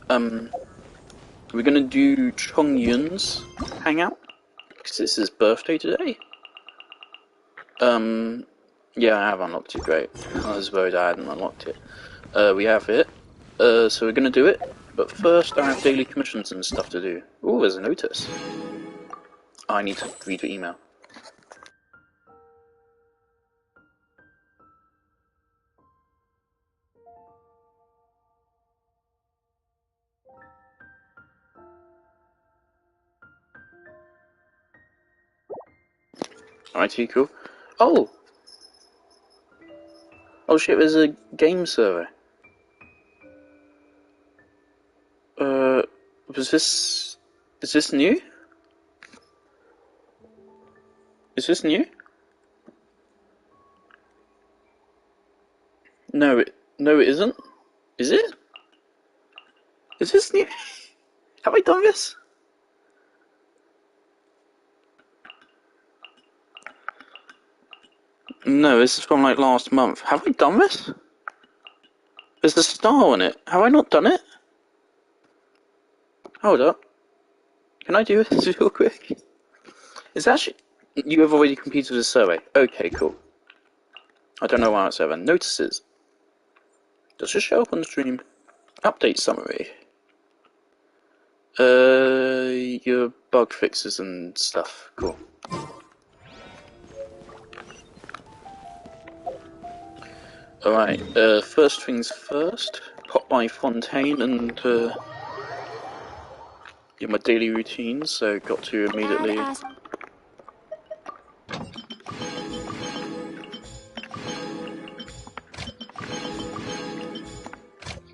we're gonna do Chong Yun's hangout because it's his birthday today. Yeah, I have unlocked it. Great. I was worried I hadn't unlocked it. We have it. So we're gonna do it. But first, I have daily commissions and stuff to do. Ooh, there's a notice. I need to read your email. Alrighty, cool. Oh! Oh shit, there's a game server. Was this... Is this new? Is this new? No, it isn't. Is it? Is this new? Have I done this? No, this is from like last month. Have I done this? There's a star on it. Have I not done it? Hold up. Can I do this real quick? It's actually... You have already completed the survey. Okay, cool. I don't know why it's 7. Notices. Does it show up on the stream? Update summary. Your bug fixes and stuff. Cool. Alright, first things first. Pop by Fontaine and, do my daily routine, so got to immediately...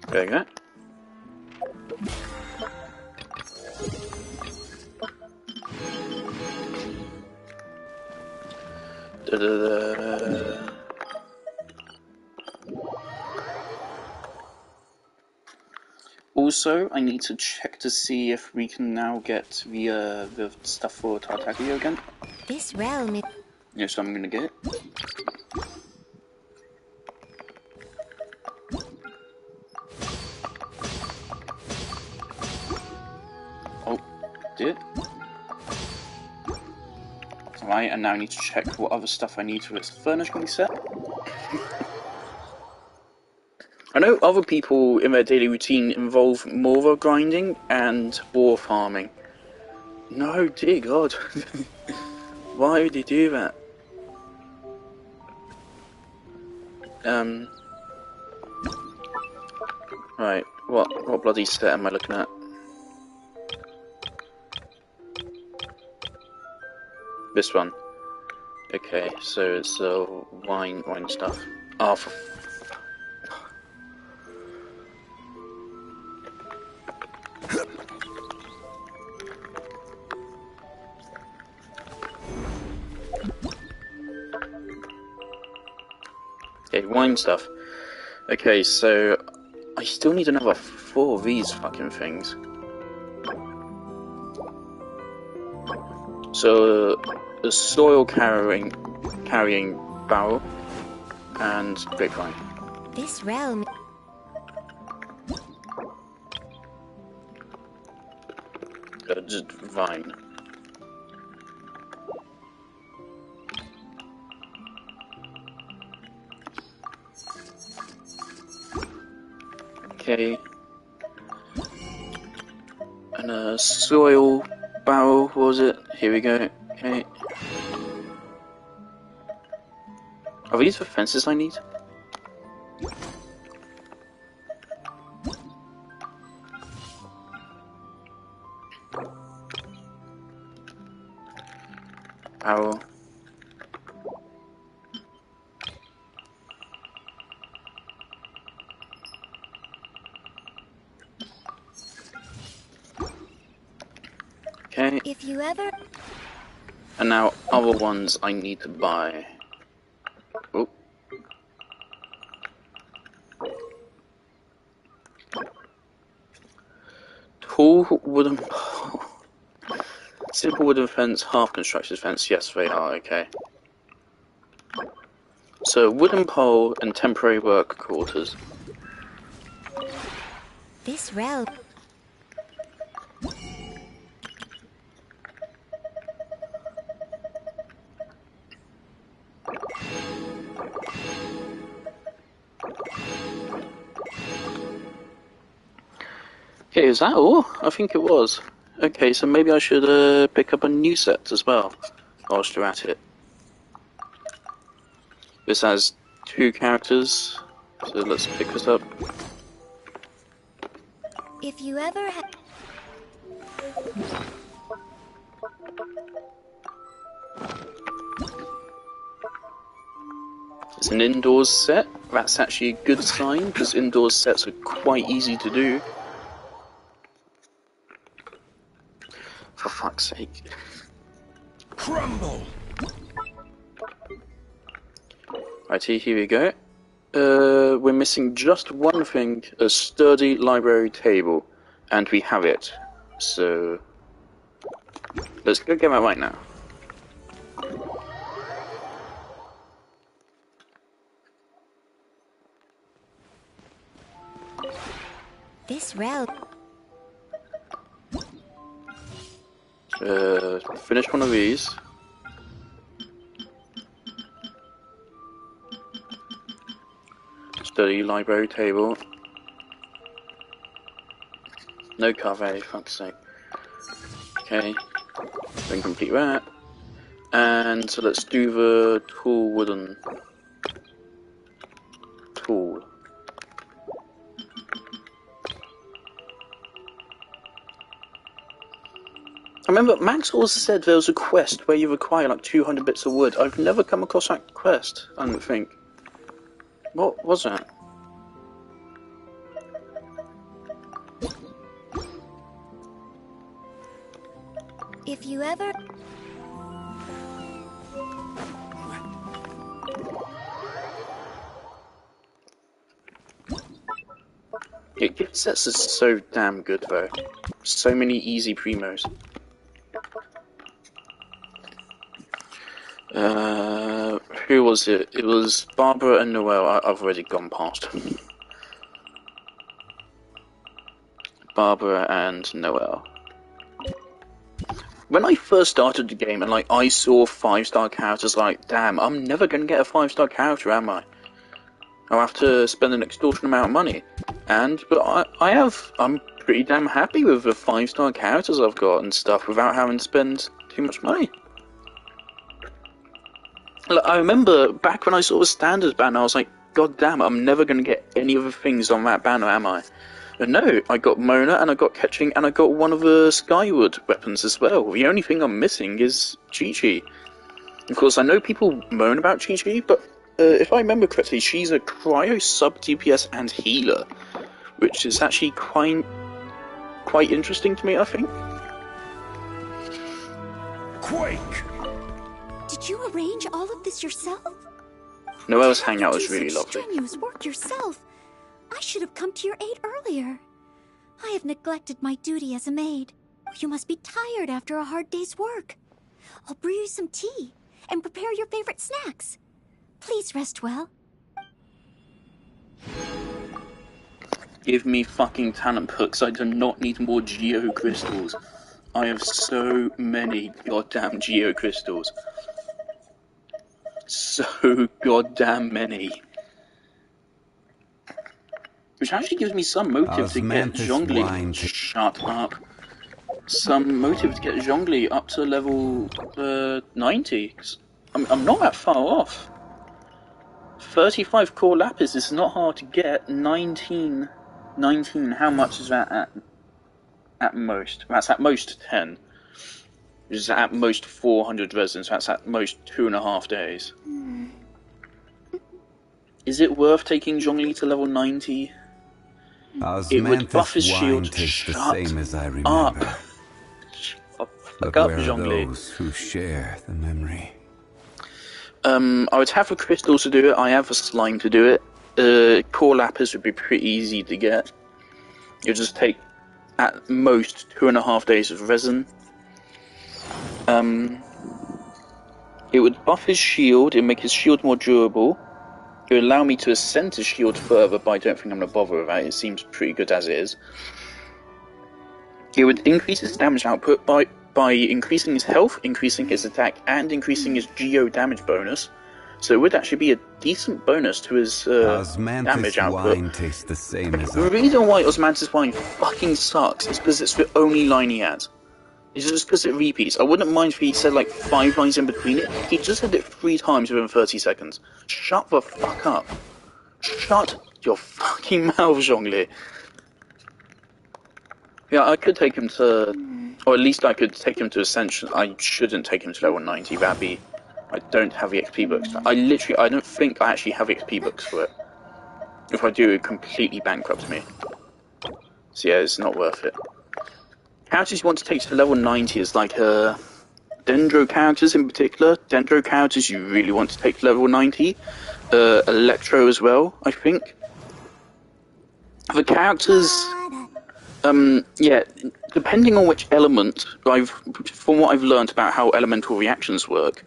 There you go. Also, I need to check to see if we can now get the stuff for Tartaglia again. This realm is... Yes, I'm gonna get it. Oh, did. Right, and now I need to check what other stuff I need for this furniture can be set. I know other people in their daily routine involve more grinding and ore farming. No, dear God. Why would you do that? Right, what bloody set am I looking at? This one. Okay, so it's wine stuff. Oh, for okay, wine stuff. Okay, so I still need another 4 of these fucking things. So a soil carrying barrel and grapevine. This realm... Just vine. Okay. And a soil barrel, what was it? Here we go. Okay. Are these the fences I need? Barrel. Okay. If you ever... And now other ones I need to buy. Oh. Tall wooden pole. Simple wooden fence, half constructed fence. Yes, they are, okay. So, wooden pole and temporary work quarters. This realm... Okay, is that all? I think it was. Okay, so maybe I should pick up a new set as well, whilst you're at it. This has 2 characters, so let's pick this up. If you ever It's an indoors set. That's actually a good sign, because indoors sets are quite easy to do. For fuck's sake. Crumble! Righty, here we go. We're missing just one thing, a sturdy library table, and we have it. So, let's go get that right now. this realm Finish one of these. Study library table. No carve, fuck's sake. Okay, then complete that. And so let's do the tall wooden tool. I remember Max always said there was a quest where you require like 200 bits of wood. I've never come across that quest, I don't think. What was that? if you ever Yeah, gift sets are so damn good though. So many easy primos. Who was it? It was Barbara and Noelle. I've already gone past. Barbara and Noelle. When I first started the game and like I saw 5-star characters, like, damn, I'm never gonna get a 5-star character, am I? I'll have to spend an extortionate amount of money. But I'm pretty damn happy with the 5-star characters I've got and stuff without having to spend too much money. Like, I remember back when I saw the standard banner, I was like, god damn, I'm never gonna get any of the things on that banner, am I? But no, I got Mona and I got Catching and I got one of the Skyward weapons as well. The only thing I'm missing is Chi-Chi. Of course, I know people moan about Chi-Chi, but if I remember correctly, she's a cryo sub DPS and healer, which is actually quite interesting to me, I think. Quake! Did you arrange all of this yourself? Noelle's hangout was really lovely. Strenuous work yourself. I should have come to your aid earlier. I have neglected my duty as a maid. You must be tired after a hard day's work. I'll brew you some tea and prepare your favorite snacks. Please rest well. Give me fucking talent hooks. I do not need more geo crystals. I have so many goddamn geo crystals. So goddamn many. Which actually gives me some motive to get Zhongli. Shut up. Some motive to get Zhongli up to level 90. I'm not that far off. 35 core lapis is not hard to get. 19, how much is that at most? That's at most 10. Which is at most 400 resins. That's at most 2.5 days. Is it worth taking Zhongli to level 90? It would buff his shield. Shut up. Fuck up, Zhongli. Those who share the memory. I would have the crystals to do it. I have a slime to do it. Core lapis would be pretty easy to get. You'll just take at most 2.5 days of resin. It would buff his shield. It would make his shield more durable. It would allow me to ascend his shield further, but I don't think I'm going to bother with that. It seems pretty good as is. It would increase his damage output by increasing his health, increasing his attack, and increasing his geo damage bonus. So it would actually be a decent bonus to his damage Osmanthus output. wine tastes the same as The reason why Osmanthus wine fucking sucks is because it's the only line he has. It's just because it repeats. I wouldn't mind if he said like 5 lines in between it. He just said it 3 times within 30 seconds. Shut the fuck up. Shut your fucking mouth, Zhongli. Yeah, I could take him to... Or at least I could take him to Ascension. I shouldn't take him to level 90. That'd be... I don't have the XP books. I don't think I actually have XP books for it. If I do, it completely bankrupts me. So yeah, it's not worth it. Characters you want to take to level 90 is like Dendro characters in particular. Dendro characters you really want to take to level 90. Electro as well, I think. The characters... yeah, depending on which element, from what I've learned about how elemental reactions work,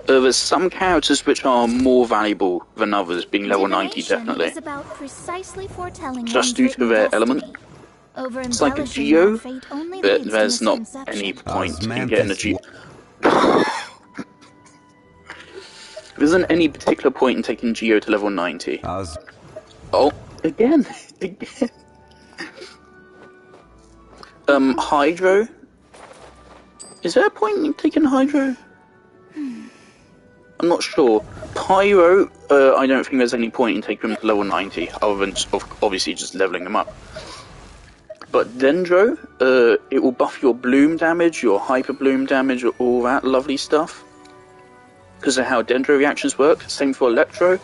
there's some characters which are more valuable than others, being level 90 definitely. Is about precisely foretelling Just due to their element. It's like a Geo, but there's not any point in getting a Geo. There isn't any particular point in taking Geo to level 90. Oh, again. Hydro? Is there a point in taking Hydro? I'm not sure. Pyro, I don't think there's any point in taking him to level 90, other than obviously just leveling him up. But Dendro, it will buff your bloom damage, your hyper bloom damage, all that lovely stuff. Because of how Dendro reactions work. Same for Electro,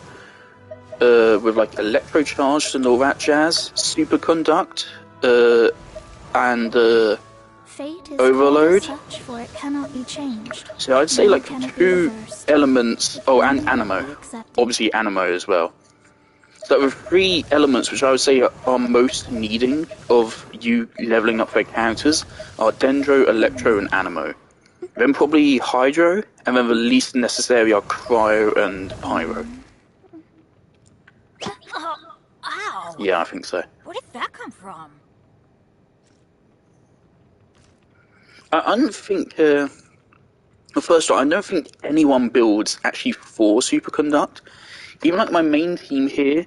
with like Electro Charged and all that jazz. Superconduct, and Overload. For it cannot be changed. So I'd say like 2 elements. Oh, and Animo. Obviously Animo as well. So there are 3 elements which I would say are most needing of you leveling up their characters are Dendro, Electro, and Animo. Then probably Hydro, and then the least necessary are Cryo and Pyro. Ow! Yeah, I think so. Where did that come from? I don't think, well, first of all, I don't think anyone builds actually for Superconduct. Even like my main team here,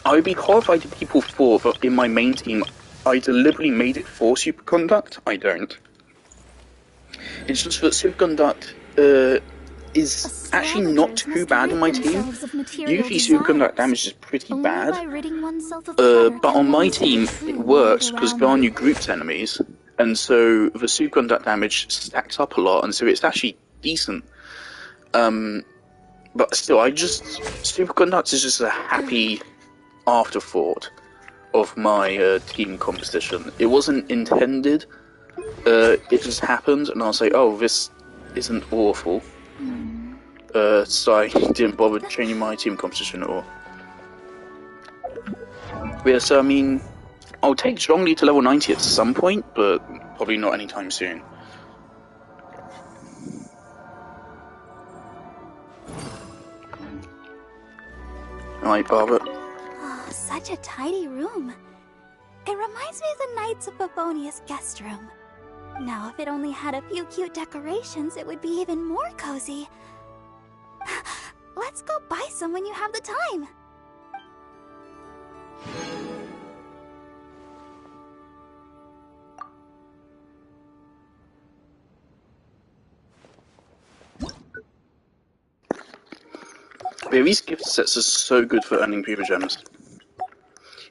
I would be horrified if people thought that in my main team I deliberately made it for Superconduct. I don't. It's just that Superconduct is actually not too bad in my team. Usually Superconduct damage is pretty bad, but on my team it works because there are new groups enemies. And so the superconduct damage stacks up a lot, and so it's actually decent. But still, superconduct is just a happy afterthought of my team composition. It wasn't intended. It just happened, and I'll say, oh, this isn't awful. So I didn't bother changing my team composition at all. But yeah, so I mean, I'll take Zhongli to level 90 at some point, but probably not anytime soon. Alright, Barbara. Oh, such a tidy room. It reminds me of the Knights of Favonius guest room. Now, if it only had a few cute decorations, it would be even more cozy. Let's go buy some when you have the time. Yeah, these gift sets are so good for earning Prima Gems.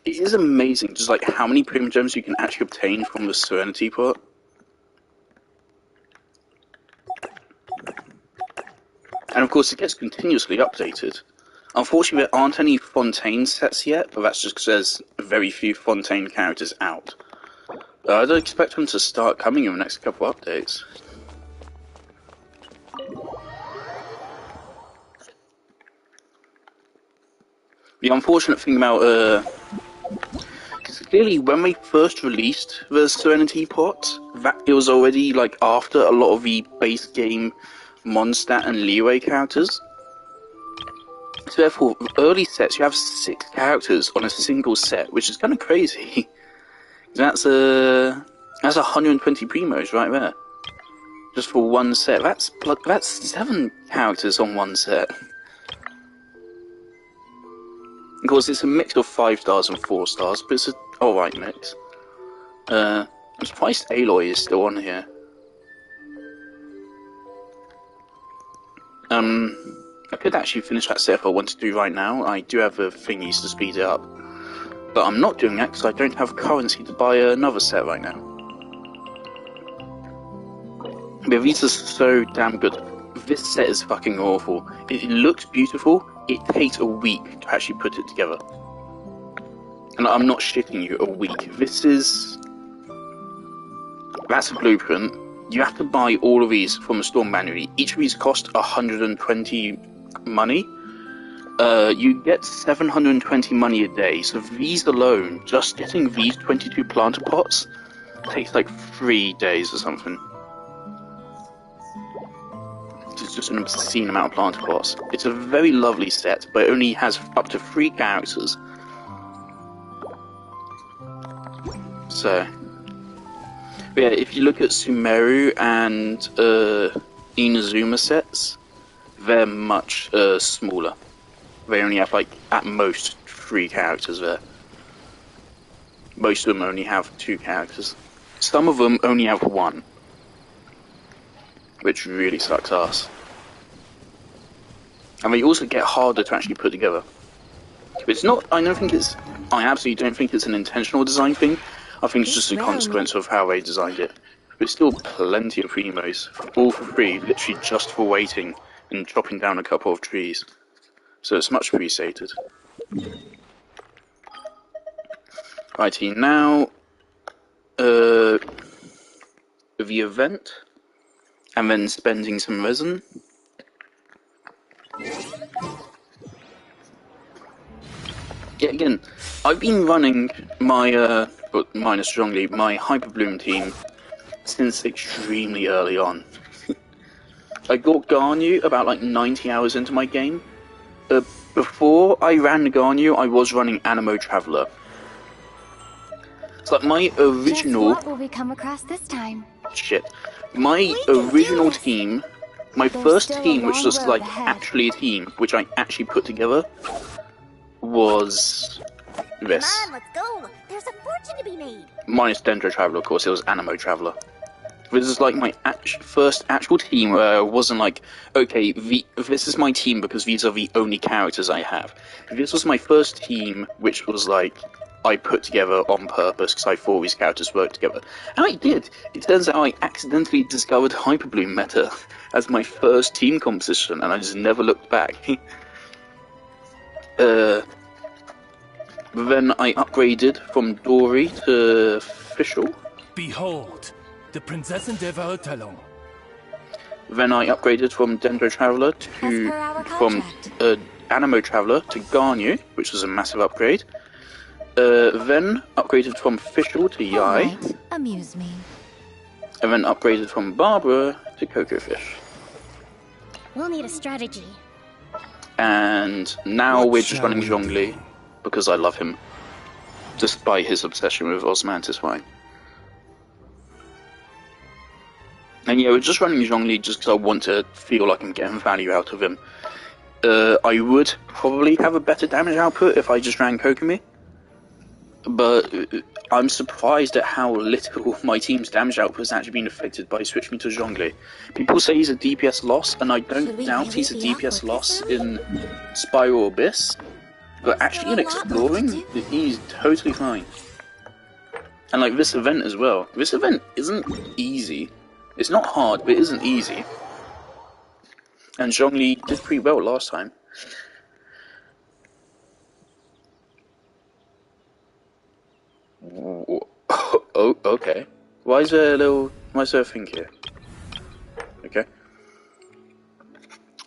It is amazing just like how many Prima Gems you can actually obtain from the Serenity part. And of course it gets continuously updated. Unfortunately there aren't any Fontaine sets yet, but that's just because there's very few Fontaine characters out. I'd expect them to start coming in the next couple of updates. The unfortunate thing about, clearly when they first released the Serenity pot, that it was already like after a lot of the base game Mondstadt and Leeway characters. So therefore, early sets you have 6 characters on a single set, which is kind of crazy. That's 120 primos right there, just for one set. That's 7 characters on one set. Of course, it's a mix of 5 stars and 4 stars, but it's an alright mix. I'm surprised Aloy is still on here. I could actually finish that set if I want to do right now. I do have thingies to speed it up. But I'm not doing that because I don't have currency to buy another set right now. But these are so damn good. This set is fucking awful. It looks beautiful. It takes a week to actually put it together. And I'm not shitting you, a week. That's a blueprint. You have to buy all of these from the store manually. Each of these cost 120 money. You get 720 money a day. So these alone, just getting these 22 planter pots, takes like 3 days or something. It's just an obscene amount of planter pots. It's a very lovely set, but it only has up to 3 characters. So, but yeah, if you look at Sumeru and Inazuma sets, they're much smaller. They only have like at most 3 characters there. Most of them only have 2 characters. Some of them only have 1. Which really sucks ass. And they also get harder to actually put together. But it's not, I absolutely don't think it's an intentional design thing. I think it's just a consequence of how they designed it. But still plenty of primos. All for free, literally just for waiting and chopping down a couple of trees. So it's much appreciated. Righty, now the event. And then spending some resin. Yeah, again, I've been running my, but minus strongly, my Hyperbloom team since extremely early on. I got Garnu about like 90 hours into my game. Before I ran Garnu, I was running Animo Traveler. It's like my original... Guess what will we come across this time? Shit. My original team, my first team, which was like actually a team, which I actually put together, was this. Come on, let's go. There's a fortune to be made. Minus Dendro Traveler, of course, it was Animo Traveler. This is like my first actual team where I wasn't like, okay, this is my team because these are the only characters I have. This was my first team, which was like, I put together on purpose because I thought these characters worked together. And I did! It turns out I accidentally discovered Hyperbloom meta as my first team composition, and I just never looked back. Then I upgraded from Dory to Fischl. Behold, the Prinzessin der Verurteilung. Then I upgraded from Dendro Traveler from Animo Traveler to Garnu, which was a massive upgrade. Then upgraded from Fischl to Yai. Right. Amuse me. And then upgraded from Barbara to Coco Fish. We'll need a strategy. And now we're just shall running we Zhongli because I love him. Despite his obsession with Osmanthus wine. And yeah, we're just running Zhongli just because I want to feel like I'm getting value out of him. I would probably have a better damage output if I just ran Kokomi. But I'm surprised at how little my team's damage output has actually been affected by switching to Zhongli. People say he's a DPS loss, and I don't doubt he's a DPS loss in Spiral Abyss. But actually in Exploring, he's totally fine. And like this event as well. This event isn't easy. It's not hard, but it isn't easy. And Zhongli did pretty well last time. Oh, okay. Why is there a thing here? Okay.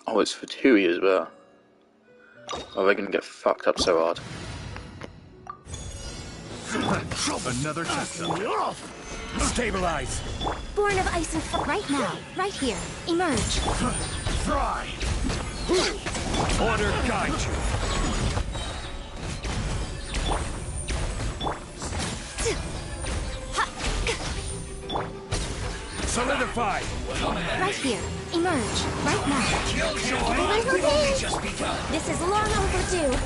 Oh, it's for Tui as well. Oh, they're gonna get fucked up so hard. Another system. Stabilize. Born of ice and fire. Right now, right here. Emerge. Fry. Order guide you. Solidify. Right here. Emerge. Right now. This is long overdue.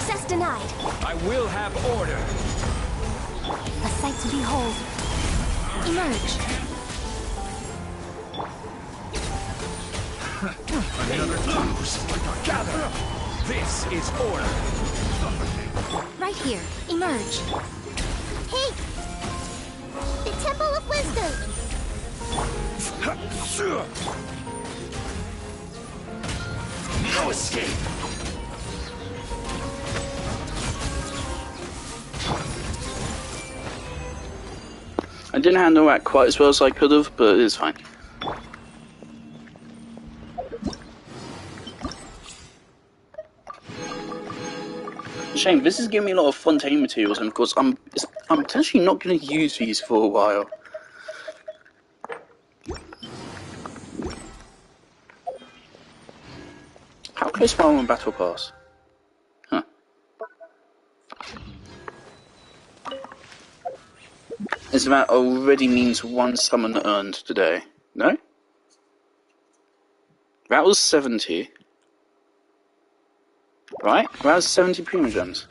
Access denied. I will have order. A sight to behold. Emerge. Another close. Gather. This is order. Right here. Emerge. Hey! The Temple of Wisdom! No escape. I didn't handle that quite as well as I could have, but it's fine. Shame, this is giving me a lot of Fontaine materials, and of course I'm potentially not going to use these for a while. How close am I on Battle Pass? Huh. Is that already means one summon earned today? No? That was 70. Right? That was 70 Primogems.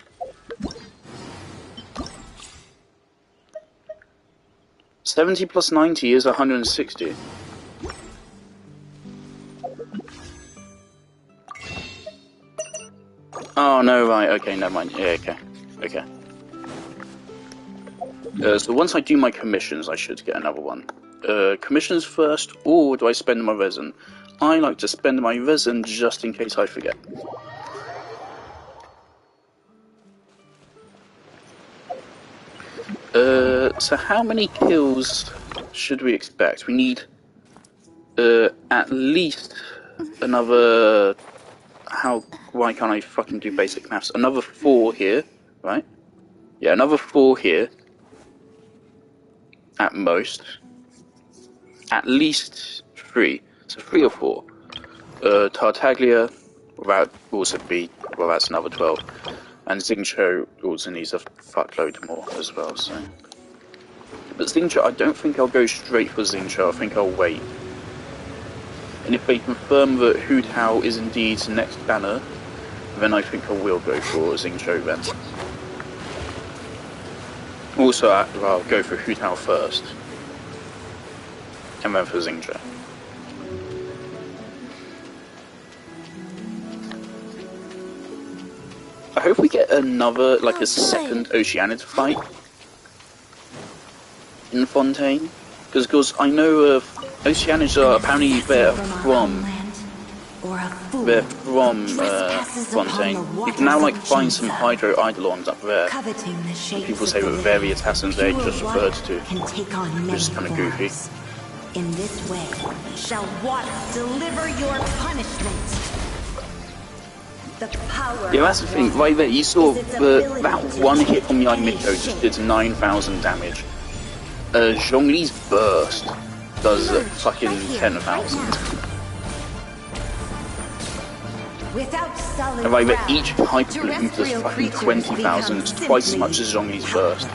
$70 plus 90 is 160. Oh no, right, okay, never mind. Yeah, okay. Okay. So once I do my commissions, I should get another one. Commissions first, or do I spend my resin? I like to spend my resin just in case I forget. So how many kills should we expect? We need at least another... Why can't I fucking do basic maths? Another 4 here, right? Yeah, another 4 here. At most. At least 3. So 3 or 4. Tartaglia, that also be... Well, that's another 12. And Xingqiu also needs a fuckload more as well, so... But Xingqiu, I don't think I'll go straight for Xingqiu, I think I'll wait. And if they confirm that Hu Tao is indeed the next banner, then I think I will go for Xingqiu then. Also, I'll go for Hu Tao first. And then for Xingqiu. I hope we get another, like a second Oceanid fight in Fontaine, because of course I know Oceanids are apparently they're from Fontaine. You can now like find some Hydro Eidolons up there. People say that various assassins they just referred to, which is kind of goofy. In this way, shall water deliver your punishment. The power. Yeah, that's the thing. Right there, you saw that one hit from Yaimito just did 9,000 damage. Zhongli's burst does fucking 10,000. And right there, each Hyper Bloom does fucking 20,000. It's twice as much as Zhongli's burst.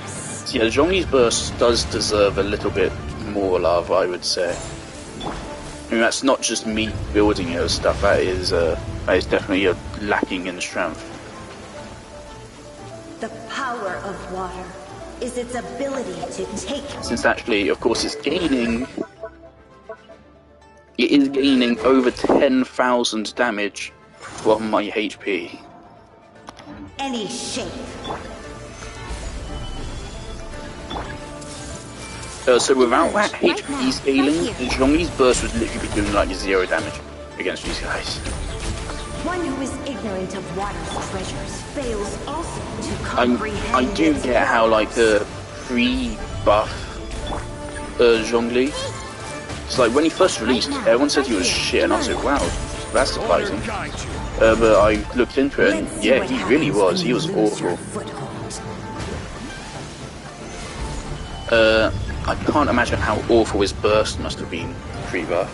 So yeah, Zhongli's burst does deserve a little bit more love, I would say. I mean, that's not just me building it or stuff. That is definitely lacking in strength. The power of water is its ability to take. Since actually, of course, it is gaining over 10,000 damage from my HP. Any shape. So without that HP scaling, Zhongli's burst would literally be doing like 0 damage against these guys. One who is ignorant of water's treasures fails also to comprehend. I do get how like the pre-buff Zhongli. It's like when he first released, everyone said he was shit, and I was like, wow, that's surprising. But I looked into it, and yeah, he really was. He was awful. I can't imagine how awful his burst must have been pre-buff.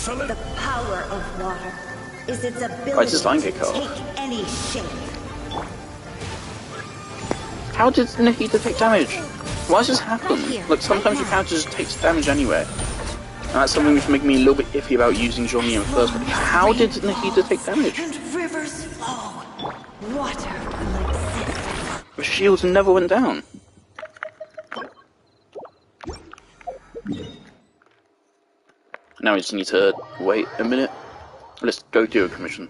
The power of water is its ability to take any shape. How did Nikita take damage? Why does this happen? Like sometimes your character just takes damage anyway. And that's something which made me a little bit iffy about using Johnny in the first place. How did Nahida take damage? And rivers flow. Water like silk. The shields never went down. Now we just need to wait a minute. Let's go do a commission.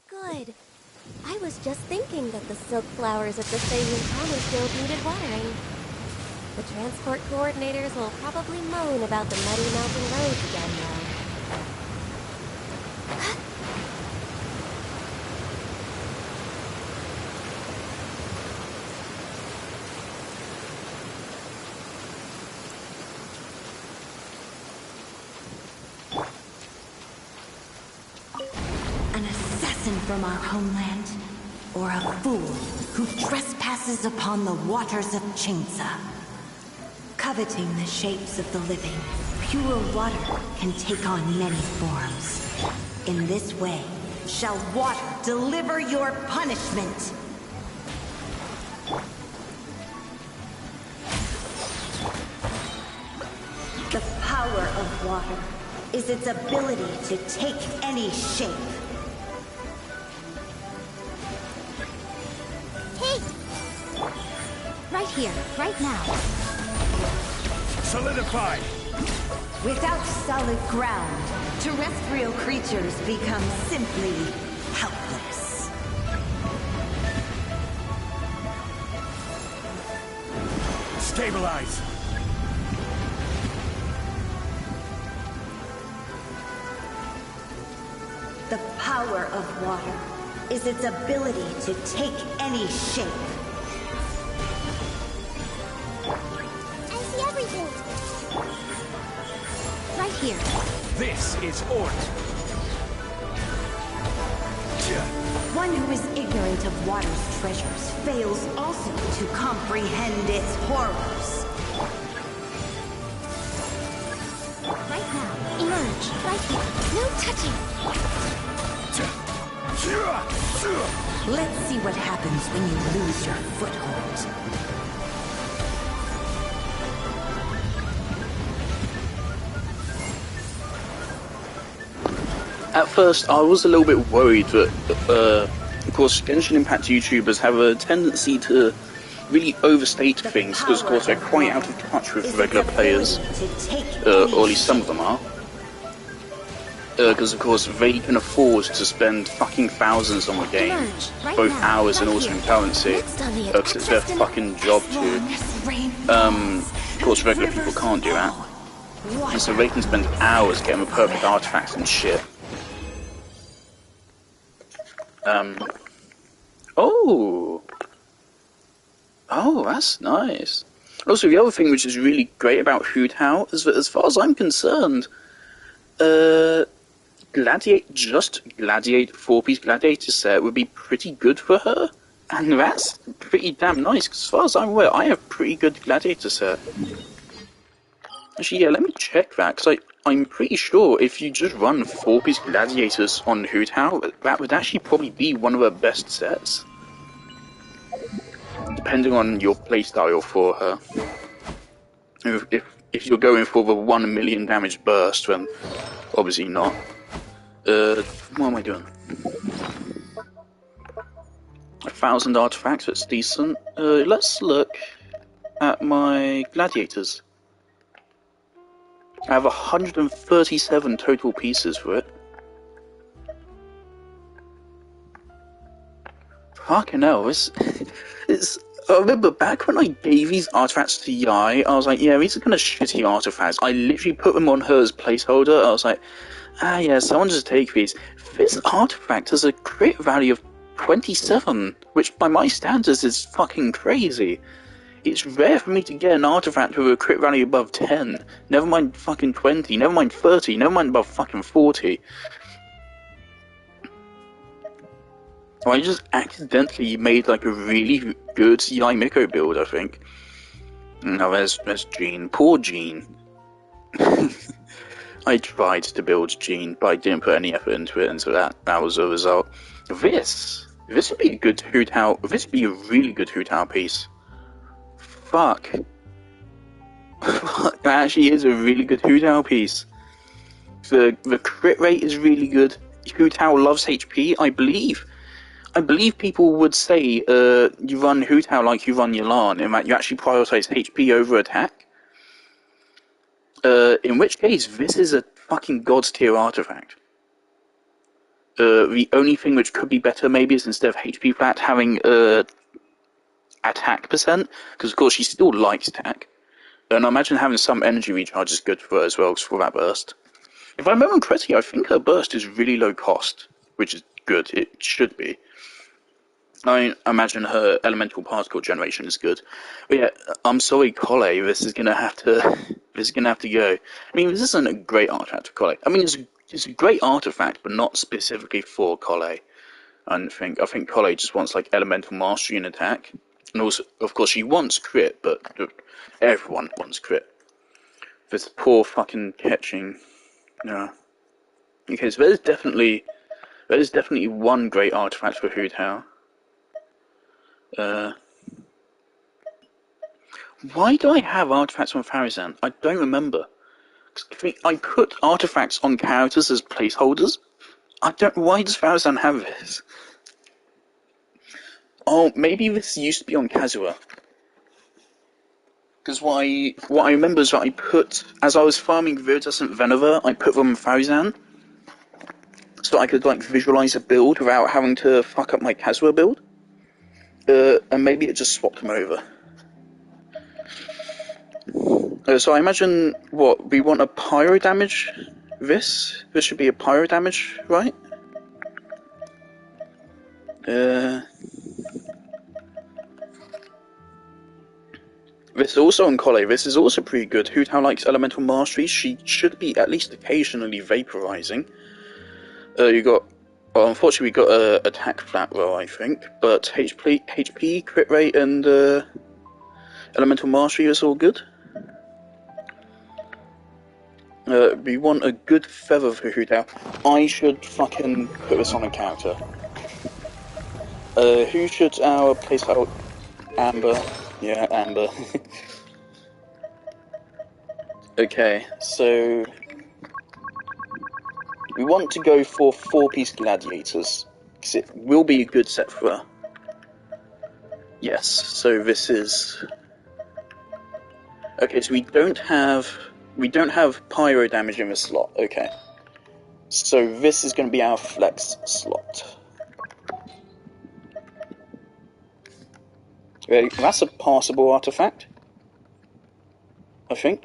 Good. I was just thinking that the silk flowers at the Savian Common Guild needed watering. The transport coordinators will probably moan about the muddy mountain roads again, though. An assassin from our homeland, or a fool who trespasses upon the waters of Chingsa. Coveting the shapes of the living, pure water can take on many forms. In this way, shall water deliver your punishment. The power of water is its ability to take any shape. Kate! Right here, right now. Solidify! Without solid ground, terrestrial creatures become simply helpless. Stabilize! The power of water is its ability to take any shape. I see everything. Right here. This is Ort. One who is ignorant of water's treasures fails also to comprehend its horrors. Right now. Emerge. Right here. No touching. Let's see what happens when you lose your foothold. At first, I was a little bit worried that, of course, Genshin Impact YouTubers have a tendency to really overstate things, because, of course, they're quite out of touch with regular players, or at least some of them are. Because, of course, they can afford to spend fucking thousands on the game, both hours and also in currency, because it's their fucking job to. Of course, regular people can't do that. And so they can spend hours getting the perfect artifacts and shit. Oh, that's nice. Also, the other thing which is really great about Hangouts is that, as far as I'm concerned, Gladiate 4-piece Gladiator set would be pretty good for her, and that's pretty damn nice, because as far as I'm aware, I have pretty good Gladiator set. Actually, yeah, let me check that, because I'm pretty sure if you just run 4-piece Gladiators on Hangouts, that would actually probably be one of her best sets. Depending on your playstyle for her. If you're going for the 1 million damage burst, then obviously not. What am I doing? 1,000 artifacts, that's decent. Let's look at my gladiators. I have 137 total pieces for it. Fucking hell, it's I remember back when I gave these artifacts to Yai, I was like, yeah, these are kind of shitty artifacts. I literally put them on her as placeholder. I was like, yeah, someone just take these. This artifact has a crit value of 27, which by my standards is fucking crazy. It's rare for me to get an artifact with a crit value above 10. Never mind fucking 20, never mind 30, never mind above fucking 40. I just accidentally made like a really good Yai Miko build, I think. Now there's Jean. Poor Jean. I tried to build Jean, but I didn't put any effort into it, and so that was the result. This would be a good Hangouts. This would be a really good Hangouts piece. Fuck. That actually is a really good Hangouts piece. The crit rate is really good. Hangouts loves HP, I believe. I believe people would say you run Hangouts like you run Yelan, in that you actually prioritize HP over attack. In which case, this is a fucking God's tier artifact. The only thing which could be better maybe is instead of HP flat having attack percent, because of course she still likes attack. And I imagine having some energy recharge is good for her as well, for that burst. If I remember correctly, I think her burst is really low cost, which is good, it should be. I imagine her elemental particle generation is good. But yeah, I'm sorry, Collei, this is gonna have to go. I mean, this isn't a great artifact for Collei. I mean, it's a great artifact, but not specifically for Collei. I think Collei just wants like elemental mastery and attack. And also, of course, she wants crit, but everyone wants crit. This poor fucking catching. No. Okay, so there's definitely one great artifact for Hu Tao. Why do I have artifacts on Farazan? I don't remember. I put artifacts on characters as placeholders. I don't. Why does Farazan have this? Oh, maybe this used to be on Kazuha. Because what I remember is that I put, as I was farming Viridescent Venova, I put them on Farazan, so I could like visualize a build without having to fuck up my Kazuha build. And maybe it just swapped them over. So I imagine, what, we want a pyro damage this? This should be a pyro damage, right? This is also on Collei. This is also pretty good. Hu Tao likes elemental mastery. She should be at least occasionally vaporizing. You got, well, unfortunately we got a attack flat roll, I think, but HP, crit rate, and elemental mastery is all good. We want a good feather for Hu Tao. I should fucking put this on a character. Who should our place out? Amber. Yeah, Amber. Okay, so we want to go for 4-piece gladiators, because it will be a good set for her. Yes, so this is... Okay, so we don't have pyro damage in this slot, okay. So this is going to be our flex slot. Okay, that's a passable artifact, I think.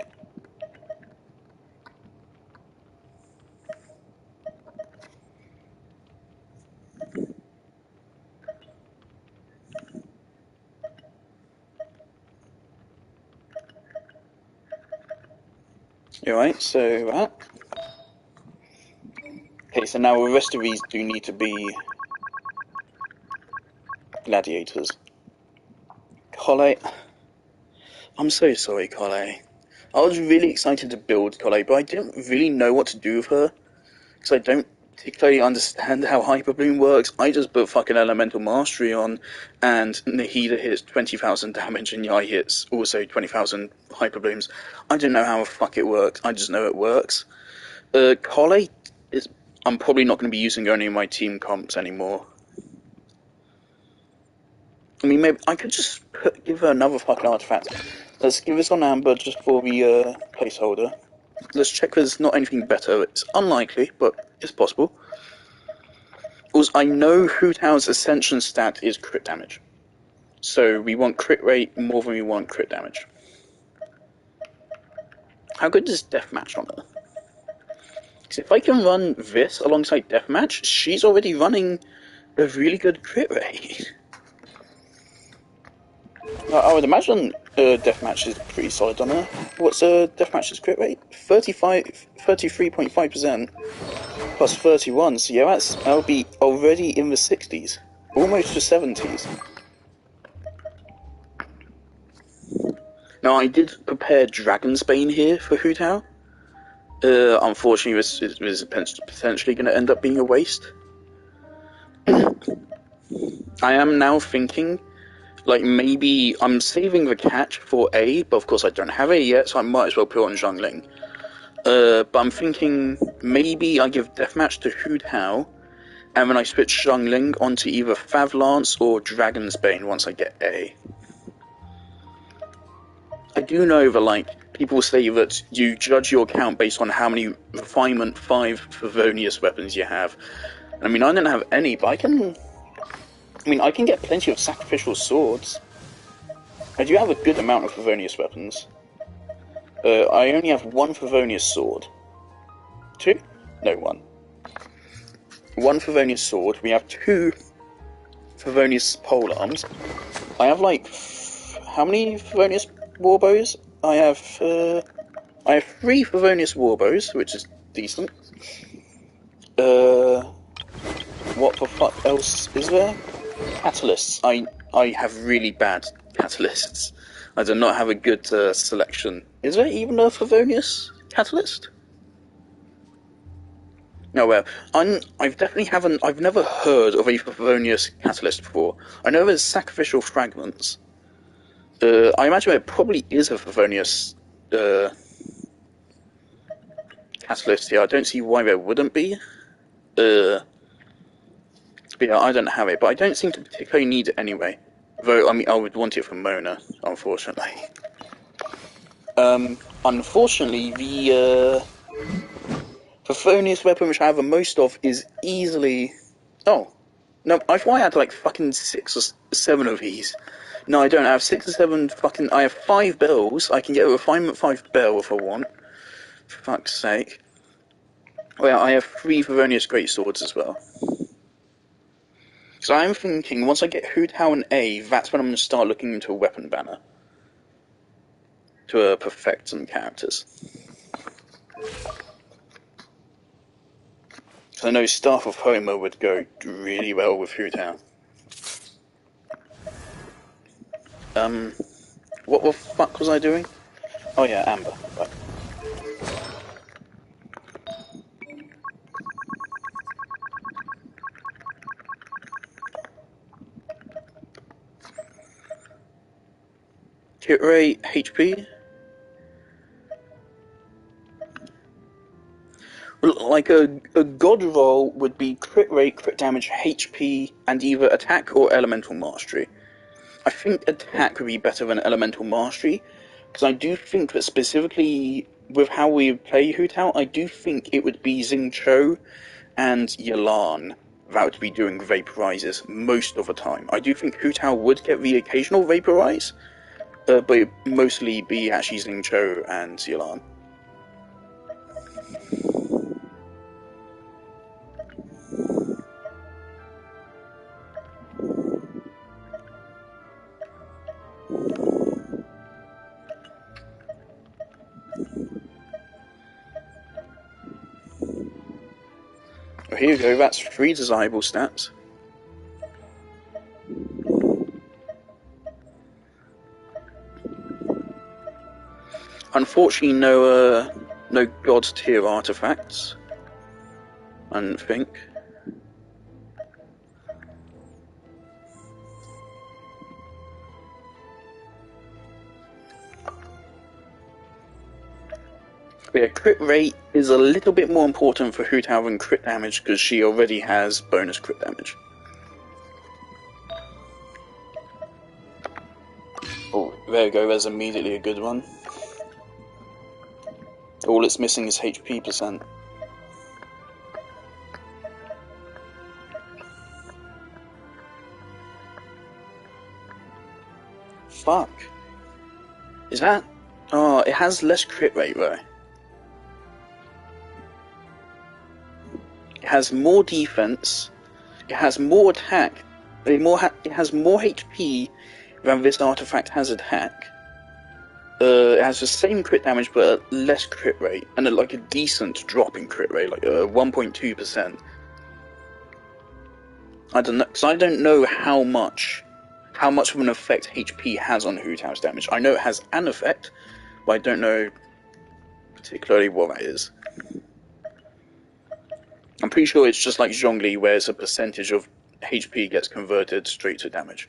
Alright, so that. Okay, so now the rest of these do need to be gladiators. Collei. I'm so sorry, Collei. I was really excited to build Collei, but I didn't really know what to do with her. Because I don't particularly understand how Hyperbloom works. I just put fucking Elemental Mastery on, and Nahida hits 20,000 damage, and Yai hits also 20,000 Hyperblooms. I don't know how the fuck it works, I just know it works. Collei is... I'm probably not going to be using any of my team comps anymore. I mean, maybe I could just give her another fucking artifact. Let's give this on Amber just for the placeholder. Let's check there's not anything better. It's unlikely, but it's possible. Also, I know Hu Tao's Ascension stat is crit damage. So we want crit rate more than we want crit damage. How good is Deathmatch on her? Because if I can run this alongside Deathmatch, she's already running a really good crit rate. I would imagine Deathmatch is pretty solid on her. What's Deathmatch's crit rate? 33.5% plus 31, so yeah, that'll be already in the 60s. Almost the 70s. Now, I did prepare Dragonsbane here for Hu Tao. Unfortunately, this is potentially going to end up being a waste. I am now thinking, like, maybe I'm saving the catch for A, but of course I don't have A yet, so I might as well put it on Zhongling. But I'm thinking maybe I give Deathmatch to Hu Tao, and then I switch Zhongling onto either Favlance or Dragonsbane once I get A. I do know that, like, people say that you judge your count based on how many Refinement 5 Favonius weapons you have. I mean, I don't have any, but I can get plenty of Sacrificial Swords. I do have a good amount of Favonius weapons. I only have one Favonius Sword. 2? No, 1. 1 Favonius Sword. We have 2 Favonius Polearms. I have, like, how many Favonius Warbows? I have 3 Favonius Warbows, which is decent. What the fuck else is there? Catalysts. I have really bad catalysts. I do not have a good selection. Is there even a Favonius catalyst? No, well, I've definitely haven't. I've never heard of a Favonius catalyst before. I know there's sacrificial fragments. I imagine there probably is a Favonius catalyst here. I don't see why there wouldn't be. But yeah, I don't have it, but I don't seem to particularly need it anyway. Though, I mean, I would want it for Mona, unfortunately. Unfortunately, the Favonius weapon which I have the most of is easily... Oh. No, I thought I had like fucking 6 or 7 of these. No, I don't. I have 6 or 7 fucking... I have 5 bells. I can get a refinement 5 bell if I want. For fuck's sake. Well, I have 3 Favonius great swords as well. So I'm thinking, once I get Hu Tao and A, that's when I'm going to start looking into a weapon banner. To perfect some characters. So I know Staff of Homer would go really well with Hu Tao. What the fuck was I doing? Oh yeah, Amber. Right. Hit rate, HP. Like a god roll would be crit rate, crit damage, HP, and either attack or elemental mastery. I think attack would be better than elemental mastery, because I do think that specifically with how we play Hu Tao, I do think it would be Xingqiu and Yelan that would be doing vaporizes most of the time. I do think Hu Tao would get the occasional vaporize, but it would mostly be actually Xingqiu and Yelan. Oh, here you go, that's 3 desirable stats. Unfortunately, no god tier artifacts. I don't think. But yeah, crit rate is a little bit more important for Hu Tao than crit damage because she already has bonus crit damage. Oh, there you go, there's immediately a good one. All it's missing is HP percent. Fuck. Is that... Oh, it has less crit rate though. It has more defense. It has more attack. It has more HP than this artifact has attack. It has the same crit damage but a less crit rate, and like a decent drop in crit rate, like 1.2%. I don't know, because I don't know how much of an effect HP has on Hu Tao's damage. I know it has an effect, but I don't know particularly what that is. I'm pretty sure it's just like Zhongli, where it's a percentage of HP gets converted straight to damage.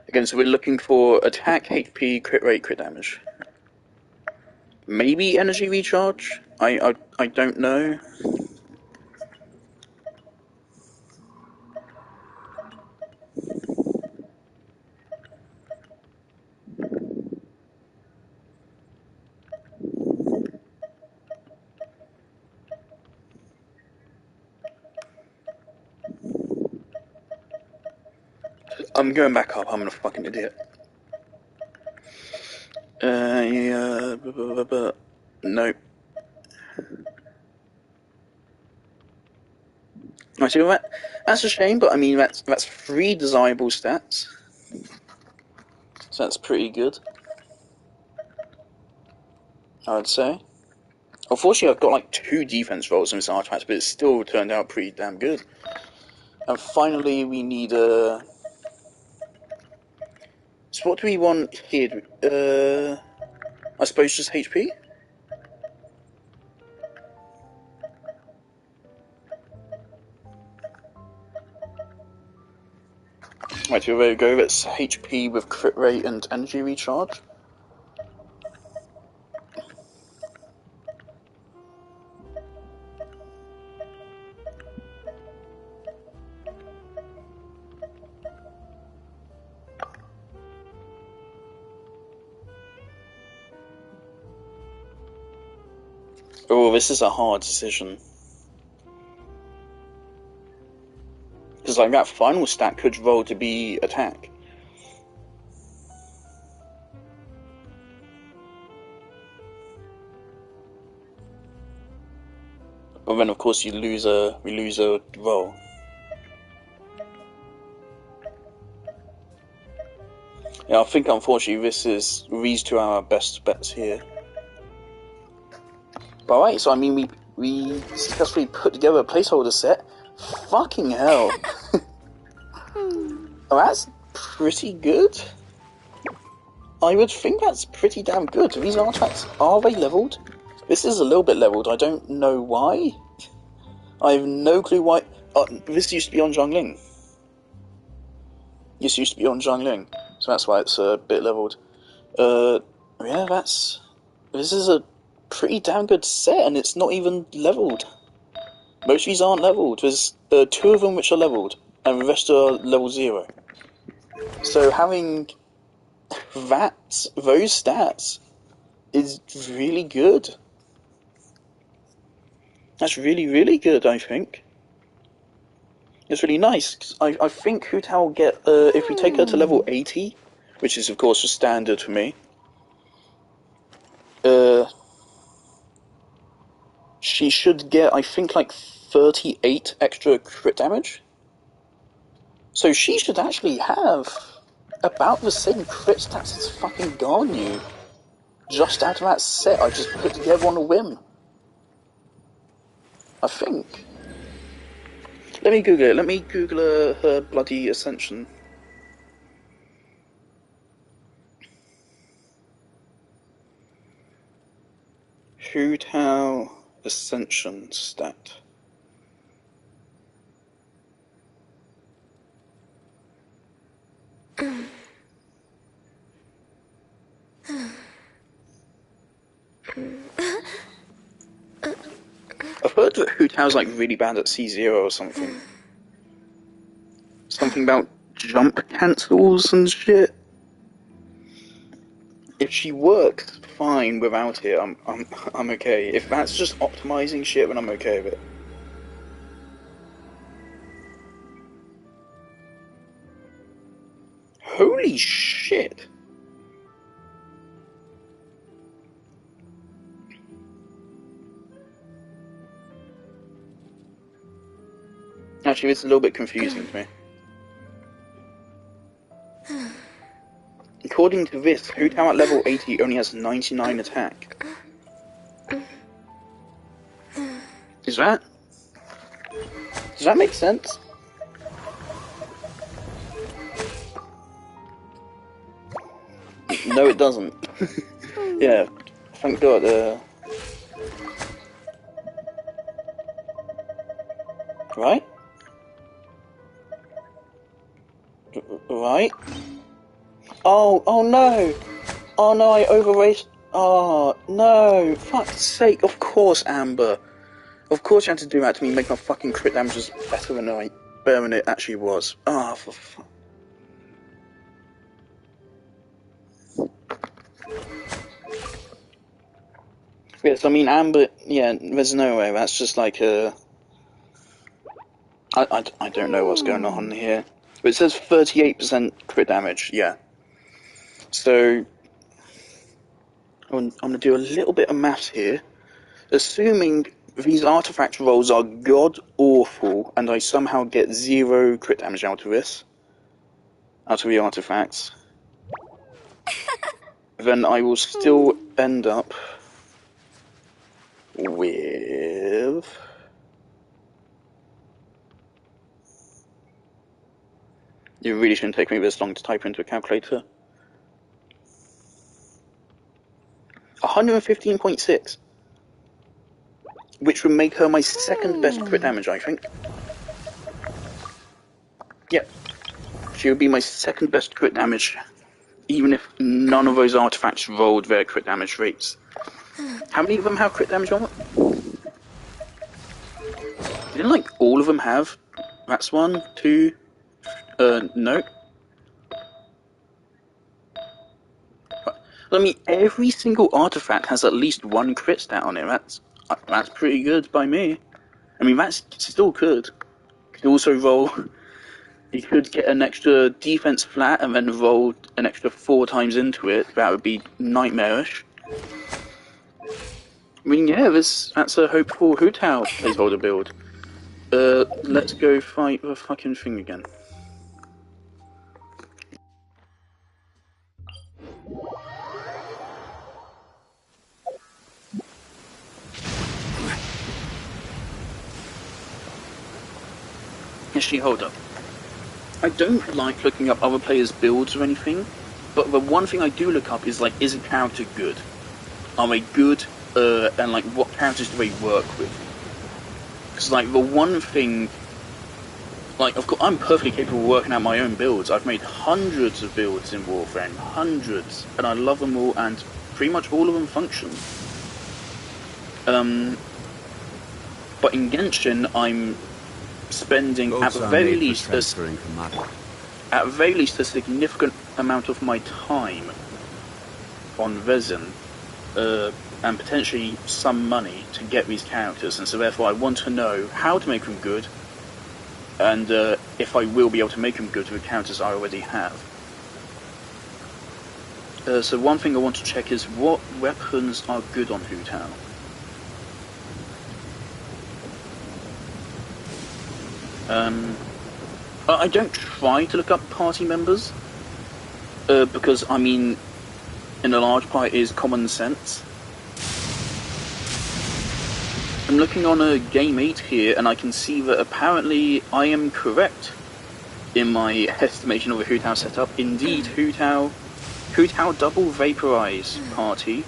Again, so we're looking for attack, HP, crit rate, crit damage. Maybe energy recharge? I don't know. I'm going back up, I'm a fucking idiot. Yeah, nope. I see that's a shame, but I mean that's 3 desirable stats. So that's pretty good, I would say. Unfortunately, I've got like 2 defense rolls in this artifact, but it still turned out pretty damn good. And finally, we need a... So what do we want here? I suppose just HP? Right, here we go. It's HP with crit rate and energy recharge. Oh, this is a hard decision. Because like that final stat could roll to be attack. But then of course we lose a roll. Yeah, I think unfortunately these two are our best bets here. But alright, so I mean we successfully put together a placeholder set. Fucking hell. Oh, that's pretty good. I would think that's pretty damn good. These artifacts, are they leveled? This is a little bit leveled, I don't know why. I have no clue why. This used to be on Zhongling. This used to be on Zhongling, so that's why it's a bit leveled. Yeah, this is a pretty damn good set, and it's not even leveled. Most of these aren't leveled. There's two of them which are leveled, and the rest are level 0. So having those stats is really good. That's really, really good, I think. It's really nice. 'Cause I think Hu Tao will get, if we take her to level 80, which is of course the standard for me, she should get, I think, like 38 extra crit damage. So she should actually have about the same crit stats as fucking Garnu. Just out of that set I just put together on a whim. I think. Let me Google it. Let me Google her bloody Ascension. Hu Tao Ascension stat. I've heard that Hu Tao's like really bad at C0 or something. Something about jump cancels and shit. If she works fine without it, I'm okay. If that's just optimizing shit, then I'm okay with it. Holy shit! Actually, it's a little bit confusing to me. According to this, Hu Tao at level 80 only has 99 attack. Does that make sense? No, it doesn't. Yeah, thank God. Right? Right? Oh no! Oh no, I overraced. Oh no! Fuck's sake! Of course, Amber. Of course you had to do that to me, make my fucking crit damage was better than it actually was. Ah, for fuck. Yes, I mean Amber. Yeah, there's no way. That's just like a. I don't know what's going on here. But it says 38% crit damage. Yeah. So I'm gonna do a little bit of maths here. Assuming these artifact rolls are god awful, and I somehow get 0 crit damage out of the artifacts, then I will still end up with it really shouldn't take me this long to type into a calculator. 115.6. Which would make her my second best crit damage, I think. Yep. She would be my second best crit damage, even if none of those artifacts rolled their crit damage rates. How many of them have crit damage on them? Didn't like all of them have? That's 1, 2, no. I mean, every single artifact has at least 1 crit stat on it. That's pretty good by me. I mean, that's still good. You could also roll. You could get an extra defense flat and then roll an extra 4 times into it. That would be nightmarish. I mean, yeah, that's a hopeful Hu Tao placeholder build. Let's go fight the fucking thing again. Actually, hold up. I don't like looking up other players' builds or anything, but the one thing I do look up is, like, is a character good? Are they good, and, like, what characters do they work with? Because, like, the one thing... Like, of course, I'm perfectly capable of working out my own builds. I've made hundreds of builds in Warframe. Hundreds. And I love them all, and pretty much all of them function. But in Genshin, I'm spending at the very least a significant amount of my time on resin, and potentially some money to get these characters, and so therefore I want to know how to make them good, and if I will be able to make them good with the characters I already have. So one thing I want to check is what weapons are good on Hu Tao. I don't try to look up party members, because, I mean, in a large part, it is common sense. I'm looking on a Game 8 here, and I can see that apparently I am correct in my estimation of the Hu Tao setup. Indeed, Hu Tao double vaporize party,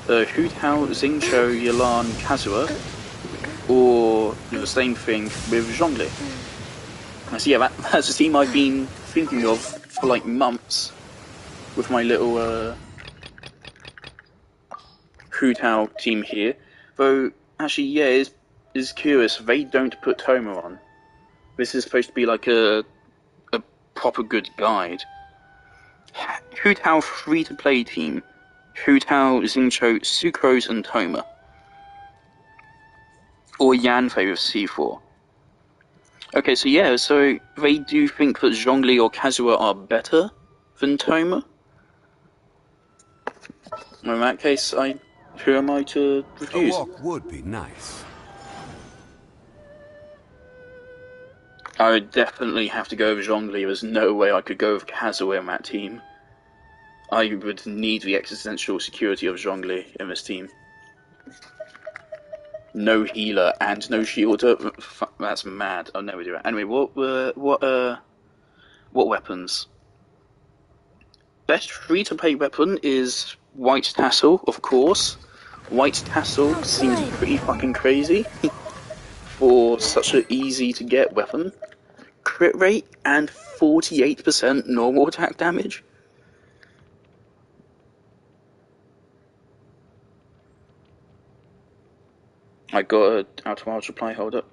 Hu Tao, Xingqiu, Yelan, Kazuha, or the same thing with Zhongli. So yeah, that's a team I've been thinking of for like months with my little Hu Tao team here. Though, actually, yeah, it's curious, they don't put Toma on. This is supposed to be like a proper good guide. Hu Tao free-to-play team. Hu Tao, Xingqiu, Sucrose, and Toma. Or Yanfei with C4. Okay, so yeah, so they do think that Zhongli or Kazuha are better than Toma? Well, in that case, who am I to A refuse? walk would be nice. I would definitely have to go with Zhongli. There's no way I could go with Kazuha in that team. I would need the existential security of Zhongli in this team. No healer and no shielder. That's mad. I'll never do it. Anyway, what weapons? Best free-to-play weapon is White Tassel, of course. White Tassel seems pretty fucking crazy for such an easy-to-get weapon. Crit rate and 48% normal attack damage. I got a out-of-hours reply, hold up.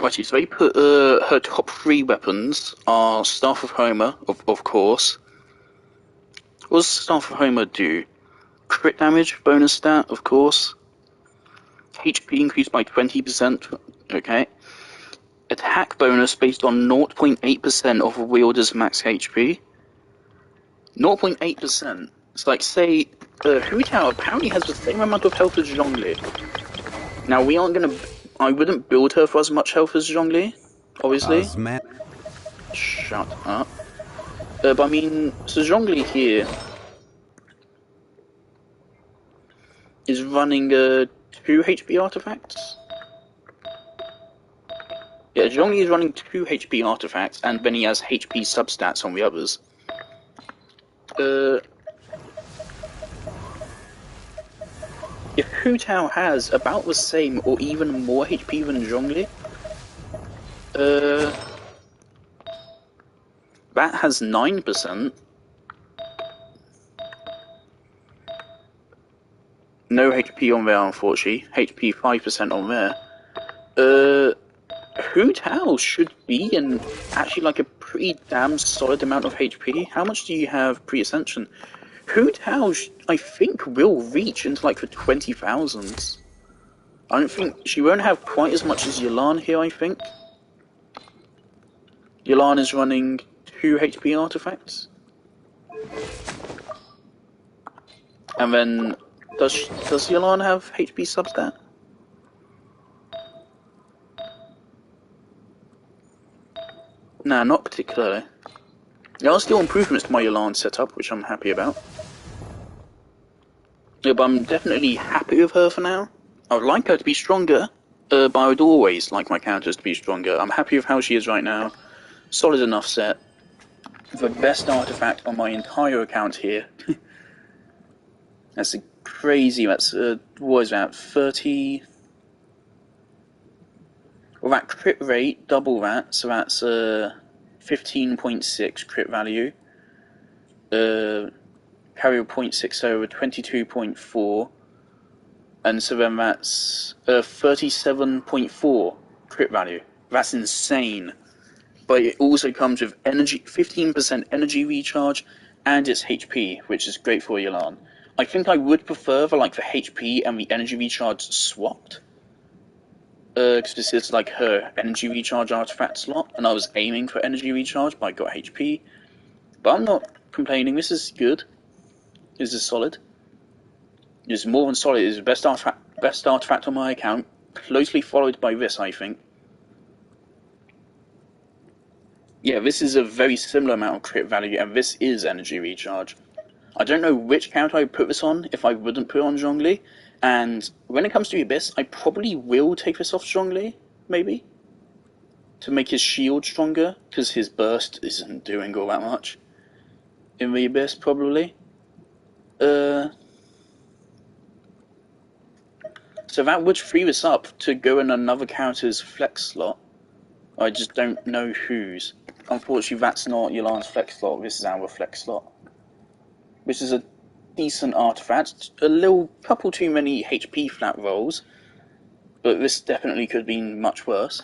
Righty, so they put her top 3 weapons are Staff of Homer, of course. What does Staff of Homer do? Crit damage, bonus stat, of course. HP increased by 20%, okay. Attack bonus based on 0.8% of a wielder's max HP. 0.8%. It's like, say, Hu Tao apparently has the same amount of health as Zhongli. Now, we aren't gonna... I wouldn't build her for as much health as Zhongli, obviously. Shut up. But I mean, so Zhongli here is running 2 HP artifacts. Yeah, Zhongli is running 2 HP artifacts, and then he has HP substats on the others. If Hu Tao has about the same or even more HP than Zhongli, that has 9%. No HP on there, unfortunately. HP 5% on there. Hu Tao should be in actually like a pretty damn solid amount of HP. How much do you have pre-ascension? Hu Tao, I think, will reach into like the 20,000s. I don't think she won't have quite as much as Yelan here, I think. Yelan is running 2 HP artifacts. And then, does Yelan have HP substat? Nah, not particularly. There are still improvements to my Yelan setup, which I'm happy about. Yeah, but I'm definitely happy with her for now. I would like her to be stronger, but I would always like my characters to be stronger. I'm happy with how she is right now. Solid enough set. The best artifact on my entire account here. That's a crazy, that's, what is that, 30... Well, that crit rate, double that, so that's 15.6 crit value. Carry of 0.6 over 22.4. And so then that's 37.4 crit value. That's insane. But it also comes with energy, 15% energy recharge, and it's HP, which is great for Yelan. I think I would prefer the HP and the energy recharge swapped. Because this is like her energy recharge artifact slot, and I was aiming for energy recharge, but I got HP. But I'm not complaining, this is good. This is solid. This is more than solid, it is the best artifact on my account, closely followed by this, I think. Yeah, this is a very similar amount of crit value, and this is energy recharge. I don't know which count I would put this on if I wouldn't put it on Zhongli. And when it comes to Abyss, I probably will take this off Zhongli, maybe. To make his shield stronger, because his burst isn't doing all that much. In the Abyss, probably. So that would free this up to go in another character's flex slot. I just don't know whose. Unfortunately, that's not Yelan's flex slot, this is our flex slot. Which is a decent artifact, a little couple too many HP flat rolls, but this definitely could have been much worse.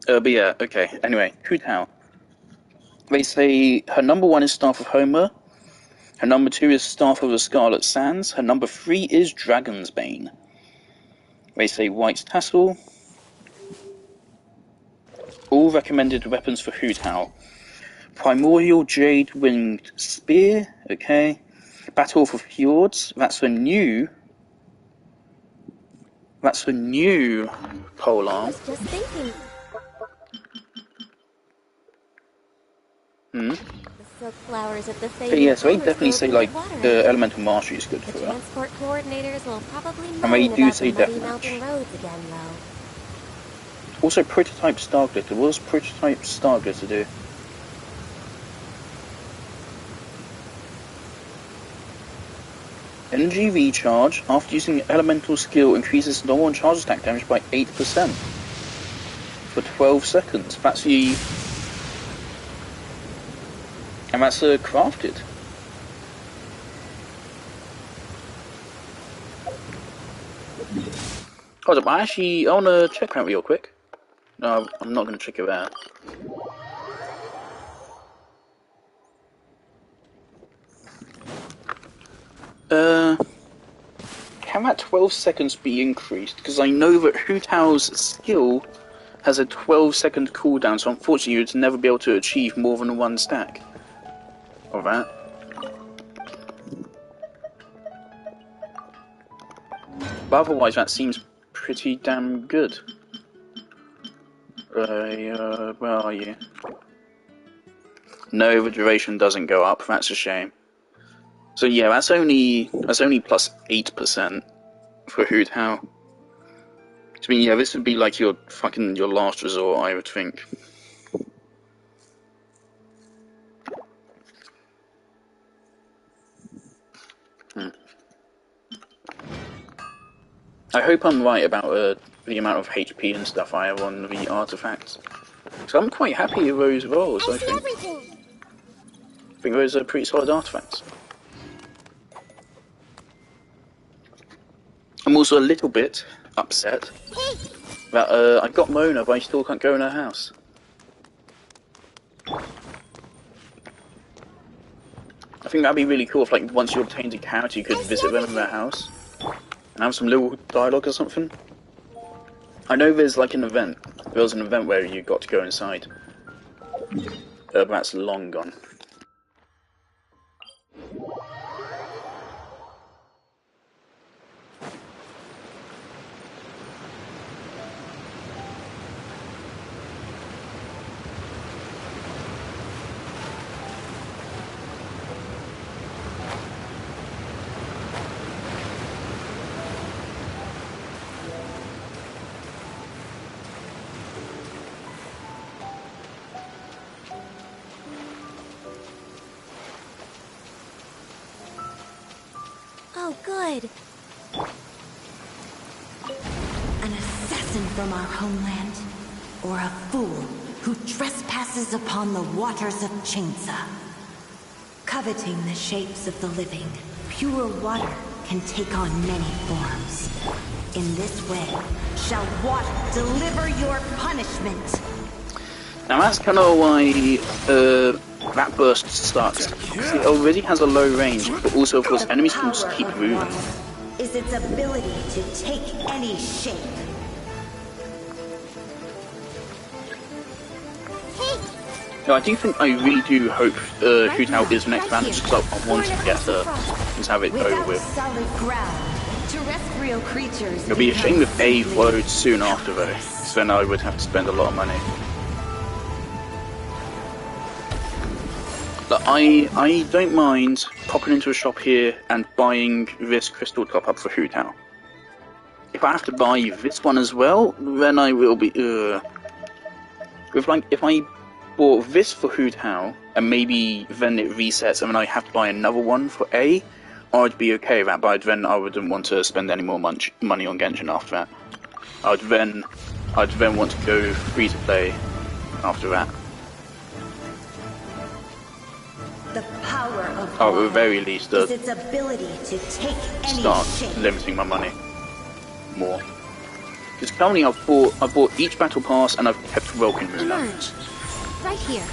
But yeah, okay, anyway, Hu Tao. They say her number 1 is Staff of Homer, her number 2 is Staff of the Scarlet Sands, her number 3 is Dragon's Bane. They say White's Tassel. All recommended weapons for Hu Tao. Primordial Jade Winged Spear, okay. Battle for Fjords, that's for new polearm. I was just thinking. The silk flowers at the But yeah, so they definitely say like elemental mastery is good the for her. transport coordinators will probably And they moan do about say the muddy deathmatch. mountain roads again, though. Also prototype Star Glitter. What does prototype Star Glitter do? Energy recharge after using elemental skill increases normal and charge attack damage by 8% for 12 seconds. That's the... And that's crafted. Hold up, I want to check out real quick. No, I'm not going to check it out. Can that 12 seconds be increased? Because I know that Hu Tao's skill has a 12-second cooldown, so unfortunately you'd never be able to achieve more than one stack of that. But otherwise that seems pretty damn good. Where are you? No, the duration doesn't go up, that's a shame. So yeah, that's only plus 8% for Hu Tao. I mean, yeah, this would be like your last resort, I would think. I hope I'm right about the amount of HP and stuff I have on the artifacts. So I'm quite happy with those rolls, I think. I think those are pretty solid artifacts. I'm also a little bit upset that I got Mona, but I still can't go in her house. I think that'd be really cool if, like, once you obtained a character, you could visit them in their house and have some little dialogue or something. I know there's like an event. There was an event where you got to go inside, but that's long gone. Oh, good. An assassin from our homeland, or a fool who trespasses upon the waters of Chainsa. Coveting the shapes of the living, pure water can take on many forms. In this way, shall water deliver your punishment. Now that's kind of why that burst sucks. It already has a low range, but also, of course, enemies can just keep moving. Is its ability to take any shape. No, I really do hope Hu Tao is the next man, just because I want to get her and have it over with. Solid ground, terrestrial creatures. It'll be a shame if A followed soon after though, because then I would have to spend a lot of money. But I don't mind popping into a shop here and buying this crystal top up for Hu Tao. If I have to buy this one as well, then I will be With like, if I bought this for Hu Tao and maybe then it resets and then I have to buy another one for A, I'd be okay with that, but then I wouldn't want to spend any more money on Genshin after that. I'd then want to go free to play after that. The power of Or at the very least, is its ability to take any start shape. limiting my money more. Because currently I've bought each battle pass and I've kept Welkin Moon up. Emerge. Right here.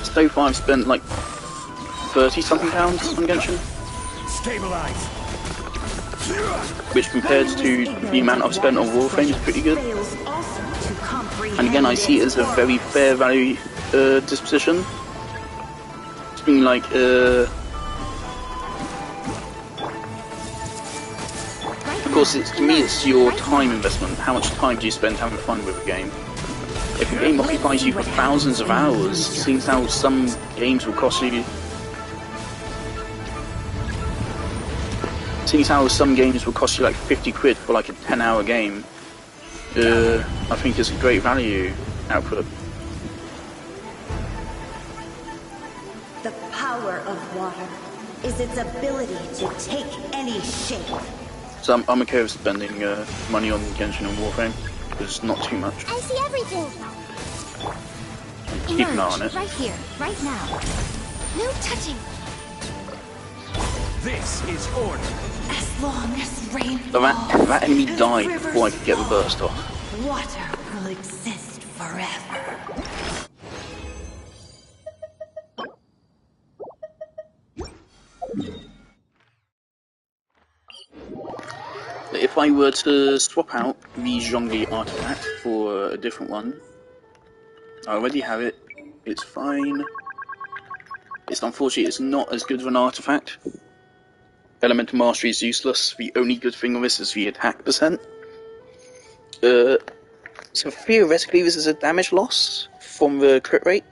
So far I've spent like 30-something pounds on Genshin, Stabilize. which compared to the amount I've spent on Warframe is pretty good. Fails also to comprehend And again, I see it as a very fair value disposition. It's been like of course, to me, it's your time investment. How much time do you spend having fun with a game? If a game occupies you for thousands of hours, seeing how some games will cost you. Seeing how some games will cost you like 50 quid for like a 10-hour game, I think it's a great value output. the power of water is its ability to take any shape. So I'm okay with spending money on Genshin and Warframe, because it's not too much. I see everything. Keep an eye on it. Right here, right now. No touching. This is order. As long as rain But that enemy falls died and before I could get the rivers burst off. flow, water will exist forever. If I were to swap out the Zhongli artifact for a different one, I already have it. It's fine. It's unfortunate it's not as good of an artifact. Elemental Mastery is useless. The only good thing of this is the attack percent. So theoretically this is a damage loss from the crit rate.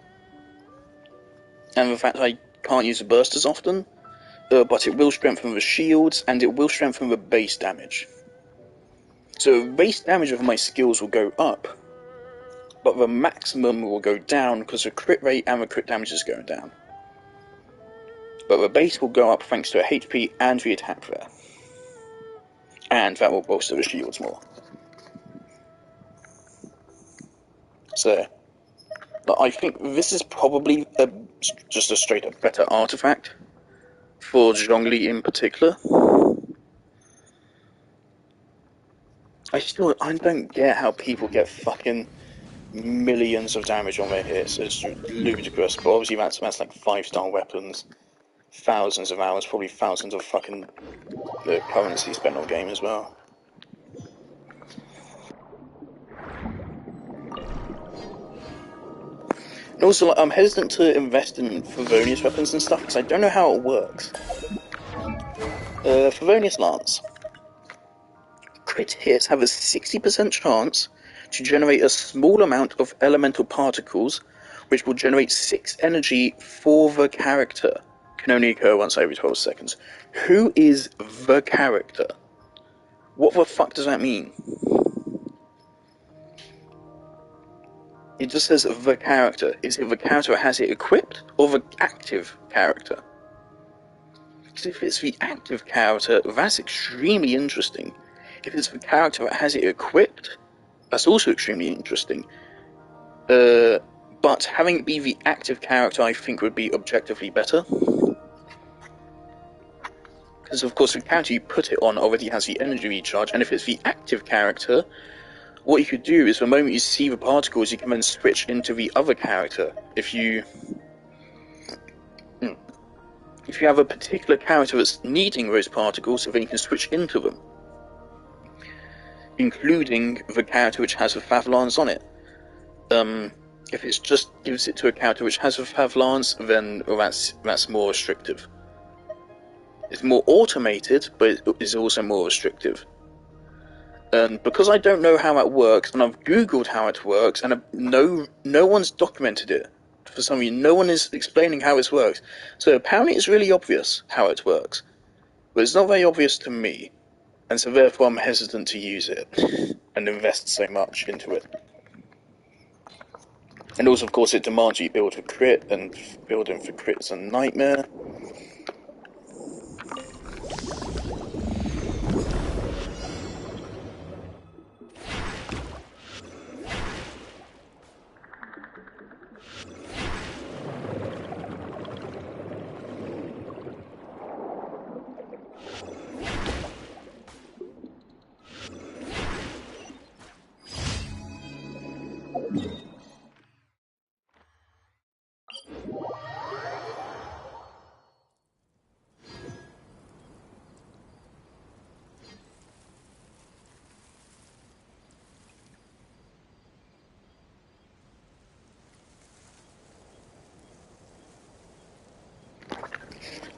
And the fact I can't use the burst as often. But it will strengthen the shields, and it will strengthen the base damage. So the base damage of my skills will go up, but the maximum will go down because the crit rate and the crit damage is going down. But the base will go up thanks to a HP and the attack there. And that will bolster the shields more. So, but I think this is probably just a straight up better artifact for Zhongli in particular. I don't get how people get fucking millions of damage on their hits. It's ludicrous, but obviously that's like 5-star weapons, thousands of hours, probably thousands of fucking currency spent on game as well. And also, I'm hesitant to invest in Favonius weapons and stuff because I don't know how it works. Favonius Lance. Crit hits have a 60% chance to generate a small amount of elemental particles, which will generate 6 energy for the character. Can only occur once every 12 seconds. Who is the character? What the fuck does that mean? It just says the character. Is it the character that has it equipped, or the active character? Because if it's the active character, that's extremely interesting. If it's the character that has it equipped, that's also extremely interesting. But having it be the active character, I think, would be objectively better. Because, of course, the character you put it on already has the energy recharge, and if it's the active character, what you could do is the moment you see the particles, you can then switch into the other character. If you have a particular character that's needing those particles, then you can switch into them. Including the character which has the Favlans on it. If it just gives it to a character which has a Favlans, then that's more restrictive. It's more automated, but it is also more restrictive. And because I don't know how that works, and I've googled how it works, and no one's documented it for some reason. No one is explaining how it works. So apparently it's really obvious how it works, but it's not very obvious to me, and so therefore I'm hesitant to use it and invest so much into it. And also, of course, it demands you build for crit, and building for crit's a nightmare.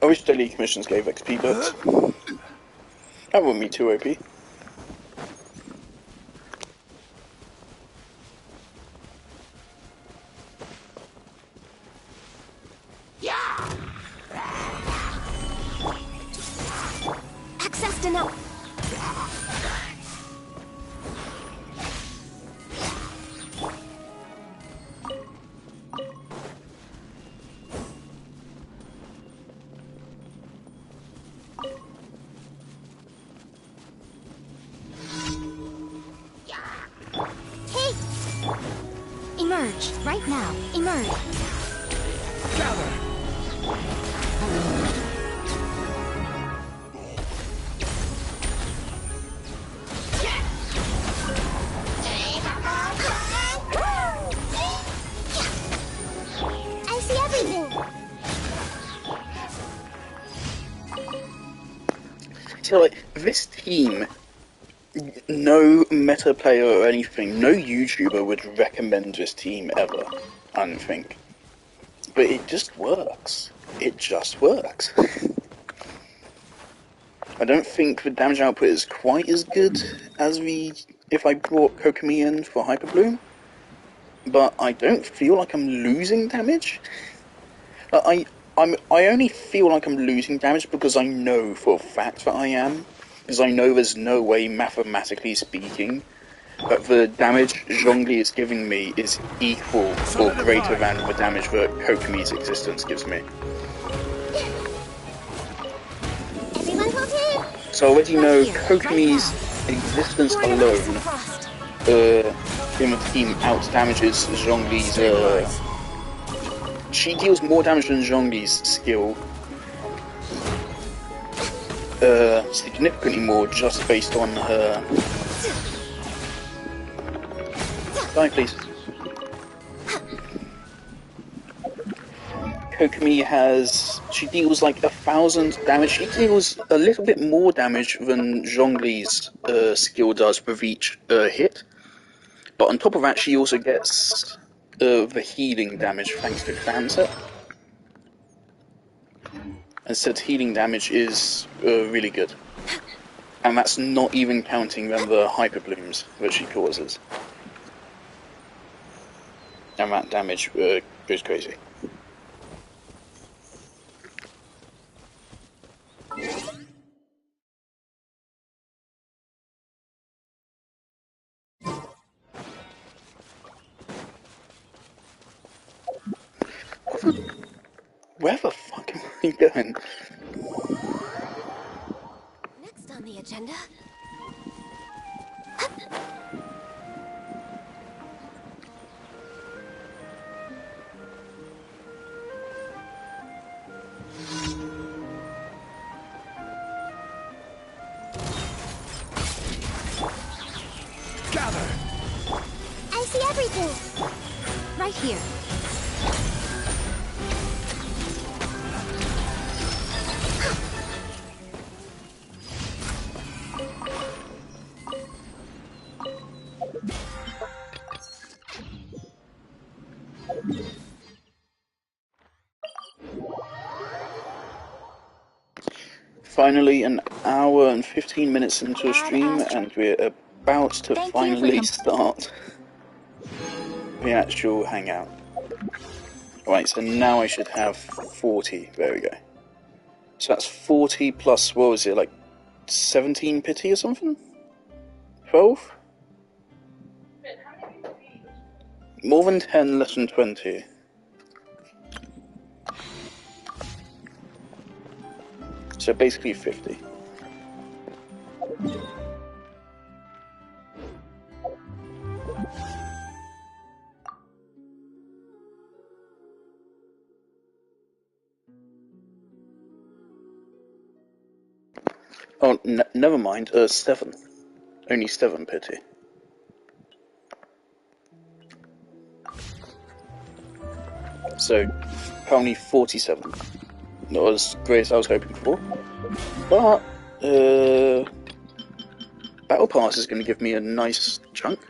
I wish daily commissions gave XP, but that wouldn't be too OP. Accessed enough. Emerge. Right now. Emerge. Gather. So, like, this team, no meta player or anything, no YouTuber would recommend this team ever, I don't think. But it just works. It just works. I don't think the damage output is quite as good as if I brought Kokomi in for Hyper Bloom, but I don't feel like I'm losing damage. I only feel like I'm losing damage because I know for a fact that I am, because I know there's no way, mathematically speaking, that the damage Zhongli is giving me is equal or greater than the damage that Kokomi's existence gives me. Everyone hold in. So I already know Kokomi's existence alone in the team out-damages Zhongli's, she deals more damage than Zhongli's skill. Significantly more just based on her... Die, please. Kokomi she deals like 1,000 damage. She deals a little bit more damage than Zhongli's skill does with each hit. But on top of that, she also gets the healing damage thanks to Clanset. And said healing damage is really good. And that's not even counting then the hyper blooms that she causes. And that damage goes crazy. Where the fuck am I going? Next on the agenda. Gather! I see everything. Right here. Finally, an hour and 15 minutes into a stream, and we're about to finally start the actual hangout. Right, so now I should have 40. There we go. So that's 40 plus, what was it, like 17 pity or something? 12? More than 10, less than 20. So basically 50. Oh, never mind, 7. Only 7 pity. So, currently 47. Not as great as I was hoping for. But, Battle Pass is going to give me a nice chunk.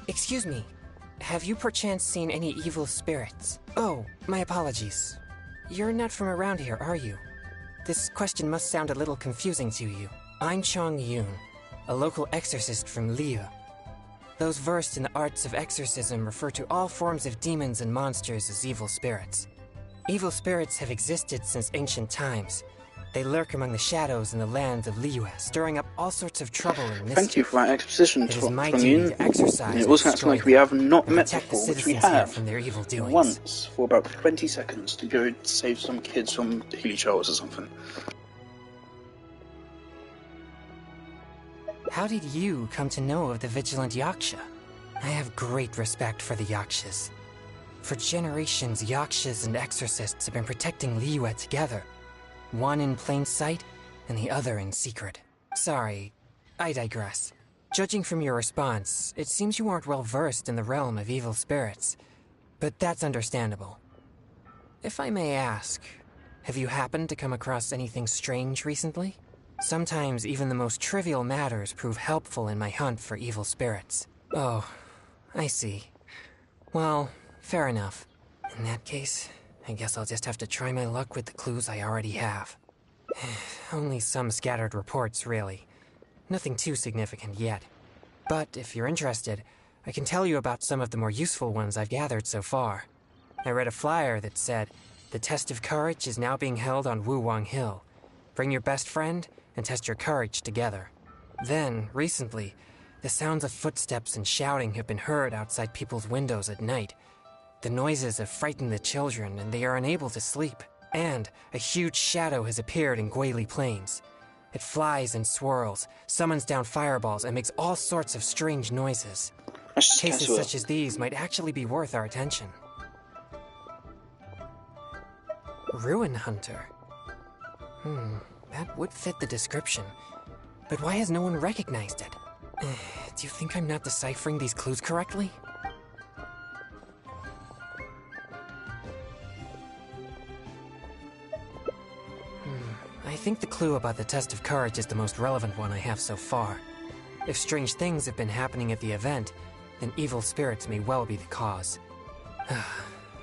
Excuse me, have you perchance seen any evil spirits? Oh, my apologies. You're not from around here, are you? This question must sound a little confusing to you. I'm Chong Yoon. a local exorcist from Liyue. Those versed in the arts of exorcism refer to all forms of demons and monsters as evil spirits. Evil spirits have existed since ancient times. They lurk among the shadows in the lands of Liyue, stirring up all sorts of trouble and mischief. Thank you for that exposition, It is my Tongyun. duty to exorcise It and also acts destroy like we them, have not and met protect the before, which we citizens here have from their evil doings. once for about 20 seconds to go save some kids from Healy Charles or something. How did you come to know of the Vigilant Yaksha? I have great respect for the Yakshas. For generations, Yakshas and exorcists have been protecting Liyue together. One in plain sight, and the other in secret. Sorry, I digress. Judging from your response, it seems you aren't well versed in the realm of evil spirits. But that's understandable. If I may ask, have you happened to come across anything strange recently? Sometimes even the most trivial matters prove helpful in my hunt for evil spirits. Oh, I see. Well, fair enough. In that case, I guess I'll just have to try my luck with the clues I already have. Only some scattered reports, really. Nothing too significant yet. But if you're interested, I can tell you about some of the more useful ones I've gathered so far. I read a flyer that said, "The test of courage is now being held on Wuwang Hill. Bring your best friend and test your courage together." Then, recently, the sounds of footsteps and shouting have been heard outside people's windows at night. The noises have frightened the children, and they are unable to sleep. And a huge shadow has appeared in Guili Plains. It flies and swirls, summons down fireballs, and makes all sorts of strange noises. Cases such as these might actually be worth our attention. Ruin Hunter. That would fit the description. But why has no one recognized it? Do you think I'm not deciphering these clues correctly? I think the clue about the test of courage is the most relevant one I have so far. If strange things have been happening at the event, then evil spirits may well be the cause.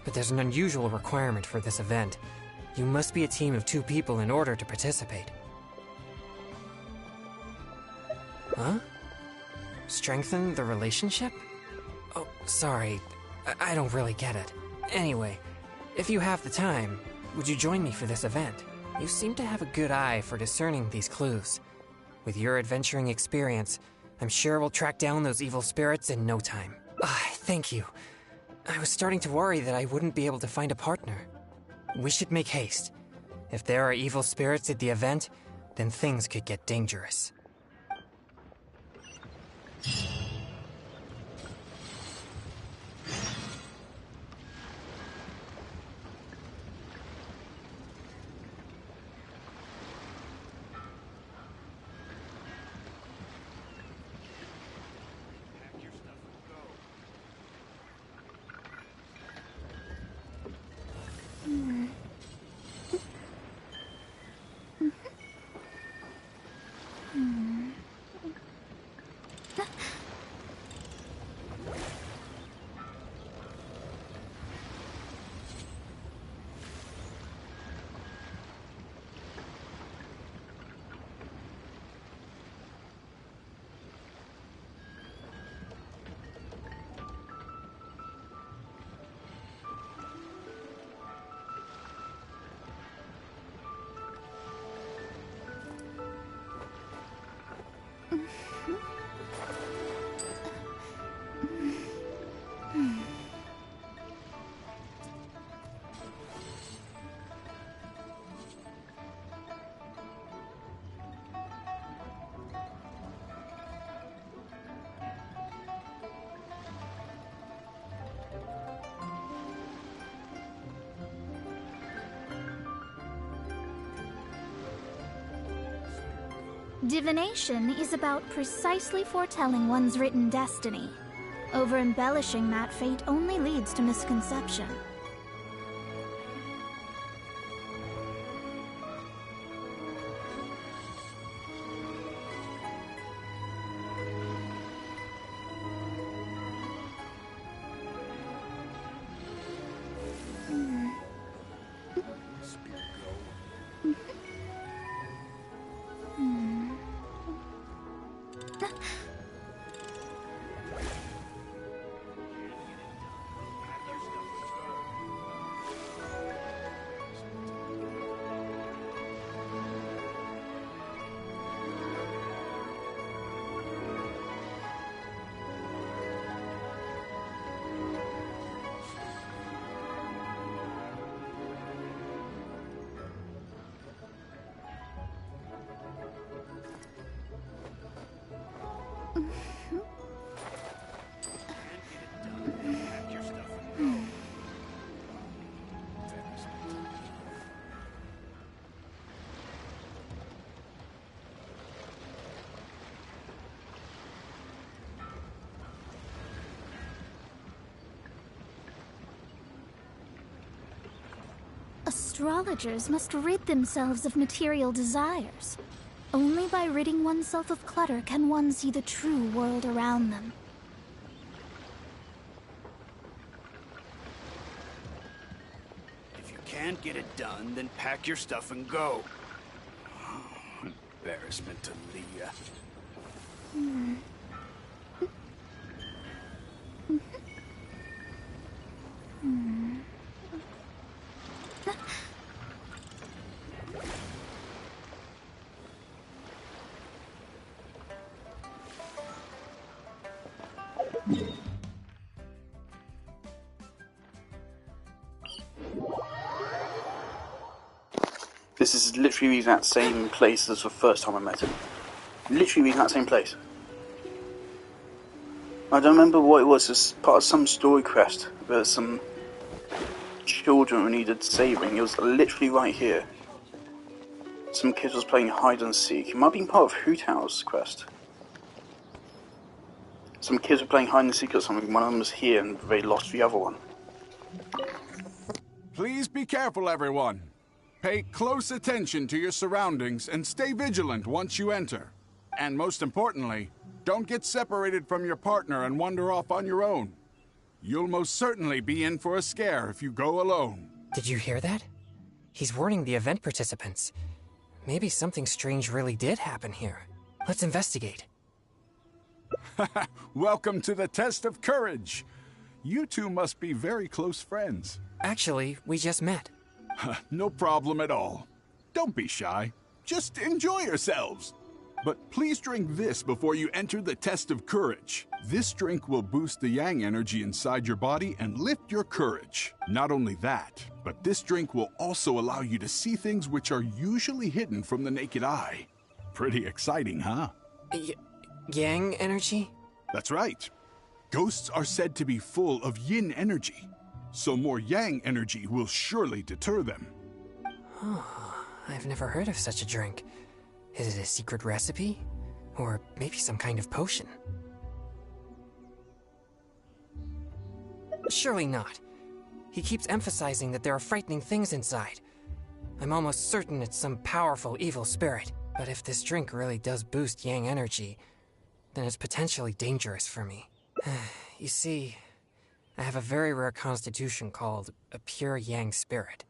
But there's an unusual requirement for this event. You must be a team of 2 people in order to participate. Huh? Strengthen the relationship? Oh, sorry. I don't really get it. Anyway, if you have the time, would you join me for this event? You seem to have a good eye for discerning these clues. With your adventuring experience, I'm sure we'll track down those evil spirits in no time. Thank you. I was starting to worry that I wouldn't be able to find a partner. We should make haste. If there are evil spirits at the event, then things could get dangerous. Divination is about precisely foretelling one's written destiny. Over-embellishing that fate only leads to misconception. Astrologers must rid themselves of material desires. Only by ridding oneself of clutter can one see the true world around them. If you can't get it done, then pack your stuff and go. Embarrassment to Leah. This is literally the exact same place as the first time I met him. Literally the exact same place. I don't remember what it was. It's part of some story quest where some children who needed saving. It was literally right here. Some kid was playing hide and seek. It might have been part of Hoot House quest. Some kids were playing hide and seek or something. One of them was here and they lost the other one. Please be careful, everyone. Pay close attention to your surroundings and stay vigilant once you enter. And most importantly, don't get separated from your partner and wander off on your own. You'll most certainly be in for a scare if you go alone. Did you hear that? He's warning the event participants. Maybe something strange really did happen here. Let's investigate. Welcome to the test of courage. You two must be very close friends. Actually, we just met. No problem at all. Don't be shy. Just enjoy yourselves. But please drink this before you enter the test of courage. This drink will boost the yang energy inside your body and lift your courage. Not only that, but this drink will also allow you to see things which are usually hidden from the naked eye. Pretty exciting, huh? Yang energy? That's right. Ghosts are said to be full of yin energy, so more yang energy will surely deter them. Oh, I've never heard of such a drink. Is it a secret recipe? Or maybe some kind of potion? Surely not. He keeps emphasizing that there are frightening things inside. I'm almost certain it's some powerful evil spirit. But if this drink really does boost yang energy, then it's potentially dangerous for me. You see, I have a very rare constitution called a pure yang spirit.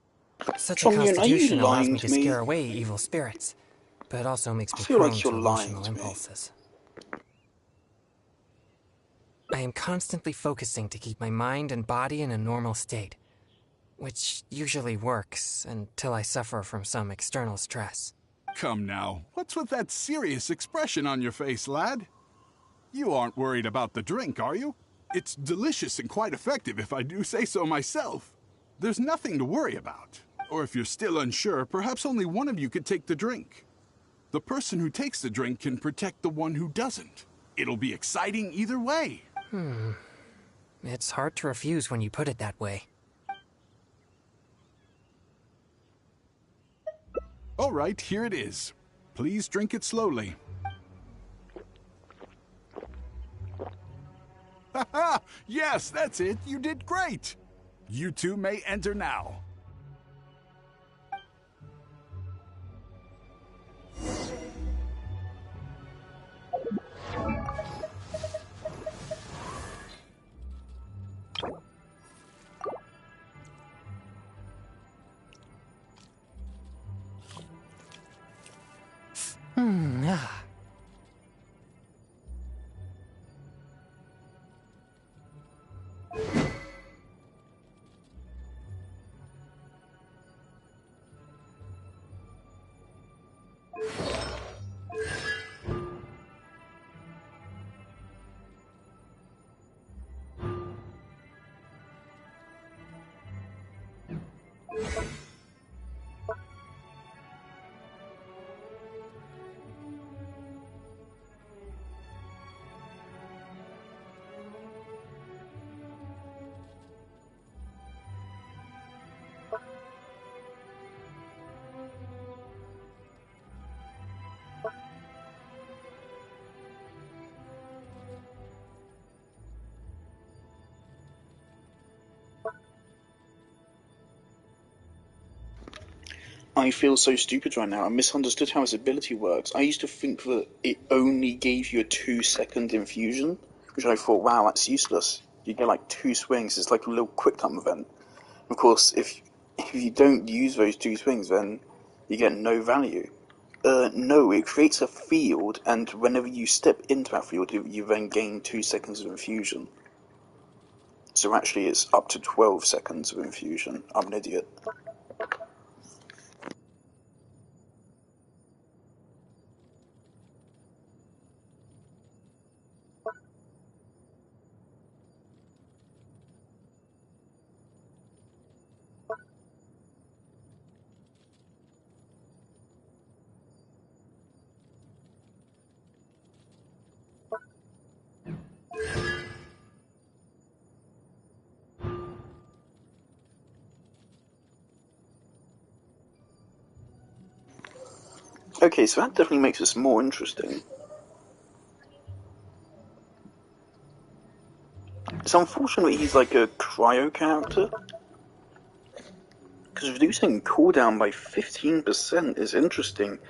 Such a constitution allows me to scare away evil spirits, but it also makes me prone to emotional impulses. I am constantly focusing to keep my mind and body in a normal state, which usually works until I suffer from some external stress. Come now, what's with that serious expression on your face, lad? You aren't worried about the drink, are you? It's delicious and quite effective, if I do say so myself. There's nothing to worry about. Or if you're still unsure, perhaps only one of you could take the drink. The person who takes the drink can protect the one who doesn't. It'll be exciting either way. It's hard to refuse when you put it that way. All right, here it is. Please drink it slowly. Haha! Yes, that's it. You did great. You two may enter now. I feel so stupid right now. I misunderstood how his ability works. I used to think that it only gave you a 2-second infusion, which I thought, wow, that's useless. You get like 2 swings. It's like a little quick time event. Of course, if you don't use those 2 swings, then you get no value. No, it creates a field, and whenever you step into that field, you then gain 2 seconds of infusion. So actually, it's up to 12 seconds of infusion. I'm an idiot. Okay, so that definitely makes this more interesting. It's unfortunate he's like a cryo character, because reducing cooldown by 15% is interesting.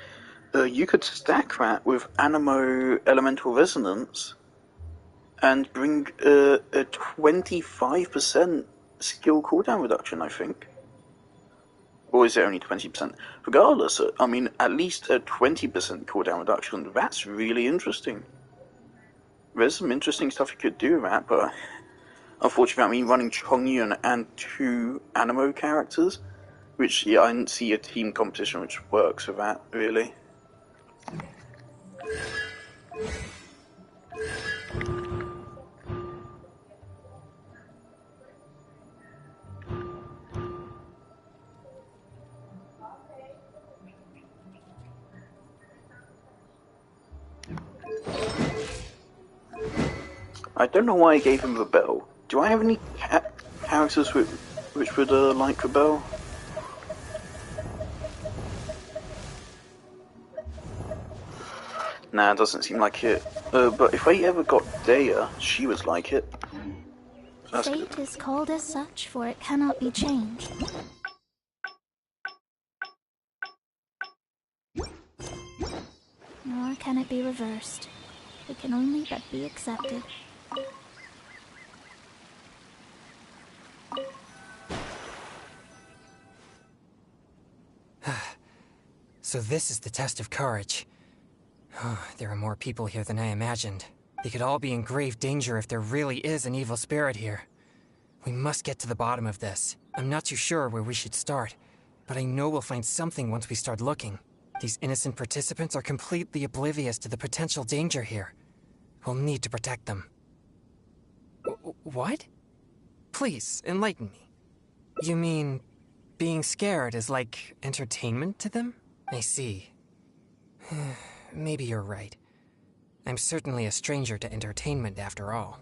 You could stack that with Animo Elemental Resonance and bring a 25% skill cooldown reduction, I think. Or is it only 20%? Regardless, I mean, at least a 20% cooldown reduction, that's really interesting. There's some interesting stuff you could do with that, but unfortunately that means running Chongyun and 2 Animo characters, which, yeah, I didn't see a team competition which works with that, really. I don't know why I gave him the bell. Do I have any characters which would like the bell? Nah, it doesn't seem like it. But if I ever got Dea, she would like it. That's Fate good. is called as such, for it cannot be changed. Nor can it be reversed. It can only but be accepted. So this is the test of courage. There are more people here than I imagined. They could all be in grave danger if there really is an evil spirit here. We must get to the bottom of this. I'm not too sure where we should start, but I know we'll find something once we start looking. These innocent participants are completely oblivious to the potential danger here. We'll need to protect them. What? Please, enlighten me. You mean being scared is like entertainment to them? I see. Maybe you're right. I'm certainly a stranger to entertainment after all.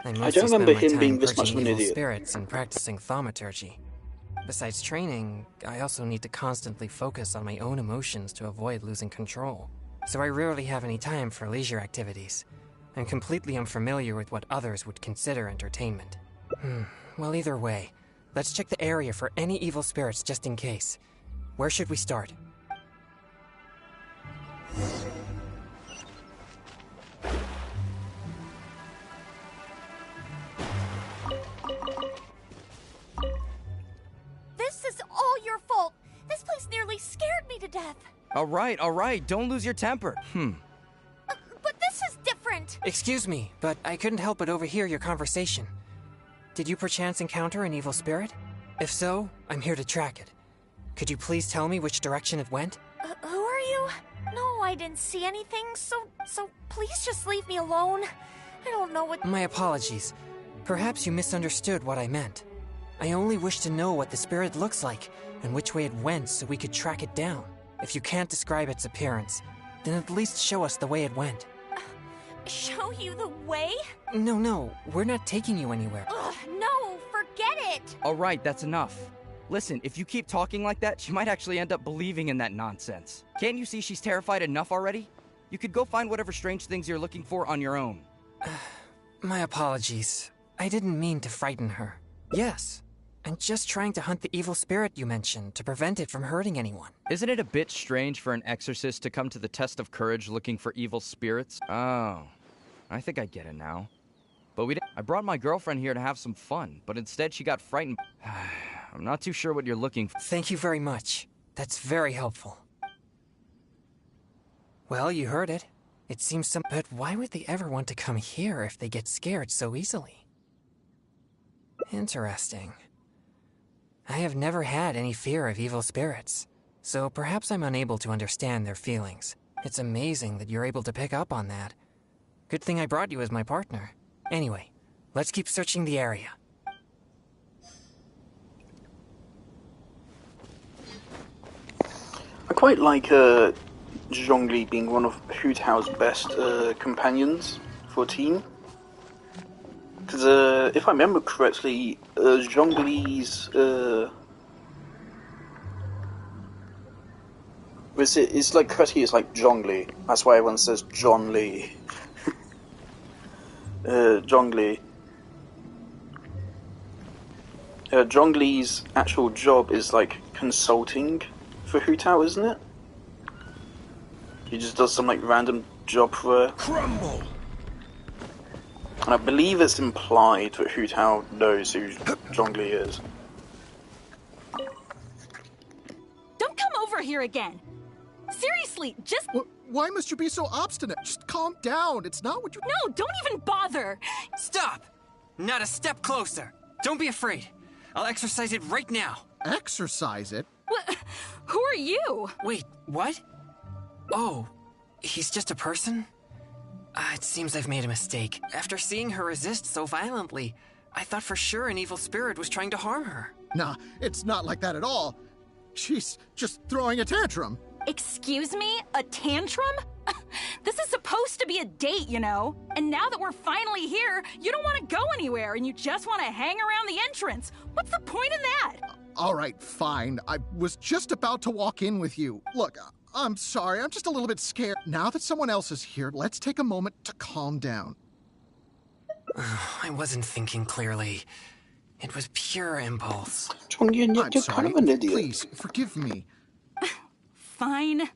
I mostly don't spend remember my him time being this much purging of an evil idiot. spirits and practicing thaumaturgy. Besides training, I also need to constantly focus on my own emotions to avoid losing control. So I rarely have any time for leisure activities. I'm completely unfamiliar with what others would consider entertainment. Well, either way, let's check the area for any evil spirits just in case. Where should we start? This is all your fault. This place nearly scared me to death. All right, don't lose your temper. But this is different. Excuse me, but I couldn't help but overhear your conversation. Did you perchance encounter an evil spirit? If so, I'm here to track it. Could you please tell me which direction it went? Who are you? No, I didn't see anything, so please just leave me alone. I don't know what— My apologies. Perhaps you misunderstood what I meant. I only wish to know what the spirit looks like and which way it went so we could track it down. If you can't describe its appearance, then at least show us the way it went. Show you the way? No, we're not taking you anywhere. Ugh, no, forget it. All right, that's enough. Listen, if you keep talking like that, she might actually end up believing in that nonsense. Can't you see she's terrified enough already? You could go find whatever strange things you're looking for on your own. My apologies. I didn't mean to frighten her. Yes, I'm just trying to hunt the evil spirit you mentioned to prevent it from hurting anyone. Isn't it a bit strange for an exorcist to come to the test of courage looking for evil spirits? Oh, I think I get it now. But I brought my girlfriend here to have some fun, but instead she got frightened. I'm not too sure what you're looking for. Thank you very much. That's very helpful. Well, you heard it. It seems some... But why would they ever want to come here if they get scared so easily? Interesting. I have never had any fear of evil spirits, so perhaps I'm unable to understand their feelings. It's amazing that you're able to pick up on that. Good thing I brought you as my partner. Anyway, let's keep searching the area. I quite like Zhongli being one of Hu Tao's best companions for a team. Because if I remember correctly, Zhongli's it's like correctly, it's like Zhongli. That's why everyone says John Lee. Zhongli. Zhongli's actual job is like consulting for Hu Tao, isn't it? He just does some like random job for her. Crumble. And I believe it's implied that Hu Tao knows who Zhongli is. Don't come over here again. Seriously, just... Why must you be so obstinate? Just calm down. It's not what you... No, don't even bother. Stop! Not a step closer. Don't be afraid. I'll exercise it right now. Exercise it? What? Who are you? Wait, what? Oh, he's just a person? It seems I've made a mistake. After seeing her resist so violently, I thought for sure an evil spirit was trying to harm her. Nah, it's not like that at all. She's just throwing a tantrum. Excuse me? A tantrum? This is supposed to be a date, you know? And now that we're finally here, you don't want to go anywhere and you just want to hang around the entrance. What's the point in that? All right, fine. I was just about to walk in with you. Look, I'm sorry. I'm just a little bit scared. Now that someone else is here, let's take a moment to calm down. I wasn't thinking clearly. It was pure impulse. John, you're kind of an idiot. Please, forgive me. Fine.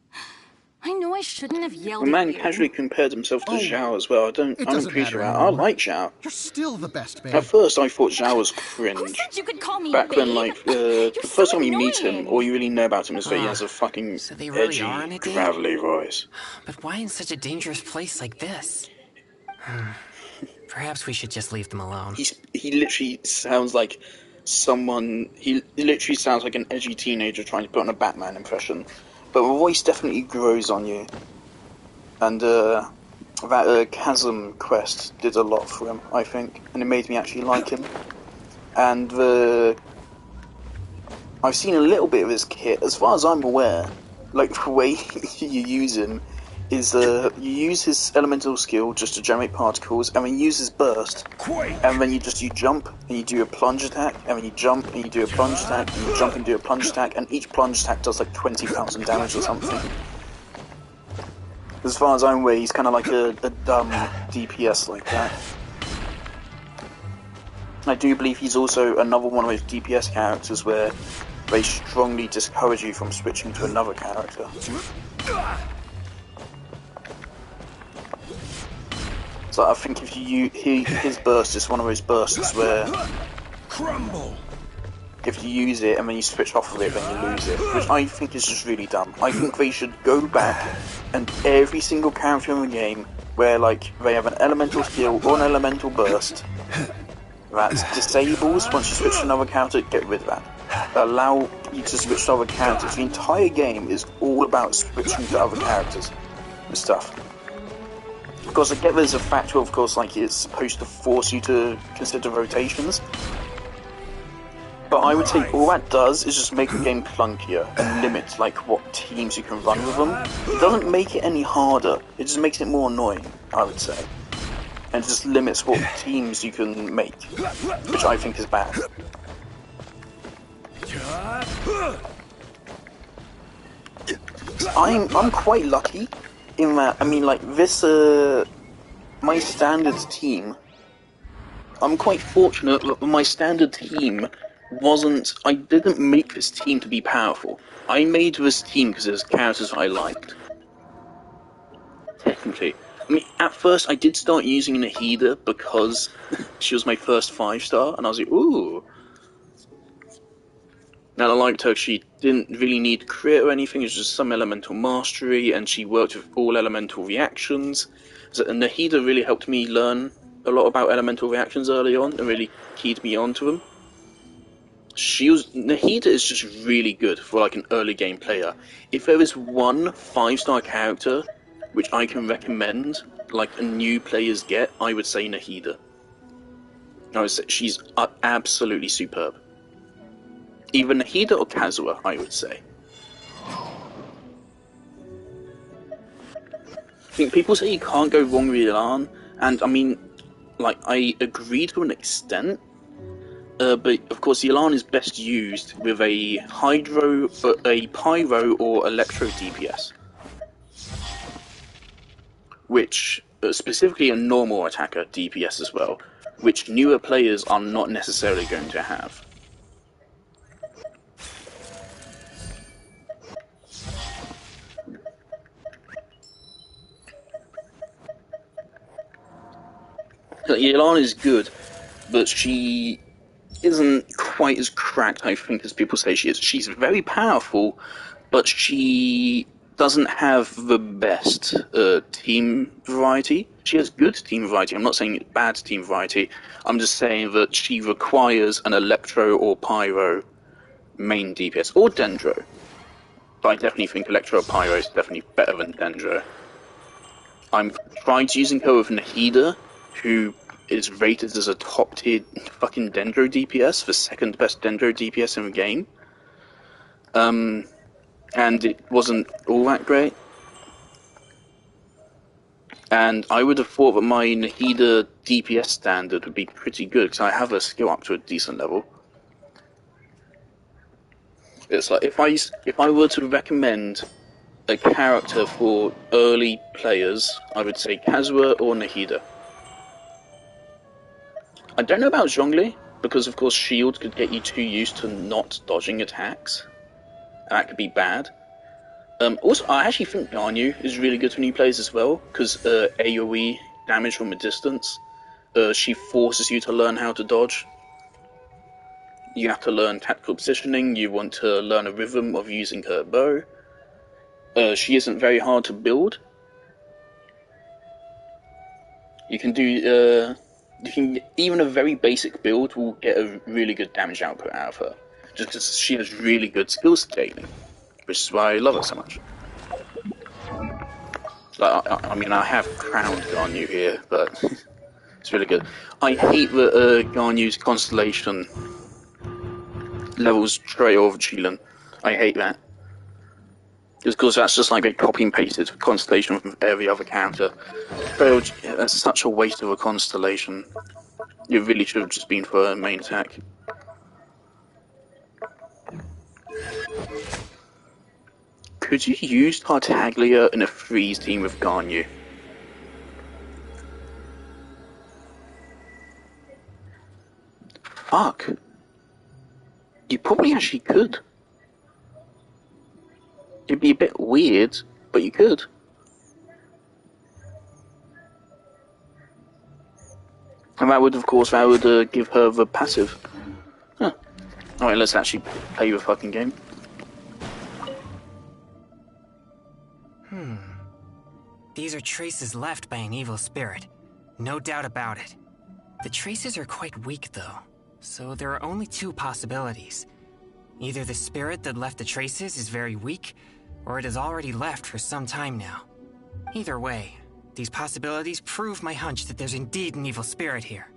I know I shouldn't have yelled The man at you. casually compared himself to Zhao as well. I don't appreciate that. I like Zhao. You're still the best, babe. At first, I thought Zhao was cringe. Who said you could call me Back babe? when, like, the first time you meet him, all you really know about him is that he has a fucking So they really edgy, are on a date? gravelly voice. But why in such a dangerous place like this? Perhaps we should just leave them alone. He literally sounds like someone. He literally sounds like an edgy teenager trying to put on a Batman impression. But the voice definitely grows on you. And that Chasm quest did a lot for him, I think, and it made me actually like him. And I've seen a little bit of his kit. As far as I'm aware, like the way you use him is you use his elemental skill just to generate particles, and then you use his burst, and then you jump and you do a plunge attack, and then you jump and you do a plunge attack, and you jump and do a plunge attack, and each plunge attack does like 20,000 damage or something. As far as I'm aware, he's kind of like a dumb DPS like that. I do believe he's also another one of those DPS characters where they strongly discourage you from switching to another character. So I think if his burst is one of those bursts where if you use it and then you switch off of it, then you lose it, which I think is just really dumb. I think they should go back and every single character in the game where like they have an elemental skill or an elemental burst that disables once you switch to another character, get rid of that. Allow you to switch to other characters. The entire game is all about switching to other characters and stuff. Of course, I get there's a factor, of course, like it's supposed to force you to consider rotations. But I would say all that does is just make the game clunkier and limit like what teams you can run with them. It doesn't make it any harder, it just makes it more annoying, I would say. And it just limits what teams you can make, which I think is bad. I'm quite lucky in that, I mean, like, this, my standard team, I'm quite fortunate that my standard team wasn't. I didn't make this team to be powerful. I made this team because there's characters I liked. Technically. I mean, at first I did start using Nahida because she was my first 5-star, and I was like, ooh. And I liked her. She didn't really need crit or anything, it was just some elemental mastery, and she worked with all elemental reactions. So Nahida really helped me learn a lot about elemental reactions early on, and really keyed me onto them. Nahida is just really good for like an early game player. If there is one 5-star character which I can recommend, like a new players get, I would say Nahida. I would say she's absolutely superb. Either Nahida or Kazuha, I would say. I think people say you can't go wrong with Elan, and I mean, like, I agree to an extent, but of course Elan is best used with a Pyro or Electro DPS. Which, specifically a normal attacker DPS as well, which newer players are not necessarily going to have. Yelan is good, but she isn't quite as cracked, I think, as people say she is. She's very powerful, but she doesn't have the best team variety. She has good team variety. I'm not saying it's bad team variety. I'm just saying that she requires an Electro or Pyro main DPS, or Dendro. But I definitely think Electro or Pyro is definitely better than Dendro. I'm tried using her with Nahida, who is rated as a top tier fucking Dendro DPS, the second best Dendro DPS in the game. And it wasn't all that great. And I would have thought that my Nahida DPS standard would be pretty good, because I have a skill up to a decent level. It's like, if I were to recommend a character for early players, I would say Kazuha or Nahida. I don't know about Zhongli, because of course shield could get you too used to not dodging attacks, and that could be bad. Also, I actually think Ganyu is really good for new players as well, because AoE damage from a distance, she forces you to learn how to dodge. You have to learn tactical positioning, you want to learn a rhythm of using her bow. She isn't very hard to build. You can do, even a very basic build will get a really good damage output out of her, just because she has really good skill scaling, which is why I love her so much. Like, I mean, I have crowned Ganyu here, but it's really good. I hate that Ganyu's constellation levels Trail of Chelan. I hate that. Just because that's just like they copy and pasted constellation from every other character. That's such a waste of a constellation. It really should have just been for a main attack. Could you use Tartaglia in a freeze team with Ganyu? Fuck. You probably actually could. It'd be a bit weird, but you could. And that would, of course, give her the passive. Huh. Alright, let's actually play the fucking game. These are traces left by an evil spirit. No doubt about it. The traces are quite weak, though. So there are only two possibilities. Either the spirit that left the traces is very weak, or it has already left for some time now. Either way, these possibilities prove my hunch that there's indeed an evil spirit here.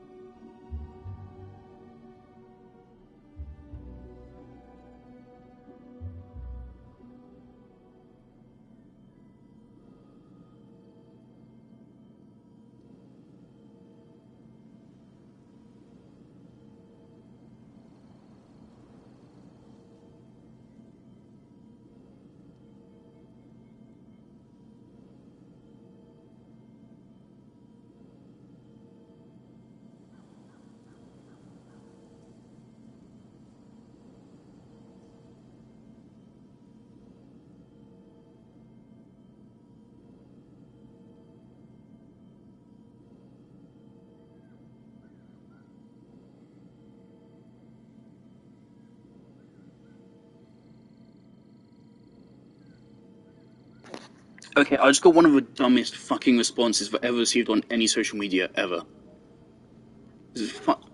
Okay, I just got one of the dumbest fucking responses I've ever received on any social media ever.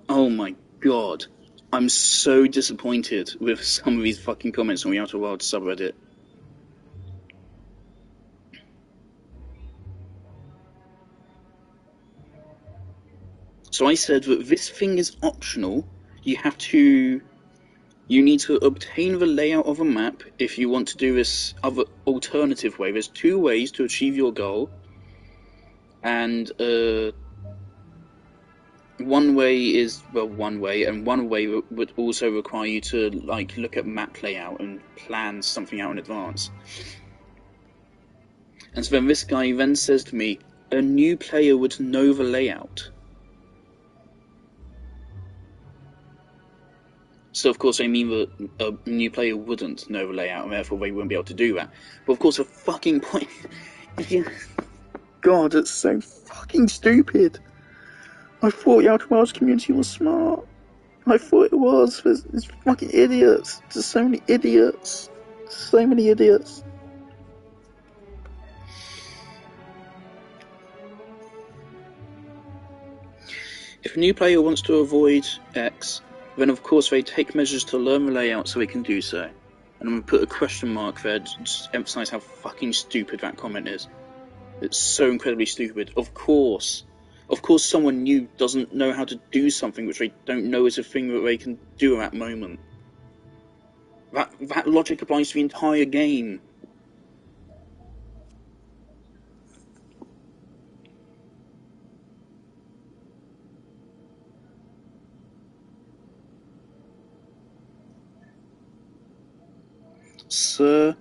Oh my god. I'm so disappointed with some of these fucking comments on the Outer Wilds subreddit. So I said that this thing is optional. You need to obtain the layout of a map if you want to do this other alternative way. There's two ways to achieve your goal. And one way is, well, one way, and one way would also require you to, like, look at map layout and plan something out in advance. And so then this guy then says to me, a new player would know the layout. So of course I mean that a new player wouldn't know the layout, and therefore they wouldn't be able to do that. But of course the fucking point... God, it's so fucking stupid. I thought the Outer Wilds community was smart. I thought it was. There's fucking idiots. There's so many idiots. So many idiots. If a new player wants to avoid X, then of course they take measures to learn the layout so they can do so. And I'm going to put a question mark there to just emphasise how fucking stupid that comment is. It's so incredibly stupid. Of course someone new doesn't know how to do something which they don't know is a thing that they can do at that moment. That logic applies to the entire game. Sir?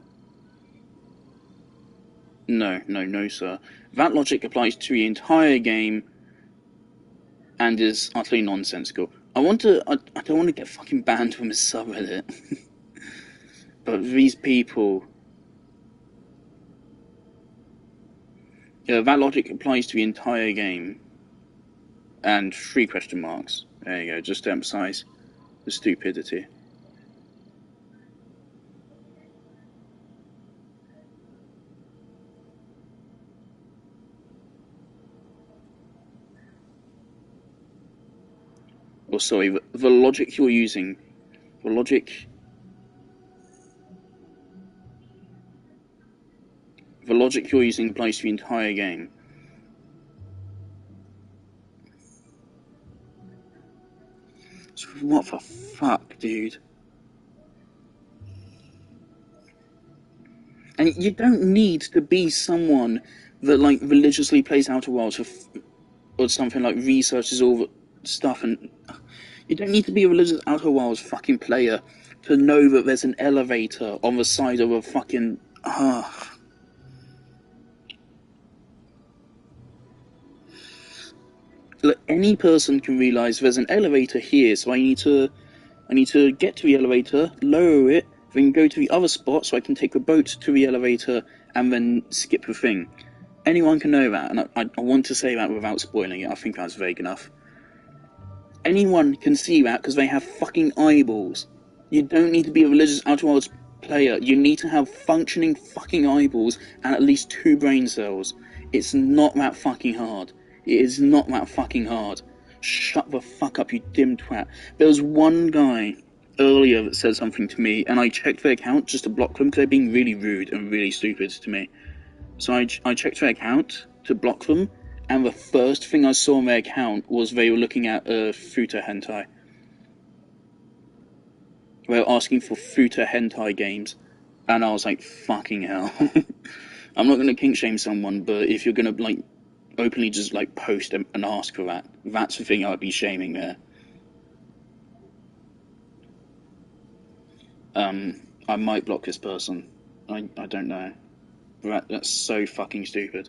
No, sir. That logic applies to the entire game and is utterly nonsensical. I don't want to get fucking banned from a subreddit. But these people... Yeah, that logic applies to the entire game. And 3 question marks. There you go, just to emphasise the stupidity. Or sorry, the logic you're using... The logic you're using applies to the entire game. So what the fuck, dude? And you don't need to be someone that, like, religiously plays Outer Wilds or something, like, researches all the stuff, and you don't need to be a religious Outer Wilds fucking player to know that there's an elevator on the side of a fucking... Look, any person can realise there's an elevator here, so I need to get to the elevator, lower it, then go to the other spot so I can take the boat to the elevator and then skip the thing. Anyone can know that, and I want to say that without spoiling it. I think that's vague enough. Anyone can see that because they have fucking eyeballs. You don't need to be a religious Outer Wilds player. You need to have functioning fucking eyeballs and at least 2 brain cells. It's not that fucking hard. It is not that fucking hard. Shut the fuck up, you dim twat. There was one guy earlier that said something to me, and I checked their account just to block them because they're being really rude and really stupid to me. So I checked their account to block them, and the first thing I saw on their account was they were looking at futa hentai. They were asking for futa hentai games, and I was like, fucking hell. I'm not going to kink shame someone, but if you're going to, like, openly just, like, post and ask for that, that's the thing I'd be shaming there. I might block this person. I don't know. That's so fucking stupid.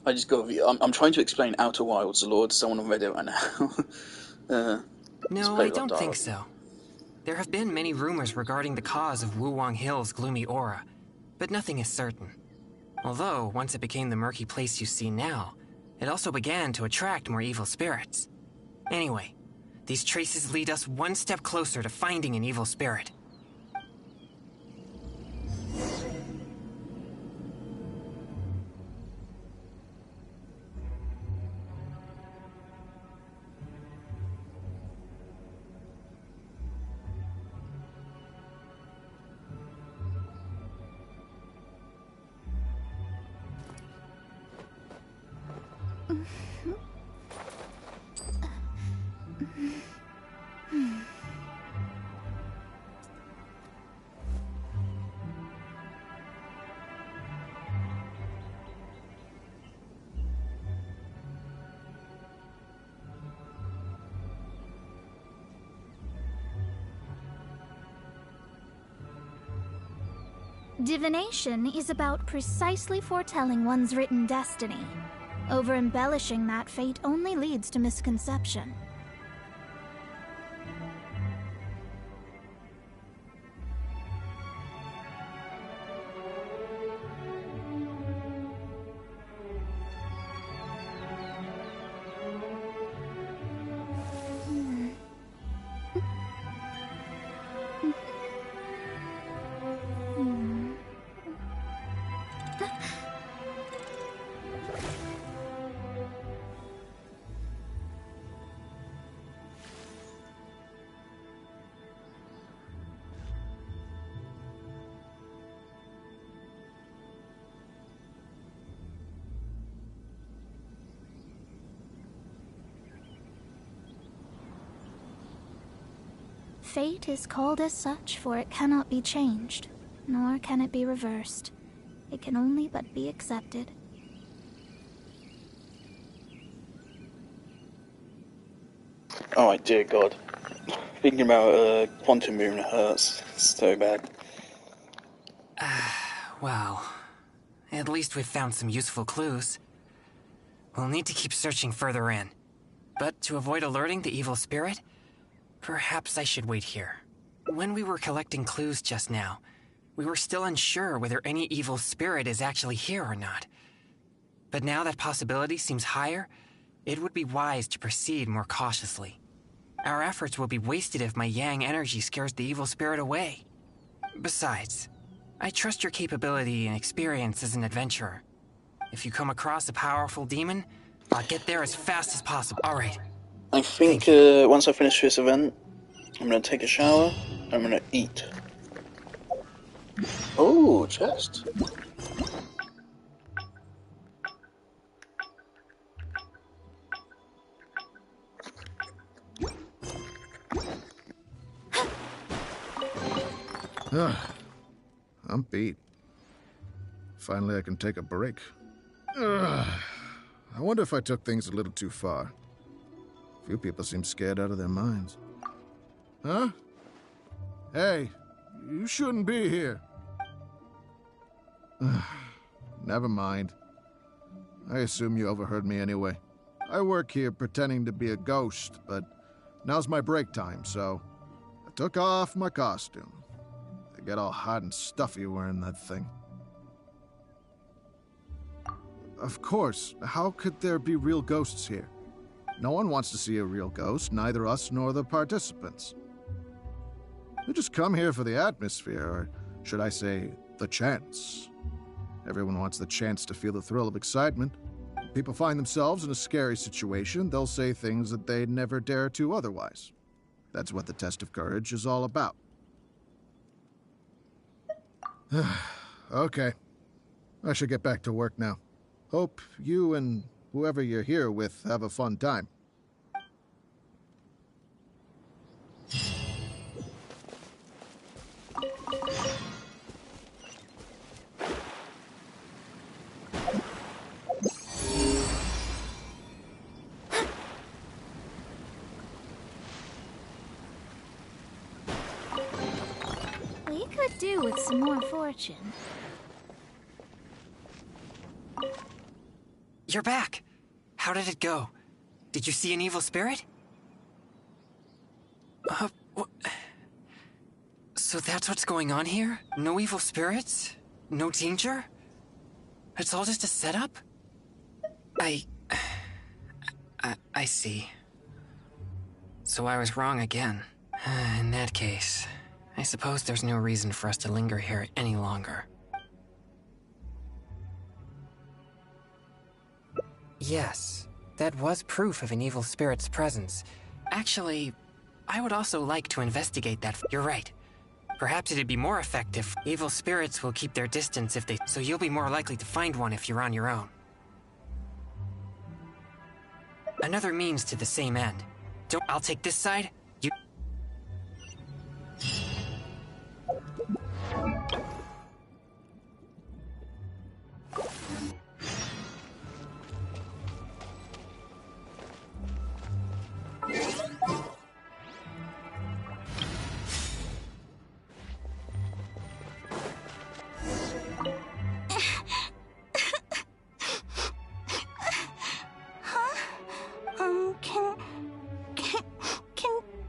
I just got. I'm trying to explain Outer Wilds lore to someone on Reddit right now. No, I don't think so. There have been many rumors regarding the cause of Wuwang Hill's gloomy aura, but nothing is certain. Although, once it became the murky place you see now, it also began to attract more evil spirits. Anyway, these traces lead us one step closer to finding an evil spirit. Divination is about precisely foretelling one's written destiny. Over-embellishing that fate only leads to misconception. Fate is called as such, for it cannot be changed, nor can it be reversed. It can only but be accepted. Oh, dear God. Thinking about Quantum Moon hurts so bad. Well, at least we've found some useful clues. We'll need to keep searching further in. But to avoid alerting the evil spirit, perhaps I should wait here. When we were collecting clues just now, we were still unsure whether any evil spirit is actually here or not. But now that possibility seems higher, it would be wise to proceed more cautiously. Our efforts will be wasted if my yang energy scares the evil spirit away. Besides, I trust your capability and experience as an adventurer. If you come across a powerful demon, I'll get there as fast as possible. Alright. I think once I finish this event, I'm going to take a shower, I'm going to eat. Oh, chest. I'm beat. Finally, I can take a break. I wonder if I took things a little too far. Few people seem scared out of their minds. Huh? Hey, you shouldn't be here. Never mind. I assume you overheard me anyway. I work here pretending to be a ghost, but now's my break time, so I took off my costume. I get all hot and stuffy wearing that thing. Of course, how could there be real ghosts here? No one wants to see a real ghost, neither us nor the participants. We just come here for the atmosphere, or should I say, the chance. Everyone wants the chance to feel the thrill of excitement. When people find themselves in a scary situation, they'll say things that they'd never dare to otherwise. That's what the test of courage is all about. Okay. I should get back to work now. Hope you and whoever you're here with have a fun time. We could do with some more fortune. you're back. How did it go? Did you see an evil spirit? So that's what's going on here? No evil spirits? No danger? It's all just a setup? I see. So I was wrong again. In that case, I suppose there's no reason for us to linger here any longer. Yes, that was proof of an evil spirit's presence. Actually, I would also like to investigate that. You're right. Perhaps it'd be more effective. Evil spirits will keep their distance if they... So you'll be more likely to find one if you're on your own. Another means to the same end. I'll take this side. You...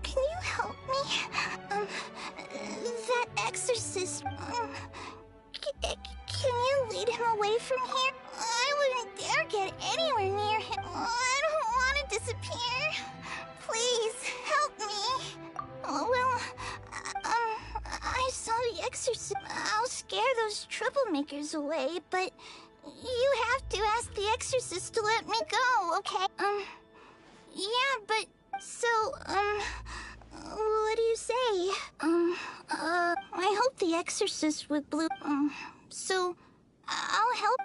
Can you help me? That exorcist, can you lead him away from here? I wouldn't dare get anywhere near him. I don't want to disappear. Please, help me. Well, I saw the exorcist. I'll scare those troublemakers away, but you have to ask the exorcist to let me go, okay? Yeah, but, so, what do you say? I hope the exorcist with blue, so, I'll help.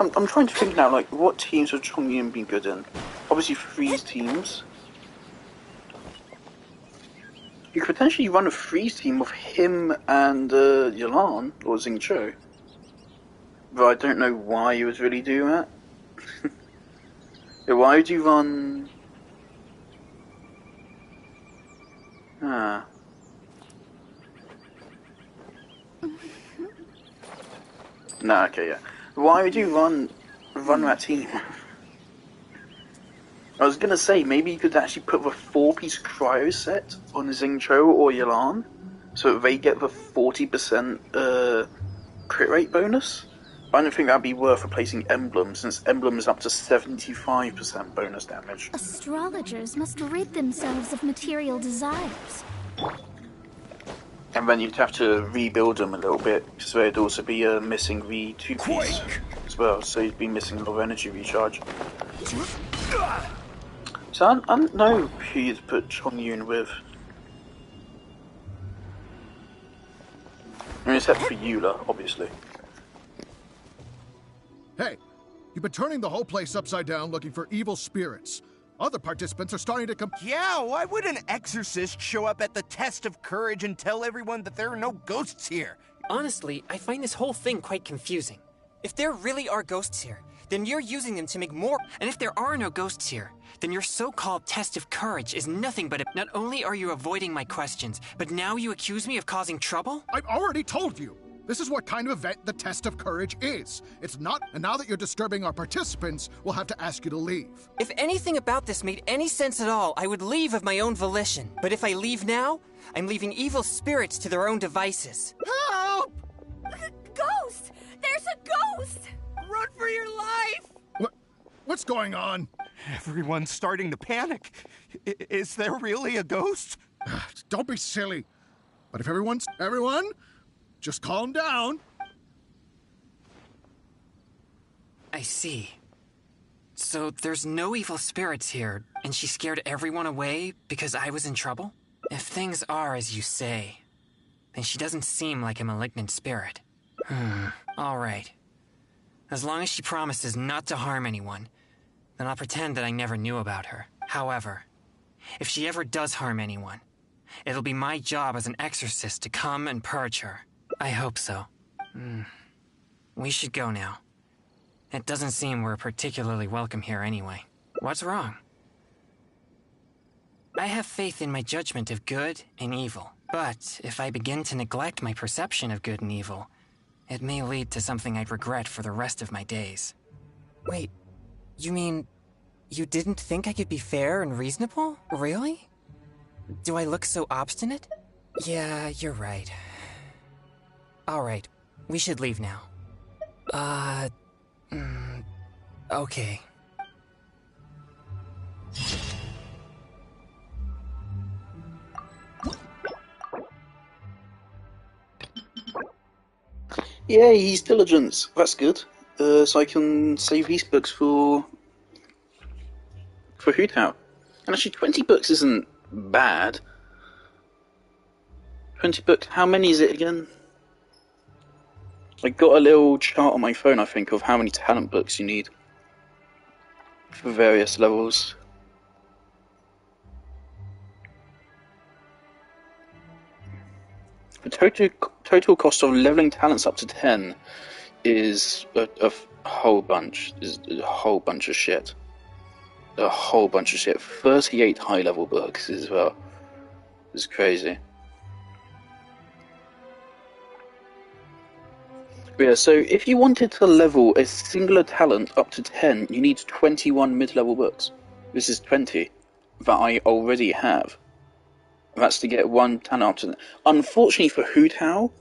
I'm trying to think now, like, what teams would Chongyun be good in? Obviously, freeze teams. You could potentially run a freeze team of him and Yalan or Xingqiu. But I don't know why you would really do that. Yeah, why would you run... Nah, okay, yeah. Why would you run that team? I was gonna say, maybe you could actually put the 4-piece cryo set on Xingqiu or Yalan, so that they get the 40% crit rate bonus. I don't think that'd be worth replacing Emblem, since Emblem is up to 75% bonus damage. Astrologers must rid themselves of material desires. And then you'd have to rebuild them a little bit, because there'd also be missing the 2-piece as well, so you'd be missing a lot of energy recharge. So I don't know who you'd put Chongyun with. I mean, except for Eula, obviously. Hey, you've been turning the whole place upside down looking for evil spirits. Other participants are starting to come. Yeah, why would an exorcist show up at the test of courage and tell everyone that there are no ghosts here? Honestly, I find this whole thing quite confusing. If there really are ghosts here, then you're using them to make more. And if there are no ghosts here, then your so-called test of courage is nothing but a... Not only are you avoiding my questions, but now you accuse me of causing trouble? I've already told you. This is what kind of event the test of courage is. It's not, and now that you're disturbing our participants, we'll have to ask you to leave. If anything about this made any sense at all, I would leave of my own volition. But if I leave now, I'm leaving evil spirits to their own devices. Help! Ghost! There's a ghost! Run for your life! What's going on? Everyone's starting to panic. Is there really a ghost? Don't be silly. But if everyone, just calm down. I see. So there's no evil spirits here, and she scared everyone away because I was in trouble? If things are as you say, then she doesn't seem like a malignant spirit. All right. As long as she promises not to harm anyone, then I'll pretend that I never knew about her. However, if she ever does harm anyone, it'll be my job as an exorcist to come and purge her. I hope so. We should go now. It doesn't seem we're particularly welcome here anyway. What's wrong? I have faith in my judgment of good and evil. But if I begin to neglect my perception of good and evil, it may lead to something I'd regret for the rest of my days. Wait, you mean you didn't think I could be fair and reasonable? Really? Do I look so obstinate? Yeah, you're right. Alright, we should leave now. Okay. Yay, he's diligence. That's good. So I can save these books for Hu Tao. And actually, 20 books isn't bad. 20 books. How many is it again? I got a little chart on my phone, I think, of how many talent books you need for various levels. The total cost of leveling talents up to 10 is a whole bunch. Is a whole bunch of shit. A whole bunch of shit. 38 high-level books as well. It's crazy. Yeah, so if you wanted to level a singular talent up to 10, you need 21 mid-level books. This is 20 that I already have. That's to get one talent up to 10. Unfortunately for Hu Tao,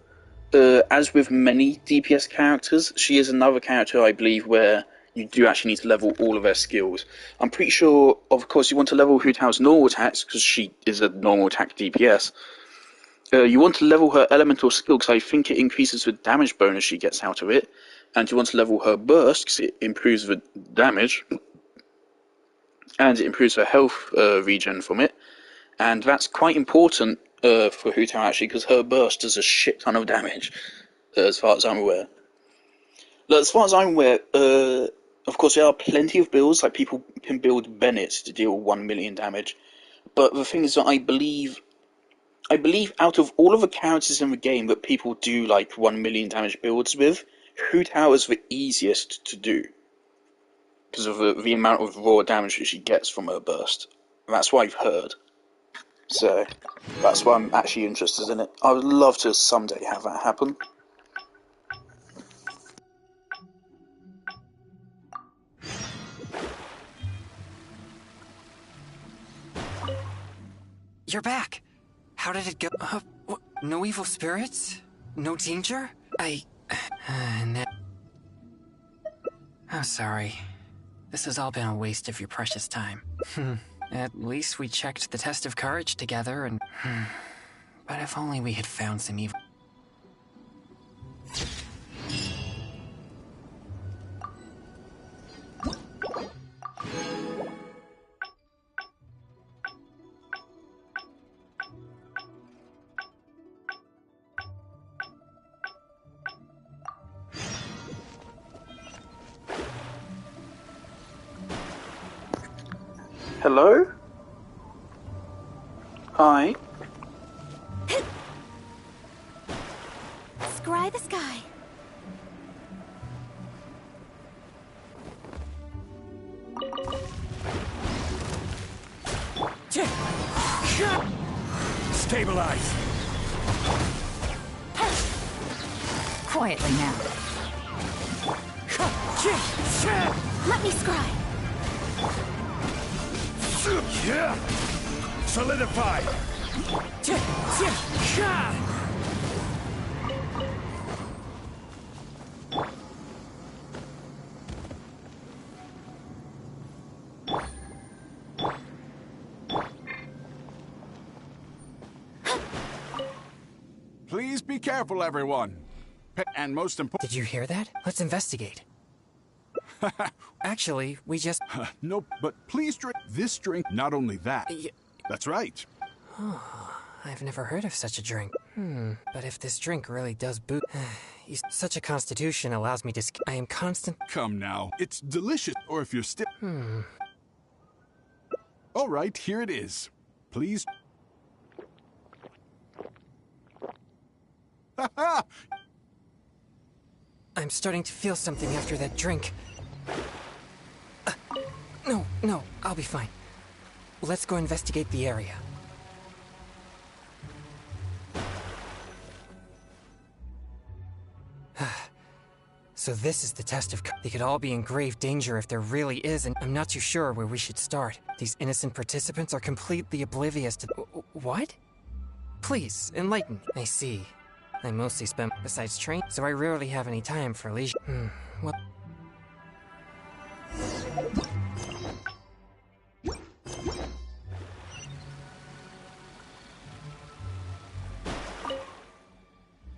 as with many DPS characters, she is another character, I believe, where you do actually need to level all of their skills. I'm pretty sure, of course, you want to level Hu Tao's normal attacks, because she is a normal attack DPS. You want to level her elemental skill, because I think it increases the damage bonus she gets out of it. And you want to level her burst, because it improves the damage. And it improves her health regen from it. And that's quite important for Hu Tao, actually, because her burst does a shit ton of damage, as far as I'm aware. As far as I'm aware, of course, there are plenty of builds, like people can build Bennett to deal 1 million damage. But the thing is that I believe out of all of the characters in the game that people do like 1 million damage builds with, Hu Tao is the easiest to do. Because of the amount of raw damage that she gets from her burst. That's what I've heard. So, that's why I'm actually interested in it. I would love to someday have that happen. You're back! How did it go? No evil spirits? No danger? I'm sorry. This has all been a waste of your precious time. At least we checked the test of courage together and... But if only we had found some evil... Hello? Hi. Scry the sky. Stabilize. Quietly now. Let me scry. Solidify. Please be careful, everyone. And most important... Did you hear that? Let's investigate. Actually, we just... Nope, but please drink this drink. Not only that. That's right. I've never heard of such a drink. But if this drink really does boost... Such a constitution allows me to... I am constant... Come now. It's delicious. Or if you're still... All right, here it is. Please... I'm starting to feel something after that drink. No, I'll be fine. Let's go investigate the area. So this is the test of... They could all be in grave danger if there really is, and I'm not too sure where we should start. These innocent participants are completely oblivious to... What? Please, enlighten me. I see. I mostly spend besides train, so I rarely have any time for leisure. Well...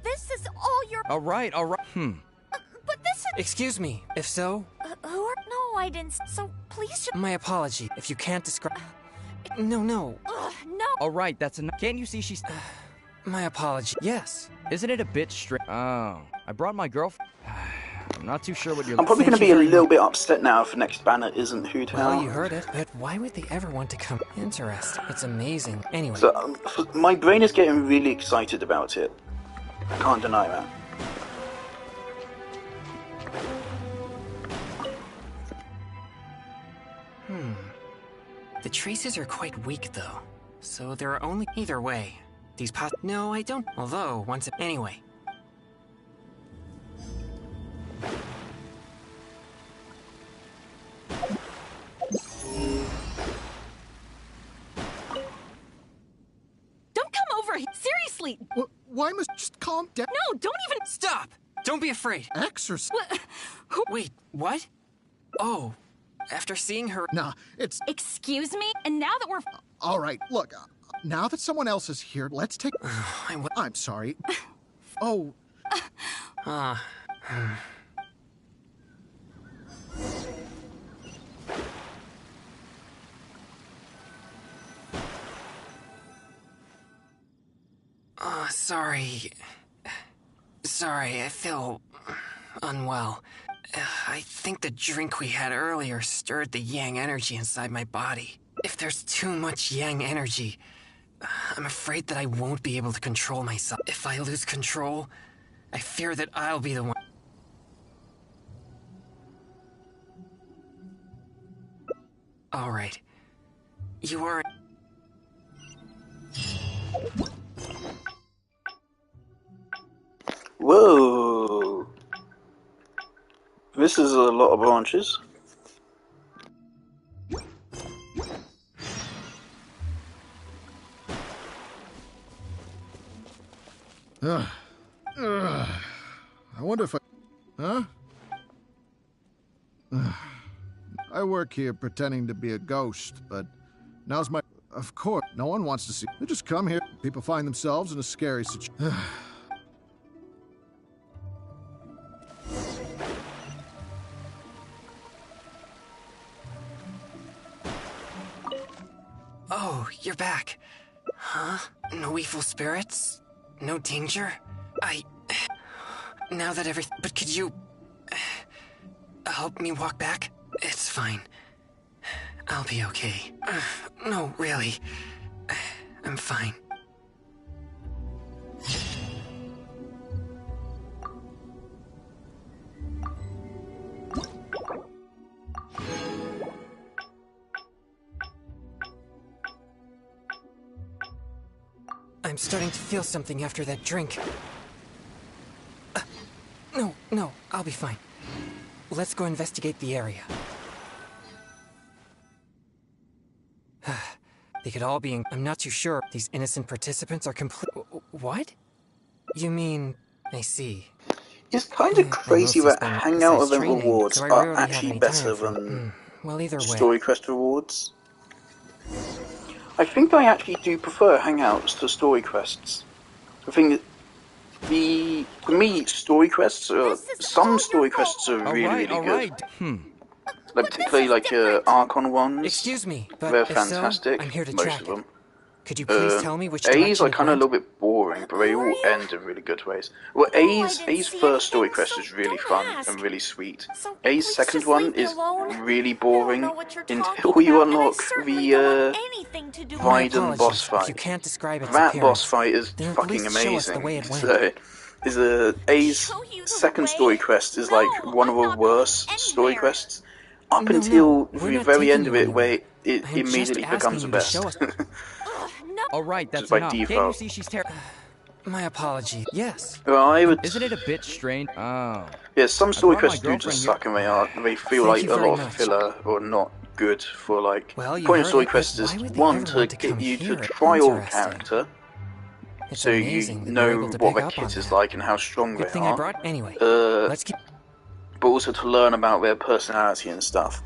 This is all your... Alright. But this is... Excuse me, if so... who are... No, I didn't... So, please... My apology, if you can't describe... No. No. Alright, that's enough. Can't you see she's... My apology. Yes. Isn't it a bit strange? Oh, I brought my girlfriend. I'm not too sure what you're... I'm probably going to be a little bit upset now if the next banner isn't Hoot Well, Hound. you heard it, but why would they ever want to come? Interesting. It's amazing. Anyway. So, my brain is getting really excited about it. I can't deny that. The traces are quite weak, though. So there are only... Either way. These No, I don't... Although, once... Anyway. Don't come over here! Seriously! Why must... Just calm down. No, don't even... Stop! Don't be afraid. Exorcist. Wait, what? Oh, after seeing her... Nah, it's... Excuse me? And now that we're... All right, look. Now that someone else is here, let's take... I'm sorry. Oh. Sorry. Sorry, I feel... unwell. I think the drink we had earlier stirred the yang energy inside my body. If there's too much yang energy, I'm afraid that I won't be able to control myself. If I lose control, I fear that I'll be the one. All right. You aren't... Whoa! This is a lot of branches. I wonder if I... Huh? I work here pretending to be a ghost, but now's my... Of course, no one wants to see... They just come here. People find themselves in a scary situation. Oh, you're back. Huh? No evil spirits? No danger? Now that everything... But could you... help me walk back? It's fine. I'll be okay. No, really. I'm fine. I'm starting to feel something after that drink. No, I'll be fine. Let's go investigate the area. They could all be in... I'm not too sure. These innocent participants are complete... What? You mean... I see. It's kind of crazy that Hangout event rewards are actually better than well, either way. Story Quest rewards. I think I actually do prefer Hangouts to Story Quests. I think for me, Story Quests are... Some Story Quests are really good. Like, particularly like Archon ones. Excuse me, but they're fantastic. I'm here to most track of them. Could you please tell me which A's direction are kind of a little bit boring, but they all end in really good ways. Well, A's first story quest is really fun and really sweet. A's second one is really boring until you unlock the Raiden boss fight. You can't describe its That appearance, boss fight is then at fucking least show us the way amazing. it went. So, A's second story quest is like one of the worst story quests. up until we're the not very taking end of you it, where anywhere. it I am immediately just becomes the asking you to best. show us- Alright, that's Just by enough. Can't you default. see she's terrible? My apology. Yes. Well, I would. Isn't it a bit strange? Oh. Yeah, some I story brought my quests do girlfriend just here- suck, and they feel Thank like you a very lot of much. filler or not good for like. Well, you point of heard story it, but quests is why would they one ever to want to get come you to here? trial a Interesting. character, It's so amazing you that know you're able to what pick their up on kit is that. like and how strong Good they thing are. I brought anyway. Let's keep. But also to learn about their personality and stuff.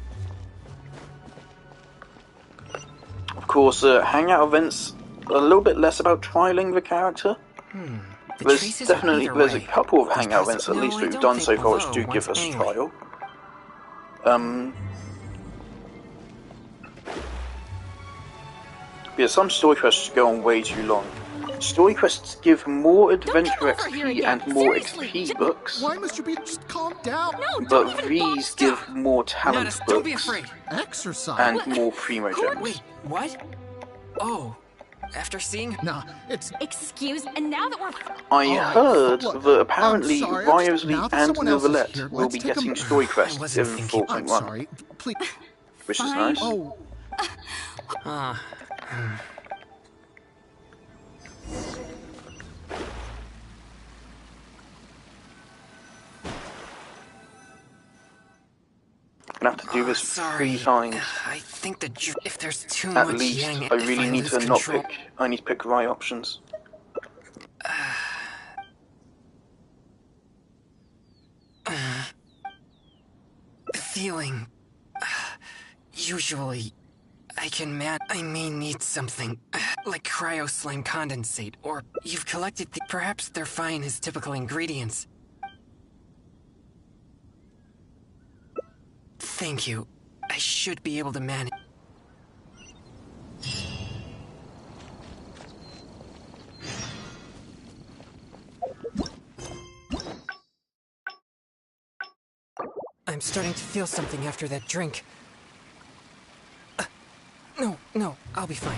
Of course, hangout events are a little bit less about trialing the character. The There's traces are definitely either there's a way. couple of There's hangout events at no, least I we've don't done think- so far which do although, give us once- trial. Yeah, some story quests go on way too long. Story quests give more adventure XP and more XP books, Why must you be? Just calm down. but these give more talent Natus, books don't be afraid. Exercise. and more primogems. Wait, what? Oh, after seeing. Nah, it's. Excuse, and now that we're... I heard look, that apparently I'm sorry, Riosley now that and someone else is Neuvillette here, will let's be take a- getting story I quests wasn't in thinking- 4.1, I'm sorry. Please. which is Fine. nice. Oh, I'm gonna have to do this sorry. 3 times. I think that if there's too At much least. yang, I if really need lose to not control. pick. I need to pick the right options. Feeling. Usually, I may need something like cryo slime condensate, or you've collected. Perhaps they're fine as typical ingredients. Thank you. I should be able to manage. I'm starting to feel something after that drink. No, I'll be fine.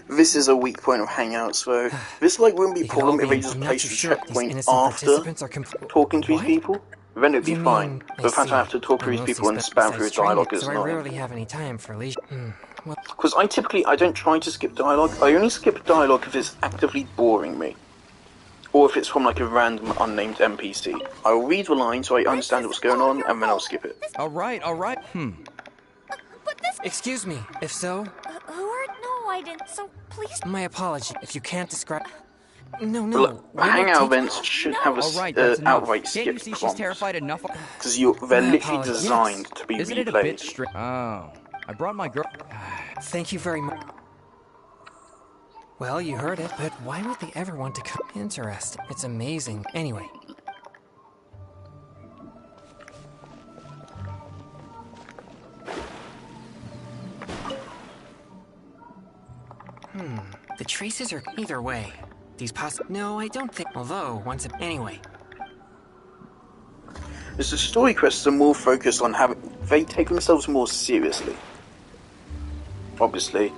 This is a weak point of Hangouts, though. This like wouldn't be a They could problem all if they be- just I'm not placed too the sure if these checkpoint innocent after participants are talking to these What? people. Then it'd be You fine. mean- I But if I see. have to talk to I these mostly people and spent spam through besides training, dialogue is so I annoying. rarely have any time for leisure. Well, Because I don't try to skip dialogue. I only skip dialogue if it's actively boring me. Or if it's from like a random unnamed NPC. I'll read the line so I understand what's going on and then I'll skip it. Alright. excuse me. If so, Howard? No, I didn't. So please. my apology. If you can't describe. No. Look, we're not Hangout taking- events should have a Alright, that's enough. outright Can't you skip see she's prompt. terrified enough? Because they're My literally apologies. designed to be Isn't it a bit replayed. strange? Oh. I brought my girl... Thank you very much. Well, you heard it, but why would they ever want to come? Interesting. It's amazing. Anyway. The traces are either way. These No, I don't think. Although, anyway. As the story quests are more focused on having... They take themselves more seriously. Obviously.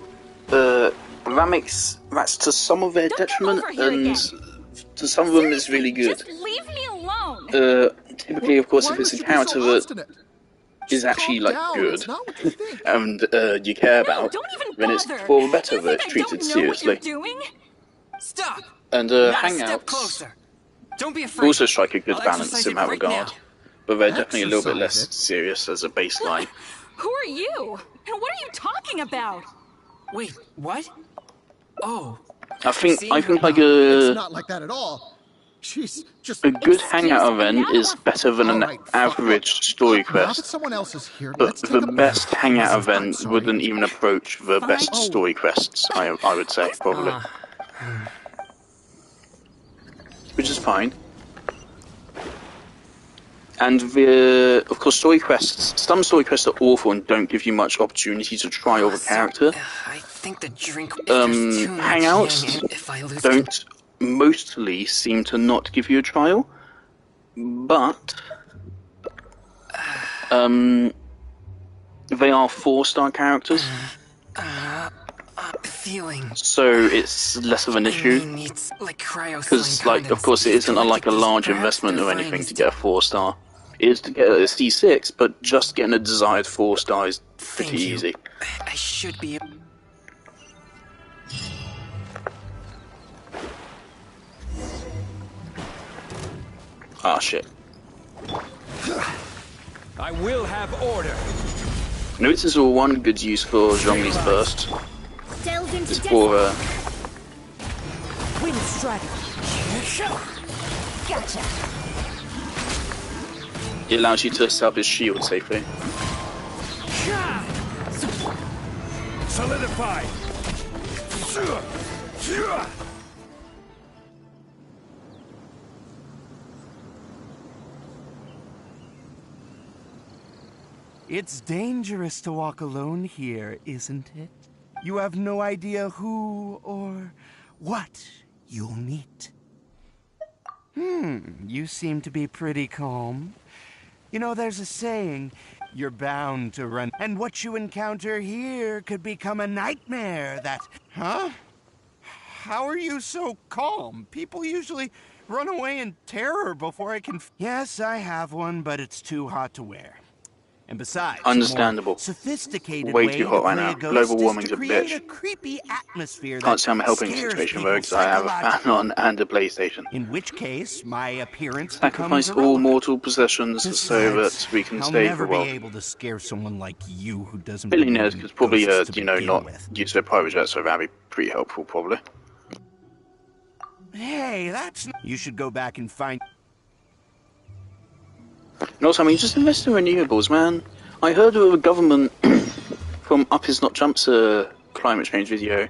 That's to some of their detriment, and to some of them is really good. Just leave me alone. Typically, of course, if it's a so character that obstinate? is actually like down, good, it's not what you think. and you care about, don't even then it's bother. for the better You that think it's I treated don't know what you're seriously. doing? Stop! And Not a step Hangouts closer. Don't be afraid. also strike a good I'll balance exercise in it that right regard, now. but they're definitely a little bit less Exercise it. serious as a baseline. Who are you? And what are you talking about? Wait, what? Oh. I think like It's not like that at all. She's just a good hangout me, event now is better than an Alright, fine. average story Now that quest. someone else is here, But let's take the a best hangout I'm event sorry. wouldn't even approach the best Oh. story quests, I would say, probably. Which is fine. And of course, story quests, some story quests are awful and don't give you much opportunity to try out the character. I think the drink. If there's too much Hangouts yang, and if I lose don't mostly seem to not give you a trial, but they are 4-star characters, feeling. so it's less of an issue. Needs like cryo Because, like, of course, it isn't like a large investment or anything to get a 4-star. is to get a C6, but just getting a desired 4 star is pretty easy. I should be... Ah, shit. I will have order. Notice all one good use for Zhongli's burst is for Wind Strider. Gotcha. it allows you to set up his shield safely. Solidify. It's dangerous to walk alone here, isn't it? You have no idea who or what you'll meet. You seem to be pretty calm. You know, there's a saying, you're bound to run, and what you encounter here could become a nightmare that... Huh? How are you so calm? People usually run away in terror before I can... Yes, I have one, but it's too hot to wear. And besides, Understandable. a more sophisticated Way way too hot to right play now. a ghost Global is warming's to a create bitch. a creepy atmosphere Can't that say I'm helping the scares situation people though, because I have a fan on and a PlayStation. In which case, my appearance Sacrifice becomes all irrelevant. mortal possessions so Besides, that we can I'll save never the world. be able to scare someone like you who doesn't Billionaires believe in could probably, ghosts to you know, begin not with. use their private jets, so that'd be pretty helpful, probably. Hey, that's... You should go back and find... And also, I mean, just invest in renewables, man. I heard of a government from Up Is Not Jump's climate change video.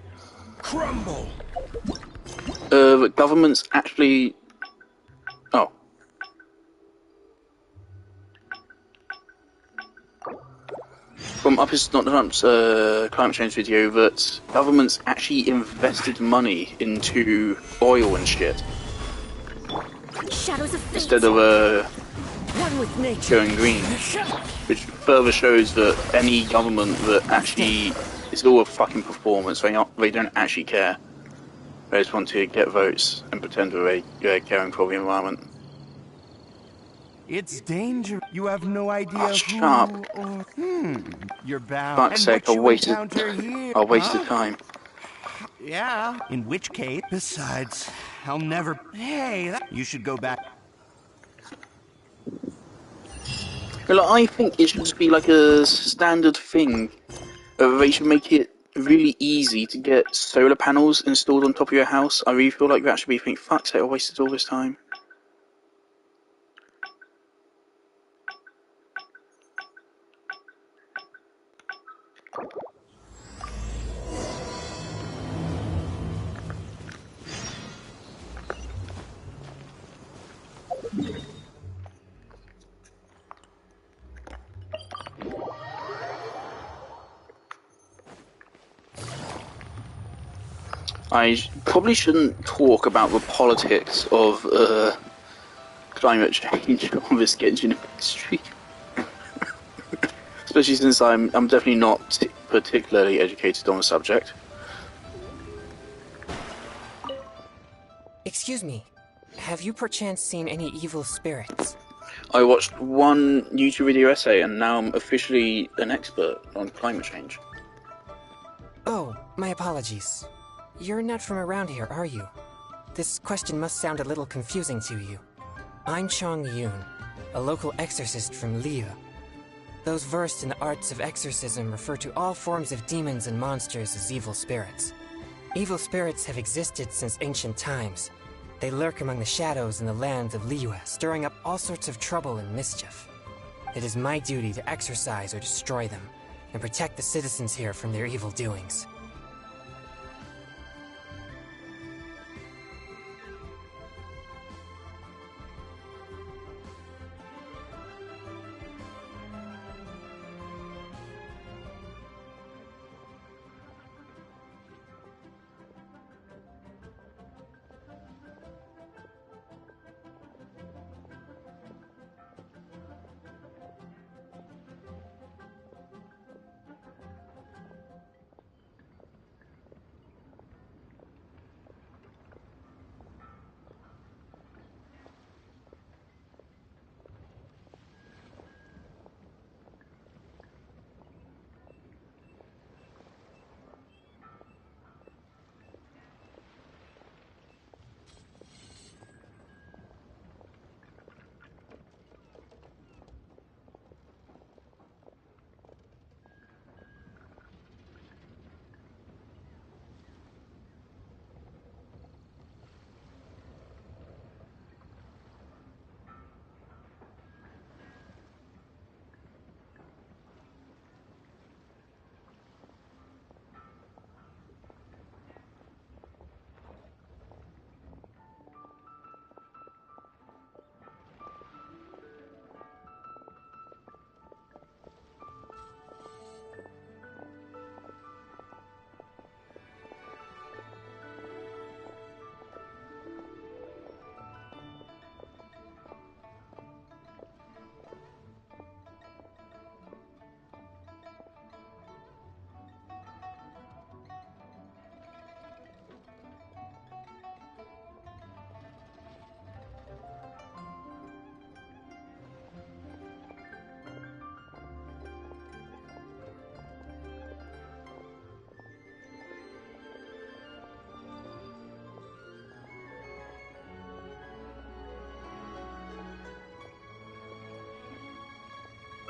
Crumble. That governments actually... Oh. From Up Is Not Jump's climate change video that governments actually invested money into oil and shit. Shadows of fate. Instead of One with nature. going green. Which further shows that any government that actually... It's all a fucking performance. They don't actually care. They just want to get votes and pretend that they're caring for the environment. It's danger. You have no idea Oh, shut up. or... You're bound. Fuck's sake, I wasted Huh? time. Yeah. In which case... Besides, I'll never... Hey, you should go back... Well, I think it should just be like a standard thing. They should make it really easy to get solar panels installed on top of your house. I really feel like that should be thinking, fuck's sake, I wasted all this time. I probably shouldn't talk about the politics of climate change on this Genshin stream. Especially since I'm definitely not particularly educated on the subject. Excuse me, have you perchance seen any evil spirits? I watched one YouTube video essay and now I'm officially an expert on climate change. Oh, my apologies. You're not from around here, are you? This question must sound a little confusing to you. I'm Chong Yoon, a local exorcist from Liu. Those versed in the arts of exorcism refer to all forms of demons and monsters as evil spirits. Evil spirits have existed since ancient times. They lurk among the shadows in the lands of Liyue, stirring up all sorts of trouble and mischief. It is my duty to exorcise or destroy them, and protect the citizens here from their evil doings.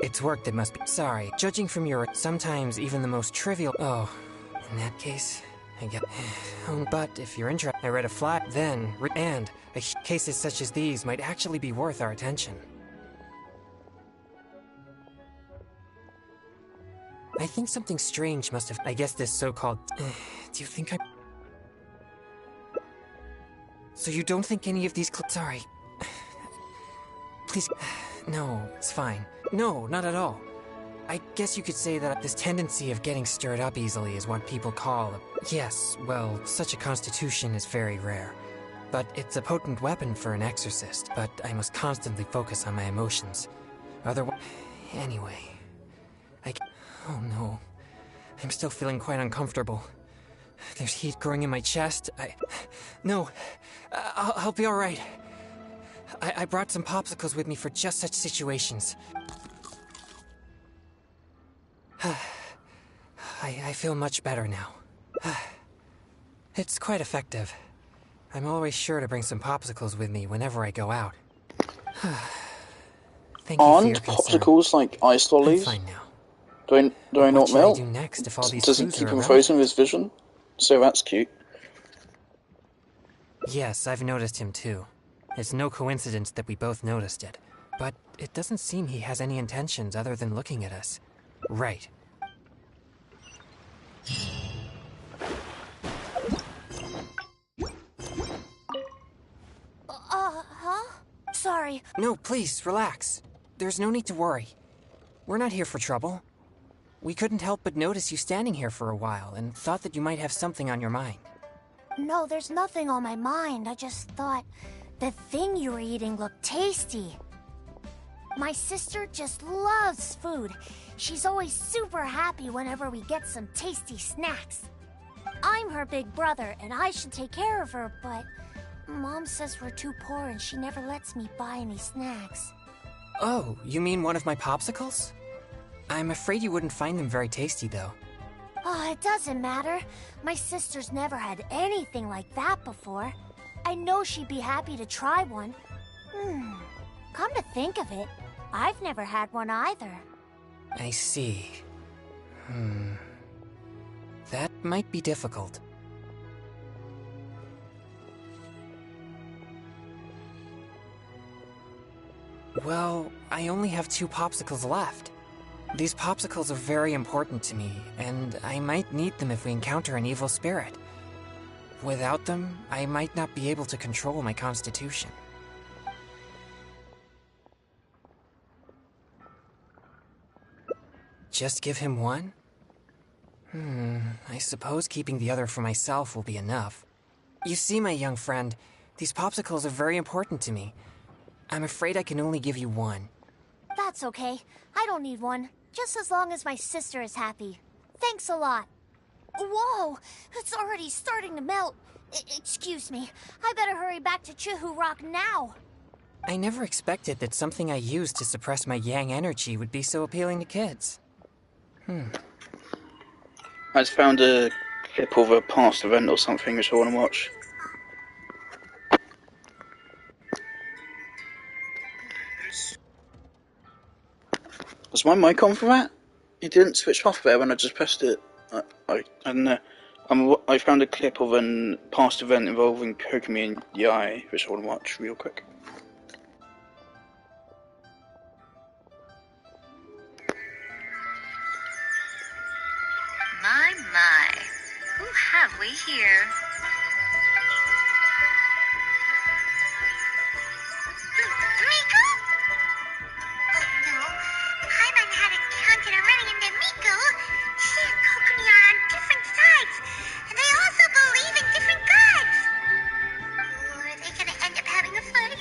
It's work that must be... Sorry. Judging from your... Sometimes even the most trivial... Oh, in that case, I get... But if you're interested, I read a flat, then... And cases such as these might actually be worth our attention. I think something strange must have... I guess this so-called... Do you think I... So you don't think any of these Sorry. Please... No, it's fine. No, not at all. I guess you could say that this tendency of getting stirred up easily is what people call... Yes, well, such a constitution is very rare. But it's a potent weapon for an exorcist, but I must constantly focus on my emotions. Otherwise... Anyway... Oh no. I'm still feeling quite uncomfortable. There's heat growing in my chest. No. I'll be alright. I brought some popsicles with me for just such situations. I feel much better now. It's quite effective. I'm always sure to bring some popsicles with me whenever I go out. Thank you for your concern. Popsicles like ice lollies? I'm fine now. Do I not melt? What should I do next if all these Does it foods keep are him around? frozen with his vision? So that's cute. Yes, I've noticed him too. It's no coincidence that we both noticed it. But it doesn't seem he has any intentions other than looking at us. Right. Huh? Sorry. No, please, relax. There's no need to worry. We're not here for trouble. We couldn't help but notice you standing here for a while and thought that you might have something on your mind. No, there's nothing on my mind. I just thought the thing you were eating looked tasty. My sister just loves food. She's always super happy whenever we get some tasty snacks. I'm her big brother, and I should take care of her, but Mom says we're too poor and she never lets me buy any snacks. Oh, you mean one of my popsicles? I'm afraid you wouldn't find them very tasty, though. Oh, it doesn't matter. My sister's never had anything like that before. I know she'd be happy to try one. Come to think of it, I've never had one either. I see. That might be difficult. Well, I only have 2 popsicles left. These popsicles are very important to me, and I might need them if we encounter an evil spirit. Without them, I might not be able to control my constitution. Just give him one? I suppose keeping the other for myself will be enough. You see, my young friend, these popsicles are very important to me. I'm afraid I can only give you one. That's okay. I don't need one. Just as long as my sister is happy. Thanks a lot. Whoa! It's already starting to melt. Excuse me. I better hurry back to Chihu Rock now. I never expected that something I used to suppress my yang energy would be so appealing to kids. I just found a clip of a past event or something which I want to watch. Was my mic on for that? It didn't switch off there when I just pressed it. I don't know. I found a clip of a past event involving Kokomi and Yai, which I want to watch real quick. My. Who have we here? Miko? Oh no. Paimon had encountered already in the Miko. She and Kokomi are on different sides, and they also believe in different gods. Or are they gonna end up having a fight?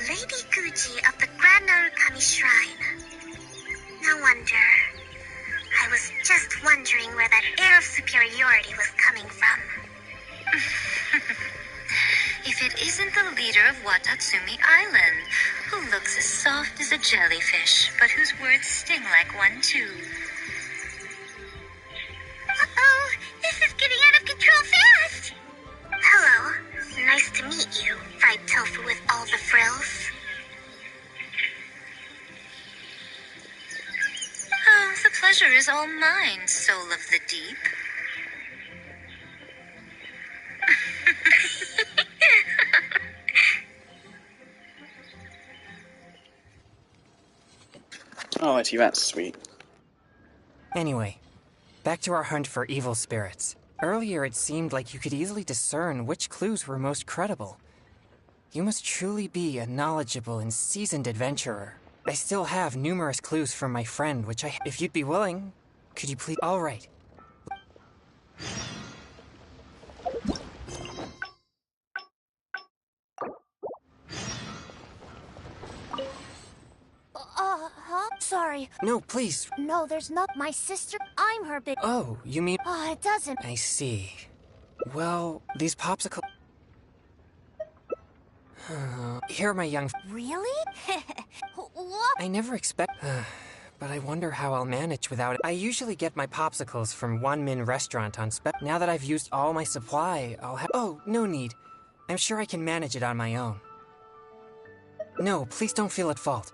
Lady Guji of the Grand Narukami Shrine. No wonder. I was just wondering where that air of superiority was coming from. If it isn't the leader of Watatsumi Island, who looks as soft as a jellyfish, but whose words sting like one too. Uh-oh, this is getting out of control fast! Hello, nice to meet you, fried tofu with all the frills. pleasure is all mine, soul of the deep. Oh, I see, that's sweet. Anyway, back to our hunt for evil spirits. Earlier it seemed like you could easily discern which clues were most credible. You must truly be a knowledgeable and seasoned adventurer. I still have numerous clues from my friend, which if you'd be willing, could you please— All right. Huh? Sorry. No, please. No, there's not. My sister, I'm her big— Oh, you mean— it doesn't. I see. Well, these popsicle— Here are my young— Really? What? I never expect— but I wonder how I'll manage without it. I usually get my popsicles from One Min Restaurant on spec. Now that I've used all my supply, I'll have— Oh, no need. I'm sure I can manage it on my own. No, please don't feel at fault.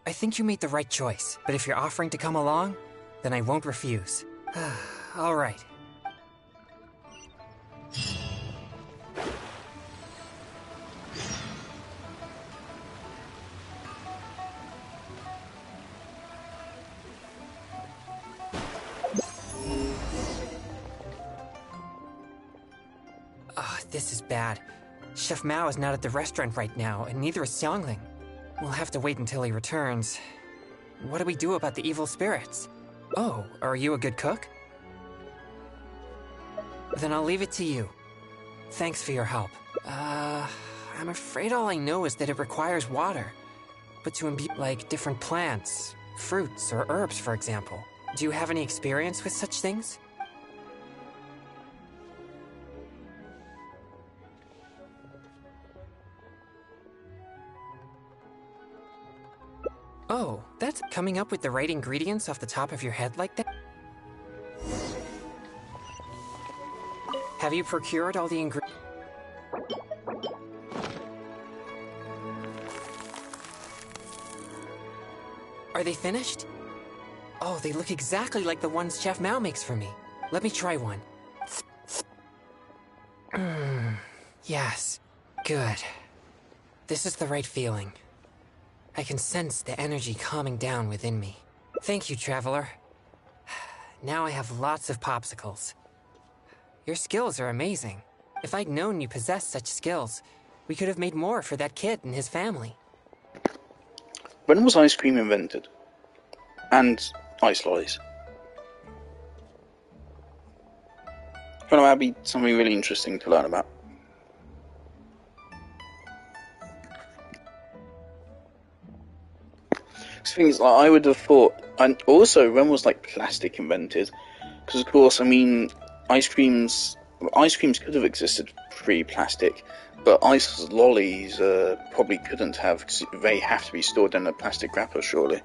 I think you made the right choice, but if you're offering to come along, then I won't refuse. All right. This is bad. Chef Mao is not at the restaurant right now, and neither is Xiangling. We'll have to wait until he returns. What do we do about the evil spirits? Oh, are you a good cook? Then I'll leave it to you. Thanks for your help. I'm afraid all I know is that it requires water. But to imbue, like different plants, fruits, or herbs, for example. Do you have any experience with such things? Oh, that's coming up with the right ingredients off the top of your head like that? Have you procured all the ingredients? Are they finished? Oh, they look exactly like the ones Chef Mao makes for me. Let me try one. Yes, good. This is the right feeling. I can sense the energy calming down within me. Thank you, Traveler. Now I have lots of popsicles. Your skills are amazing. If I'd known you possessed such skills, we could have made more for that kid and his family. When was ice cream invented? And ice lollies? I feel like that'd be something really interesting to learn about. Things like I would have thought, and also when was like plastic invented? Because of course, I mean, ice creams could have existed pre-plastic, but ice lollies probably couldn't have, because they have to be stored in a plastic wrapper, surely.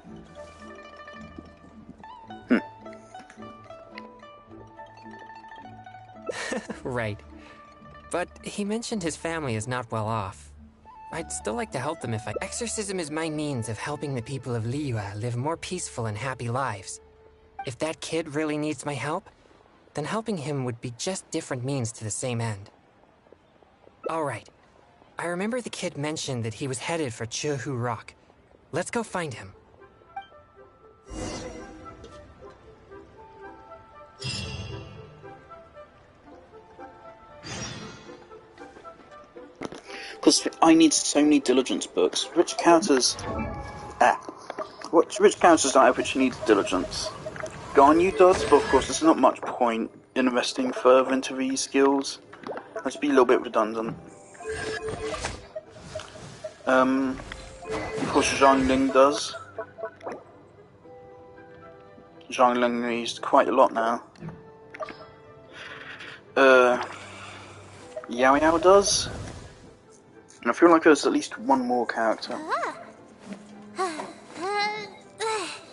Right. But he mentioned his family is not well off. I'd still like to help them if I— Exorcism is my means of helping the people of Liyue live more peaceful and happy lives. If that kid really needs my help, then helping him would be just different means to the same end. Alright. I remember the kid mentioned that he was headed for Chehu Rock. Let's go find him. Because I need so many diligence books. Which characters do I have which need diligence? Ganyu does, but of course there's not much point in investing further into these skills. That'd be a little bit redundant. Of course Zhang Ling does. Zhang Ling used quite a lot now. Yao Yao does. And I feel like there's at least one more character.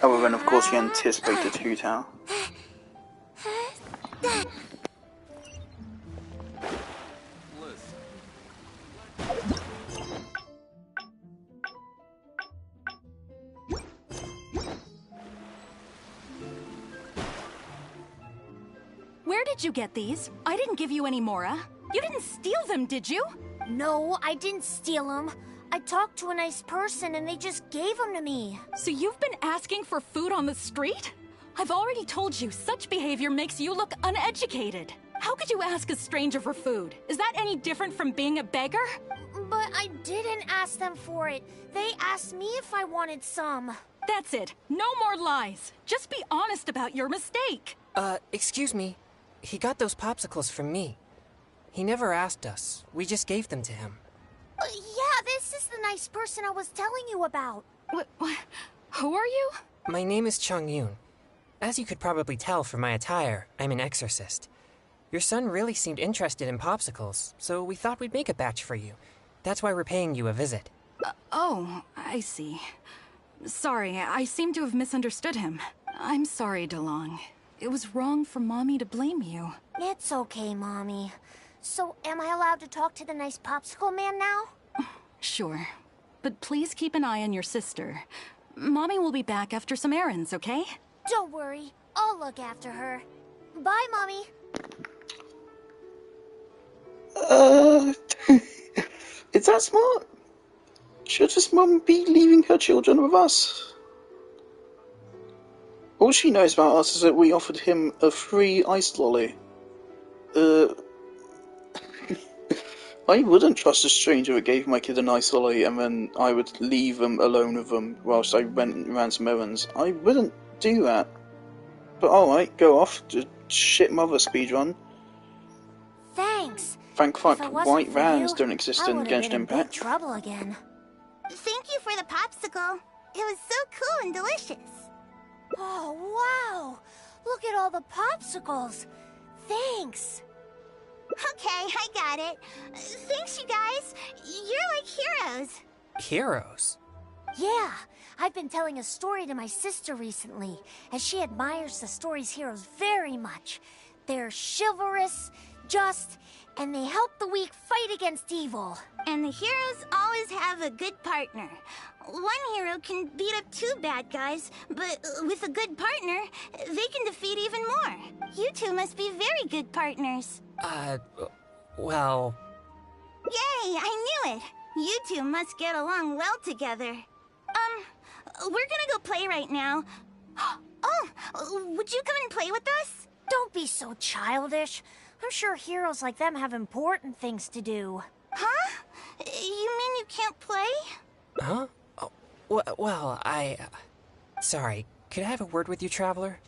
Other than, of course, the anticipated Hu Tao. did you get these? I didn't give you any, Mora. You didn't steal them, did you? No, I didn't steal them. I talked to a nice person and they just gave them to me. So you've been asking for food on the street? I've already told you, such behavior makes you look uneducated. How could you ask a stranger for food? Is that any different from being a beggar? But I didn't ask them for it. They asked me if I wanted some. That's it. No more lies. Just be honest about your mistake. Excuse me. He got those popsicles from me. He never asked us. We just gave them to him. Yeah, this is the nice person I was telling you about. What? Who are you? My name is Chung Yoon. As you could probably tell from my attire, I'm an exorcist. Your son really seemed interested in popsicles, so we thought we'd make a batch for you. That's why we're paying you a visit. Oh, I see. Sorry, I seem to have misunderstood him. I'm sorry, DeLong. It was wrong for Mommy to blame you. It's okay, Mommy. So, am I allowed to talk to the nice popsicle man now? Sure. But please keep an eye on your sister. Mommy will be back after some errands, okay? Don't worry. I'll look after her. Bye, Mommy. Is that smart? Should his mum be leaving her children with us? All she knows about us is that we offered him a free ice lolly. I wouldn't trust a stranger that gave my kid an ice lolly and then I would leave them alone with them whilst I went and ran some errands. I wouldn't do that. But alright, go off. Just shit mother speedrun. Thanks. Thank fuck, white vans don't exist in Genshin Big Impact. trouble again. Thank you for the popsicle. It was so cool and delicious. Oh, wow. Look at all the popsicles. Thanks. Okay, I got it. Thanks, you guys. You're like heroes. Heroes? Yeah, I've been telling a story to my sister recently, as she admires the story's heroes very much. They're chivalrous, just, and they help the weak fight against evil. And the heroes always have a good partner. One hero can beat up 2 bad guys, but with a good partner, they can defeat even more. You two must be very good partners. Well... Yay, I knew it! You two must get along well together. We're gonna go play right now. Oh, would you come and play with us? Don't be so childish. I'm sure heroes like them have important things to do. Huh? You mean you can't play? Huh? Oh, well, Sorry, could I have a word with you, Traveler?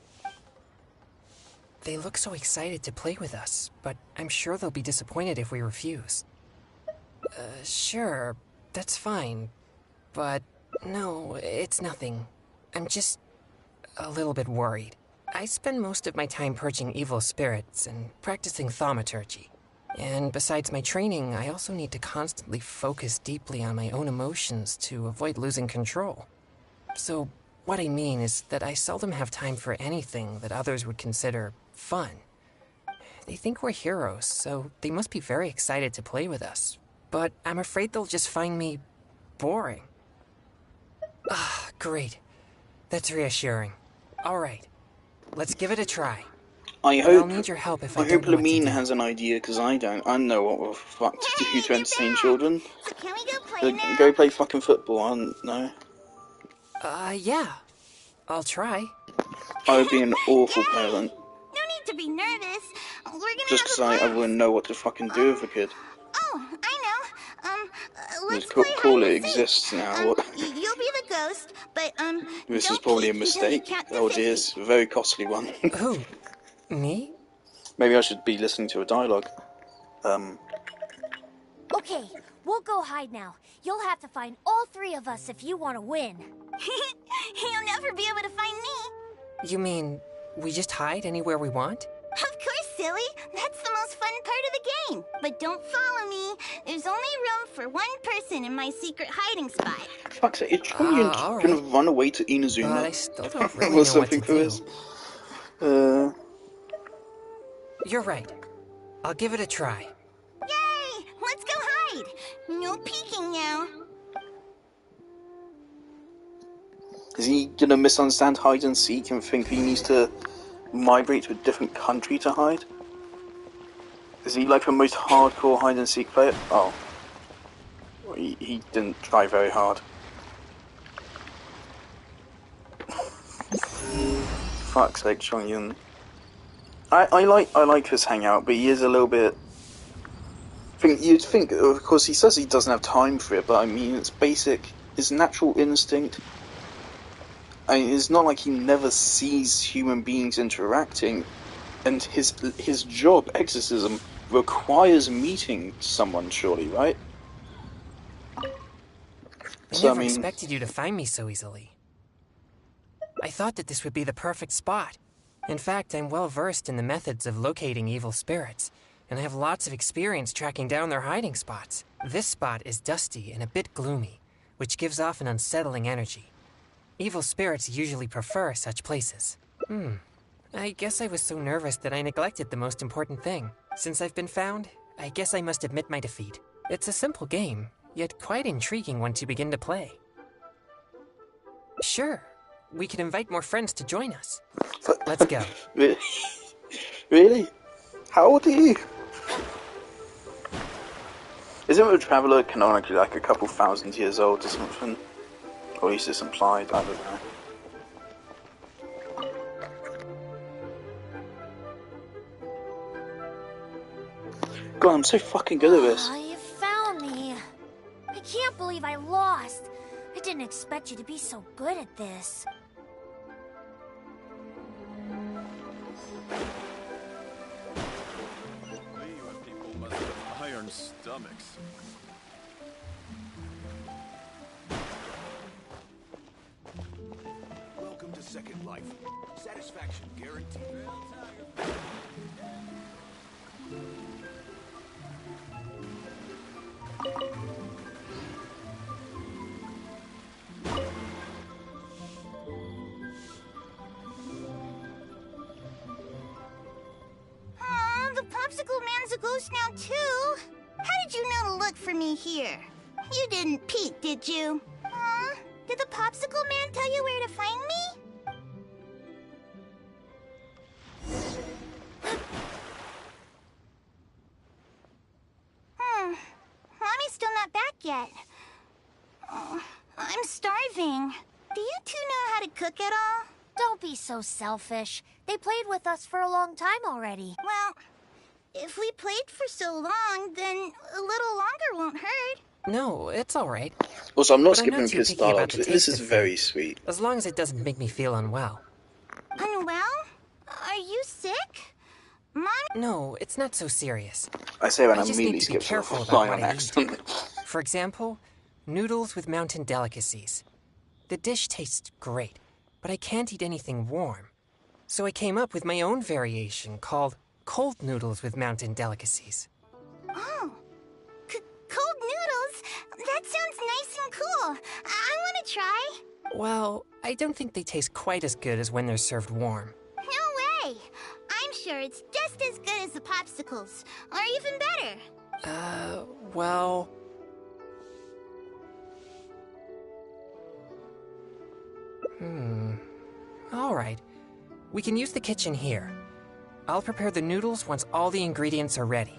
They look so excited to play with us, but I'm sure they'll be disappointed if we refuse. Sure, that's fine. But no, it's nothing. I'm just a little bit worried. I spend most of my time purging evil spirits and practicing thaumaturgy. And besides my training, I also need to constantly focus deeply on my own emotions to avoid losing control. So, what I mean is that I seldom have time for anything that others would consider fun. They think we're heroes, so they must be very excited to play with us. But I'm afraid they'll just find me boring. Ah, great. That's reassuring. Alright, let's give it a try. I'll need your help if I don't know what to Lamine do. has an idea, because I don't. I know what the fuck to do to entertain children. So can we go play now? Go play fucking football, I don't know. Yeah. I'll try. I would be an awful parent. No need to be nervous. We're gonna Just because I wouldn't know what to fucking do with a kid. Oh, I know. Let's Just play call hide it and seek. exists now. You'll be the ghost, but This don't is probably a peek because you mistake. can't Oh defend dear, it's a very costly one. Who? Me? Maybe I should be listening to a dialogue. Okay, we'll go hide now. You'll have to find all 3 of us if you want to win. You'll never be able to find me. You mean, we just hide anywhere we want? Of course, silly. That's the most fun part of the game. But don't follow me. There's only room for 1 person in my secret hiding spot. Fuck's sake, it's probably gonna run away to Inazuma. But I still don't really or know what something to for do. this. You're right. I'll give it a try. Yay! Let's go hide. No peeking now. Is he gonna misunderstand hide and seek and think he needs to migrate to a different country to hide? Is he like the most hardcore hide and seek player? Oh. Well, he didn't try very hard. Fuck's sake, Chongyun. I like his hangout, but he is a little bit. You'd think, of course, he says he doesn't have time for it, but I mean, it's basic. His natural instinct. I mean, it's not like he never sees human beings interacting, and his job, exorcism, requires meeting someone, surely, right? I never expected you to find me so easily. I thought that this would be the perfect spot. In fact, I'm well versed in the methods of locating evil spirits, and I have lots of experience tracking down their hiding spots. This spot is dusty and a bit gloomy, which gives off an unsettling energy. Evil spirits usually prefer such places. I guess I was so nervous that I neglected the most important thing. Since I've been found, I guess I must admit my defeat. It's a simple game, yet quite intriguing once you begin to play. Sure, we could invite more friends to join us. Let's go. Really? How old are you? Isn't the Traveler canonically like a couple thousand years old or something? Or at least it's implied, I don't know. God, I'm so fucking good at this. Oh, you found me. I can't believe I lost. I didn't expect you to be so good at this. Liyue people must have iron stomachs. Welcome to Second Life. Satisfaction guaranteed. The Popsicle Man's a ghost now, too. How did you know to look for me here? You didn't peek, did you? Did the Popsicle Man tell you where to find me? Mommy's still not back yet. I'm starving. Do you two know how to cook at all? Don't be so selfish. They played with us for a long time already. Well, if we played for so long, then a little longer won't hurt. No, it's alright. Also, I'm not But skipping too his picky about dialogue. the This taste is of very food, sweet. as long as it doesn't make me feel unwell. Unwell? Are you sick? Mommy? No, it's not so serious. I say when I I just immediately need to be skip to the careful about flying what on I eat. accident. For example, noodles with mountain delicacies. The dish tastes great, but I can't eat anything warm. So I came up with my own variation called cold noodles with mountain delicacies. Oh, cold noodles? That sounds nice and cool. I want to try. Well, I don't think they taste quite as good as when they're served warm. No way. I'm sure it's just as good as the popsicles, or even better. Well... Alright. We can use the kitchen here. I'll prepare the noodles once all the ingredients are ready.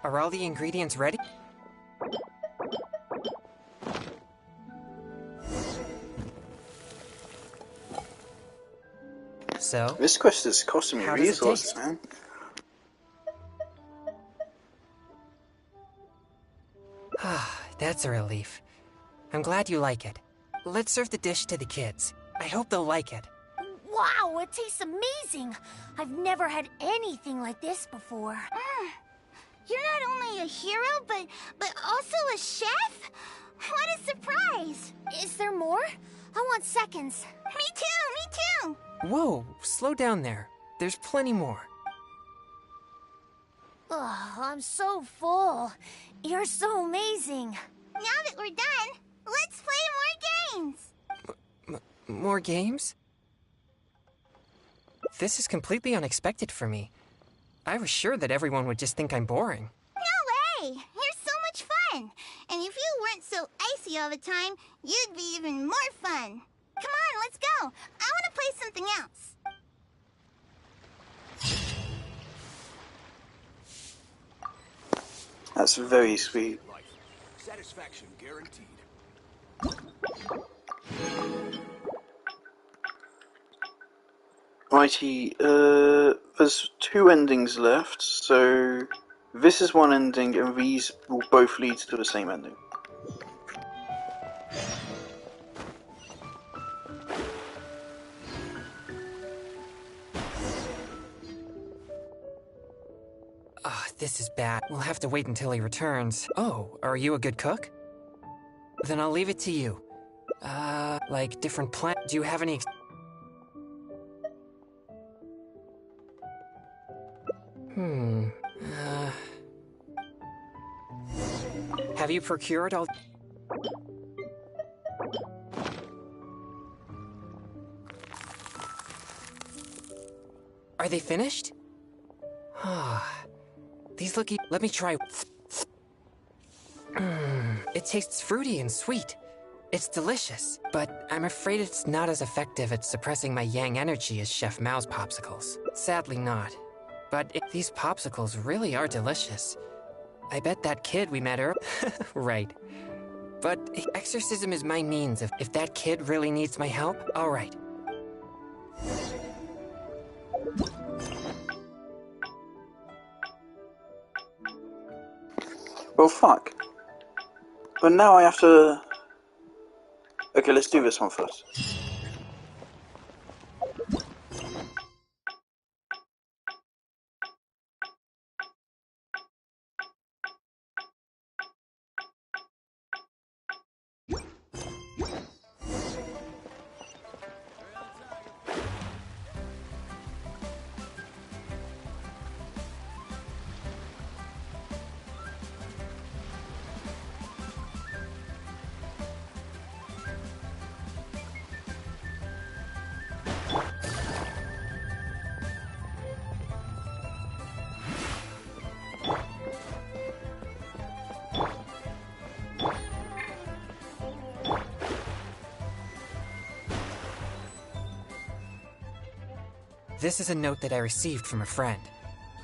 Are all the ingredients ready? So? This quest is costing me How does it resources, taste? man. That's a relief. I'm glad you like it. Let's serve the dish to the kids. I hope they'll like it. Wow, it tastes amazing. I've never had anything like this before. You're not only a hero, but also a chef? What a surprise! Is there more? I want seconds. Me too! Whoa, slow down there. There's plenty more. Ugh, I'm so full. You're so amazing. Now that we're done, let's play more games! More games? This is completely unexpected for me. I was sure that everyone would just think I'm boring. No way! You're so much fun! And if you weren't weren't so icy all the time, you'd be even more fun. Come on, let's go. I want to play something else. That's very sweet. Satisfaction guaranteed. Righty, there's 2 endings left, so this is one ending and these will both lead to the same ending. Ah, this is bad. We'll have to wait until he returns. Oh, are you a good cook? Then I'll leave it to you. Like different do you have any have you procured all... Are they finished? Ah, these look let me try. It tastes fruity and sweet. It's delicious, but I'm afraid it's not as effective at suppressing my yang energy as Chef Mao's popsicles. Sadly not. But these popsicles really are delicious. I bet that kid we met right. But exorcism is my means. If that kid really needs my help, all right. Well, fuck. But now I have to... Okay, let's do this one first. This is a note that I received from a friend.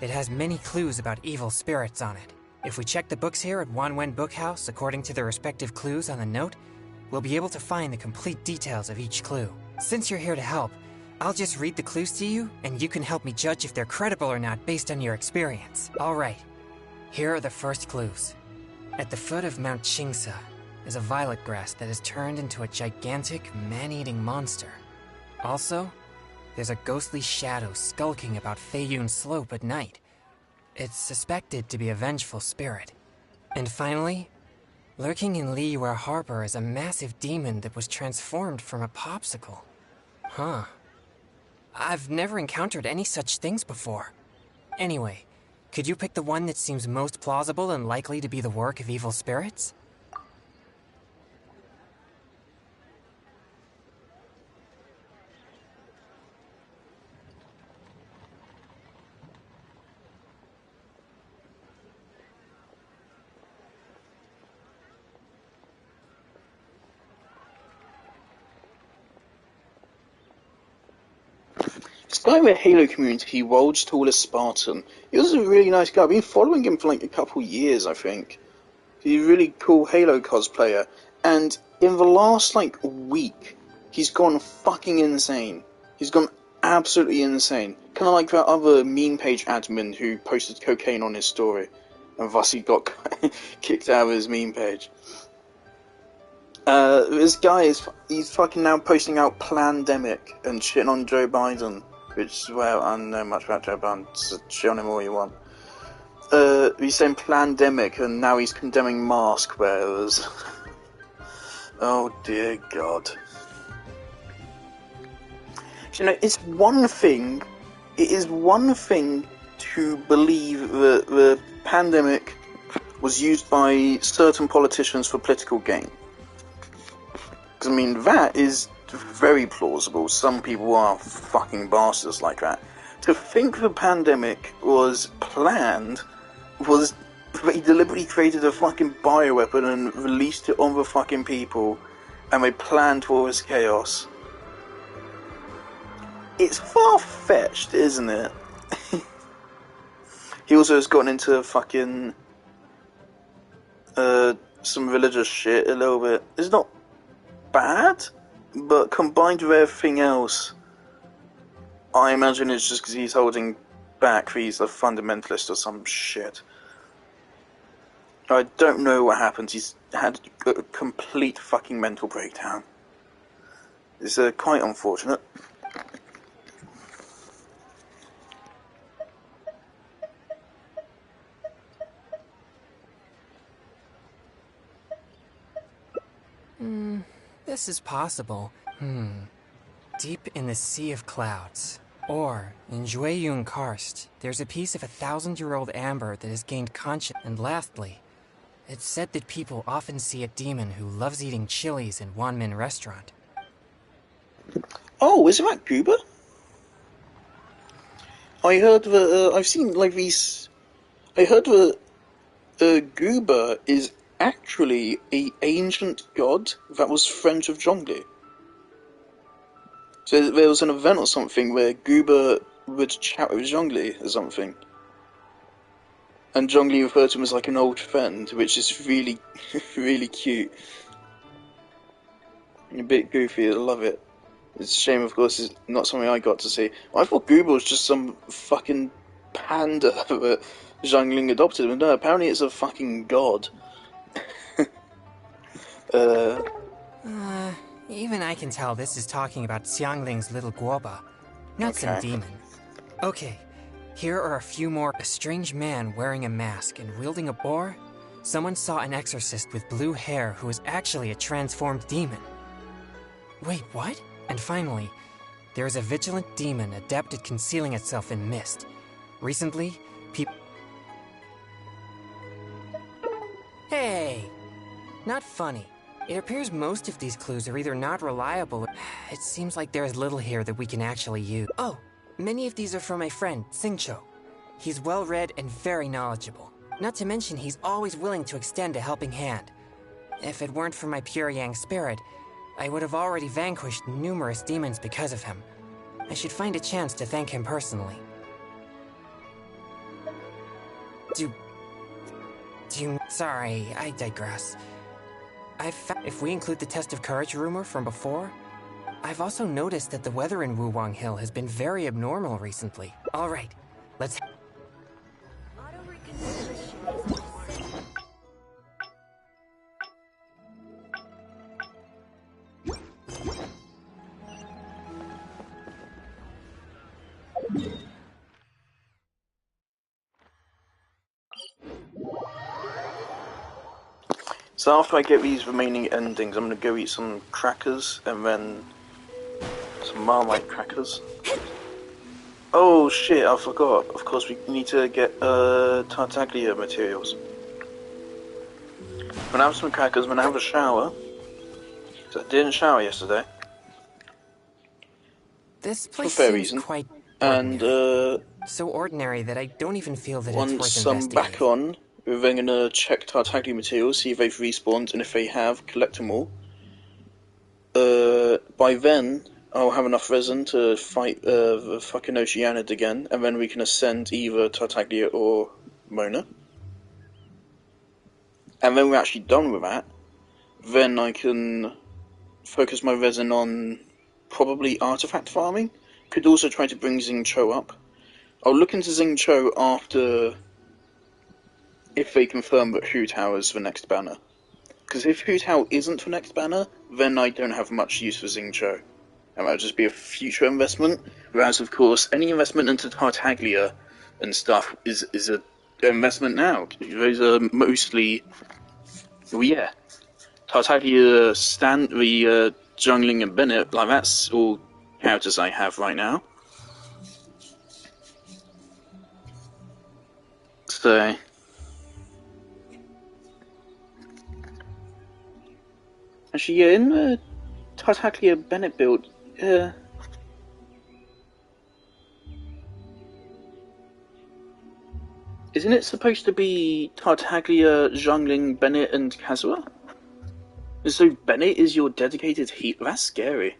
It has many clues about evil spirits on it. If we check the books here at Wanwen Bookhouse according to their respective clues on the note, we'll be able to find the complete details of each clue. Since you're here to help, I'll just read the clues to you, and you can help me judge if they're credible or not based on your experience. Alright, here are the first clues. At the foot of Mount Chingsa is a violet grass that has turned into a gigantic, man-eating monster. Also, there's a ghostly shadow skulking about Feiyun Slope at night. It's suspected to be a vengeful spirit. And finally, lurking in Liyue Harbor is a massive demon that was transformed from a popsicle. Huh. I've never encountered any such things before. Anyway, could you pick the one that seems most plausible and likely to be the work of evil spirits? This guy in the Halo community, World's Tallest Spartan, he was a really nice guy. I've been following him for like a couple years, I think. He's a really cool Halo cosplayer. And in the last like week, he's gone fucking insane. He's gone absolutely insane. Kind of like that other meme page admin who posted cocaine on his story. And thus he got kicked out of his meme page. This guy he's fucking now posting out Plandemic and shitting on Joe Biden. Which, well, I don't know much about Joe Biden, so shit on him all you want. He's saying Plandemic, and now he's condemning mask wearers. Oh dear God. You know, it is one thing to believe that the pandemic was used by certain politicians for political gain. Because, I mean, that is very plausible. Some people are fucking bastards like that. To think the pandemic was planned was But he deliberately created a fucking bioweapon and released it on the fucking people, and they planned for all this chaos. It's far-fetched, isn't it? He also has gotten into fucking some religious shit a little bit. It's not bad, but combined with everything else, I imagine it's just because he's holding back, he's a fundamentalist or some shit. I don't know what happened. He's had a complete fucking mental breakdown. It's quite unfortunate. This is possible. Deep in the Sea of Clouds, or in Jueyun Karst, there's a piece of 1,000-year-old amber that has gained conscience. And lastly, it's said that people often see a demon who loves eating chilies in Wanmin restaurant. Oh, isn't that Goober? I heard that, I've seen like these... I heard that Goober is actually an ancient god that was friends with Zhongli. So there was an event or something where Goober would chat with Zhongli or something. And Zhongli referred to him as like an old friend, which is really, really cute. A bit goofy, I love it. It's a shame, of course, it's not something I got to see. I thought Goober was just some fucking panda that Zhangling adopted, but no, apparently it's a fucking god. Even I can tell this is talking about Xiangling's little guoba, not some demon. Okay, here are a few more. A strange man wearing a mask and wielding a boar? Someone saw an exorcist with blue hair who was actually a transformed demon. Wait, what? And finally, there is a vigilant demon adept at concealing itself in mist. Recently, people... Hey! Not funny. It appears most of these clues are either not reliable or... It seems like there is little here that we can actually use. Oh, many of these are from my friend, Xingqiu. He's well-read and very knowledgeable. Not to mention he's always willing to extend a helping hand. If it weren't for my pure yang spirit, I would have already vanquished numerous demons because of him. I should find a chance to thank him personally. Sorry, I digress. If we include the test of courage rumor from before, I've also noticed that the weather in Wuwang Hill has been very abnormal recently. Alright, let's... So after I get these remaining endings, I'm gonna go eat some crackers and then some Marmite crackers. Oh shit, I forgot. Of course, we need to get Tartaglia materials. I'm gonna have some crackers, I'm gonna have a shower. So I didn't shower yesterday. This place for fair seems reason. quite ordinary. And so ordinary that I don't even feel that it's worth once I'm investigating. back on, we're then gonna check Tartaglia materials, see if they've respawned, and if they have, collect them all. By then, I'll have enough resin to fight the fucking Oceanid again, and then we can ascend either Tartaglia or Mona. And then we're actually done with that. Then I can focus my resin on probably artifact farming. Could also try to bring Xingqiu up. I'll look into Xingqiu after, if they confirm that Hu Tao is the next banner. Because if Hu Tao isn't the next banner, then I don't have much use for Xingqiu. And that'll just be a future investment. Whereas, of course, any investment into Tartaglia and stuff is an investment now. Those are mostly... Well, yeah. Tartaglia, the Jungling and Bennett, like that's all characters I have right now. So... Actually, yeah, in the Tartaglia Bennett build, is Isn't it supposed to be Tartaglia, Zhongling, Bennett, and Kazuha? And so Bennett is your dedicated heat? That's scary.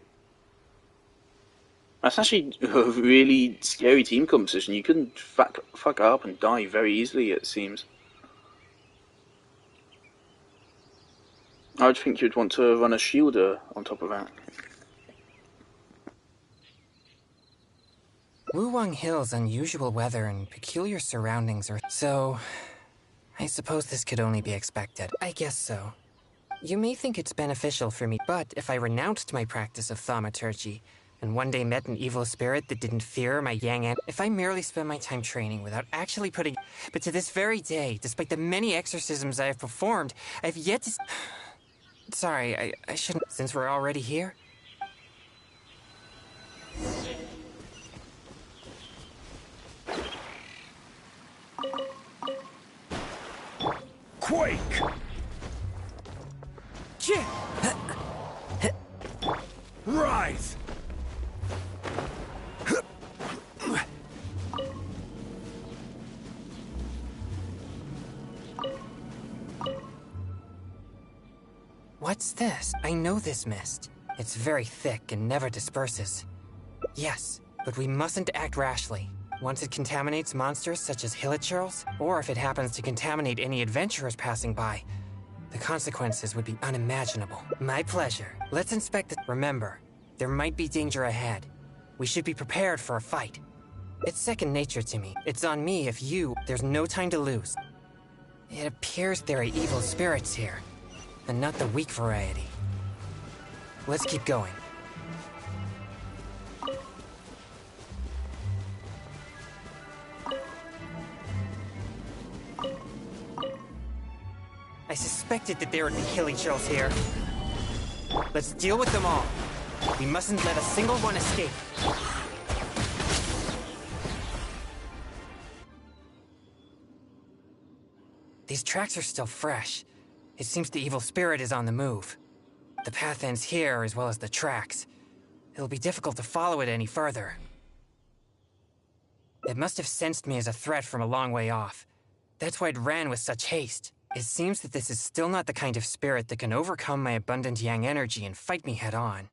That's actually a really scary team composition. You can fuck up and die very easily, it seems. I would think you'd want to run a shielder on top of that. Wuwang Hill's unusual weather and peculiar surroundings are... So, I suppose this could only be expected. I guess so. You may think it's beneficial for me, but if I renounced my practice of thaumaturgy, and one day met an evil spirit that didn't fear my if I merely spend my time training without actually putting... But to this very day, despite the many exorcisms I have performed, I've yet to... Sorry, I shouldn't... Since we're already here... Quake! Rise! What's this? I know this mist. It's very thick and never disperses. Yes, but we mustn't act rashly. Once it contaminates monsters such as hilichurls, or if it happens to contaminate any adventurers passing by, the consequences would be unimaginable. My pleasure. Let's inspect it. Remember, there might be danger ahead. We should be prepared for a fight. It's second nature to me. It's on me if there's no time to lose. It appears there are evil spirits here, and not the weak variety. Let's keep going. I suspected that there would be hilichurls here. Let's deal with them all. We mustn't let a single one escape. These tracks are still fresh. It seems the evil spirit is on the move. The path ends here as well as the tracks. It'll be difficult to follow it any further. It must have sensed me as a threat from a long way off. That's why it ran with such haste. It seems that this is still not the kind of spirit that can overcome my abundant yang energy and fight me head-on.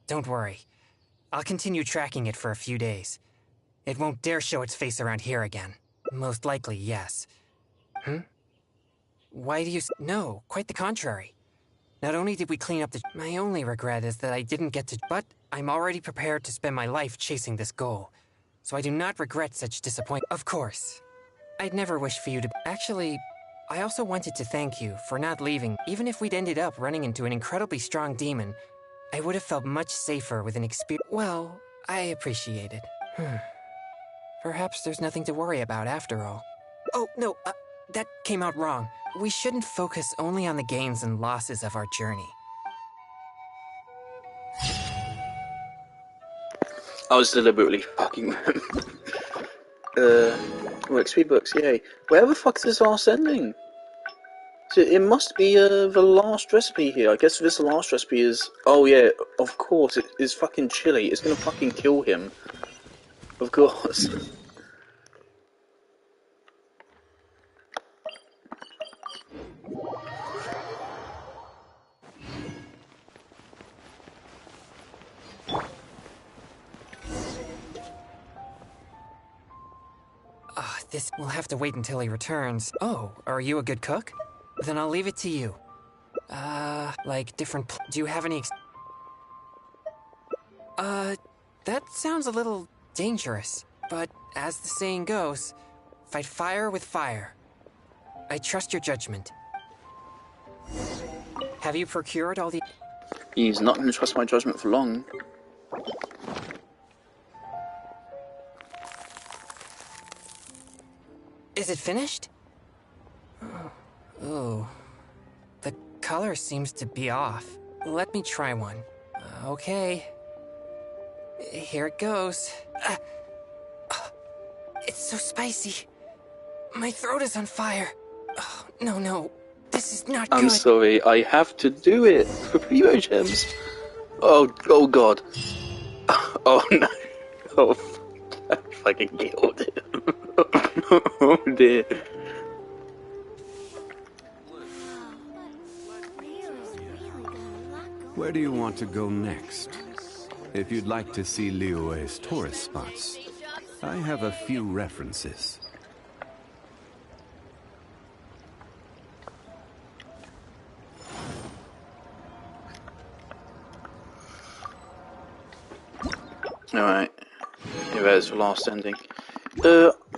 Don't worry. I'll continue tracking it for a few days. It won't dare show its face around here again. Most likely, yes. Why do you... No, quite the contrary. Not only did we clean up the... My only regret is that I didn't get to... But I'm already prepared to spend my life chasing this goal. So I do not regret such disappointment. Of course. I'd never wish for you to... Actually, I also wanted to thank you for not leaving. Even if we'd ended up running into an incredibly strong demon, I would have felt much safer with an experience... Well, I appreciate it. Perhaps there's nothing to worry about after all. Oh, no, that came out wrong. We shouldn't focus only on the gains and losses of our journey. I was deliberately fucking them. Well, XP books, yay. Where the fuck is this last ending? So it must be the last recipe here. I guess this last recipe is... Oh yeah, of course, it is fucking chili. It's gonna fucking kill him. Of course. This will have to wait until he returns. Oh, are you a good cook? Then I'll leave it to you. Like different... Do you have any... That sounds a little dangerous. But as the saying goes, fight fire with fire. I trust your judgment. Have you procured all the... He's not going to trust my judgment for long. Is it finished? Oh. The color seems to be off. Let me try one. Okay. Here it goes. It's so spicy. My throat is on fire. Oh, no. This is not good. I'm sorry, I have to do it for Primo Gems. Oh god. Oh no. Oh, I fucking killed him. Oh dear. Where do you want to go next? If you'd like to see Liyue's tourist spots, I have a few references. Alright. Yeah, there's the last ending.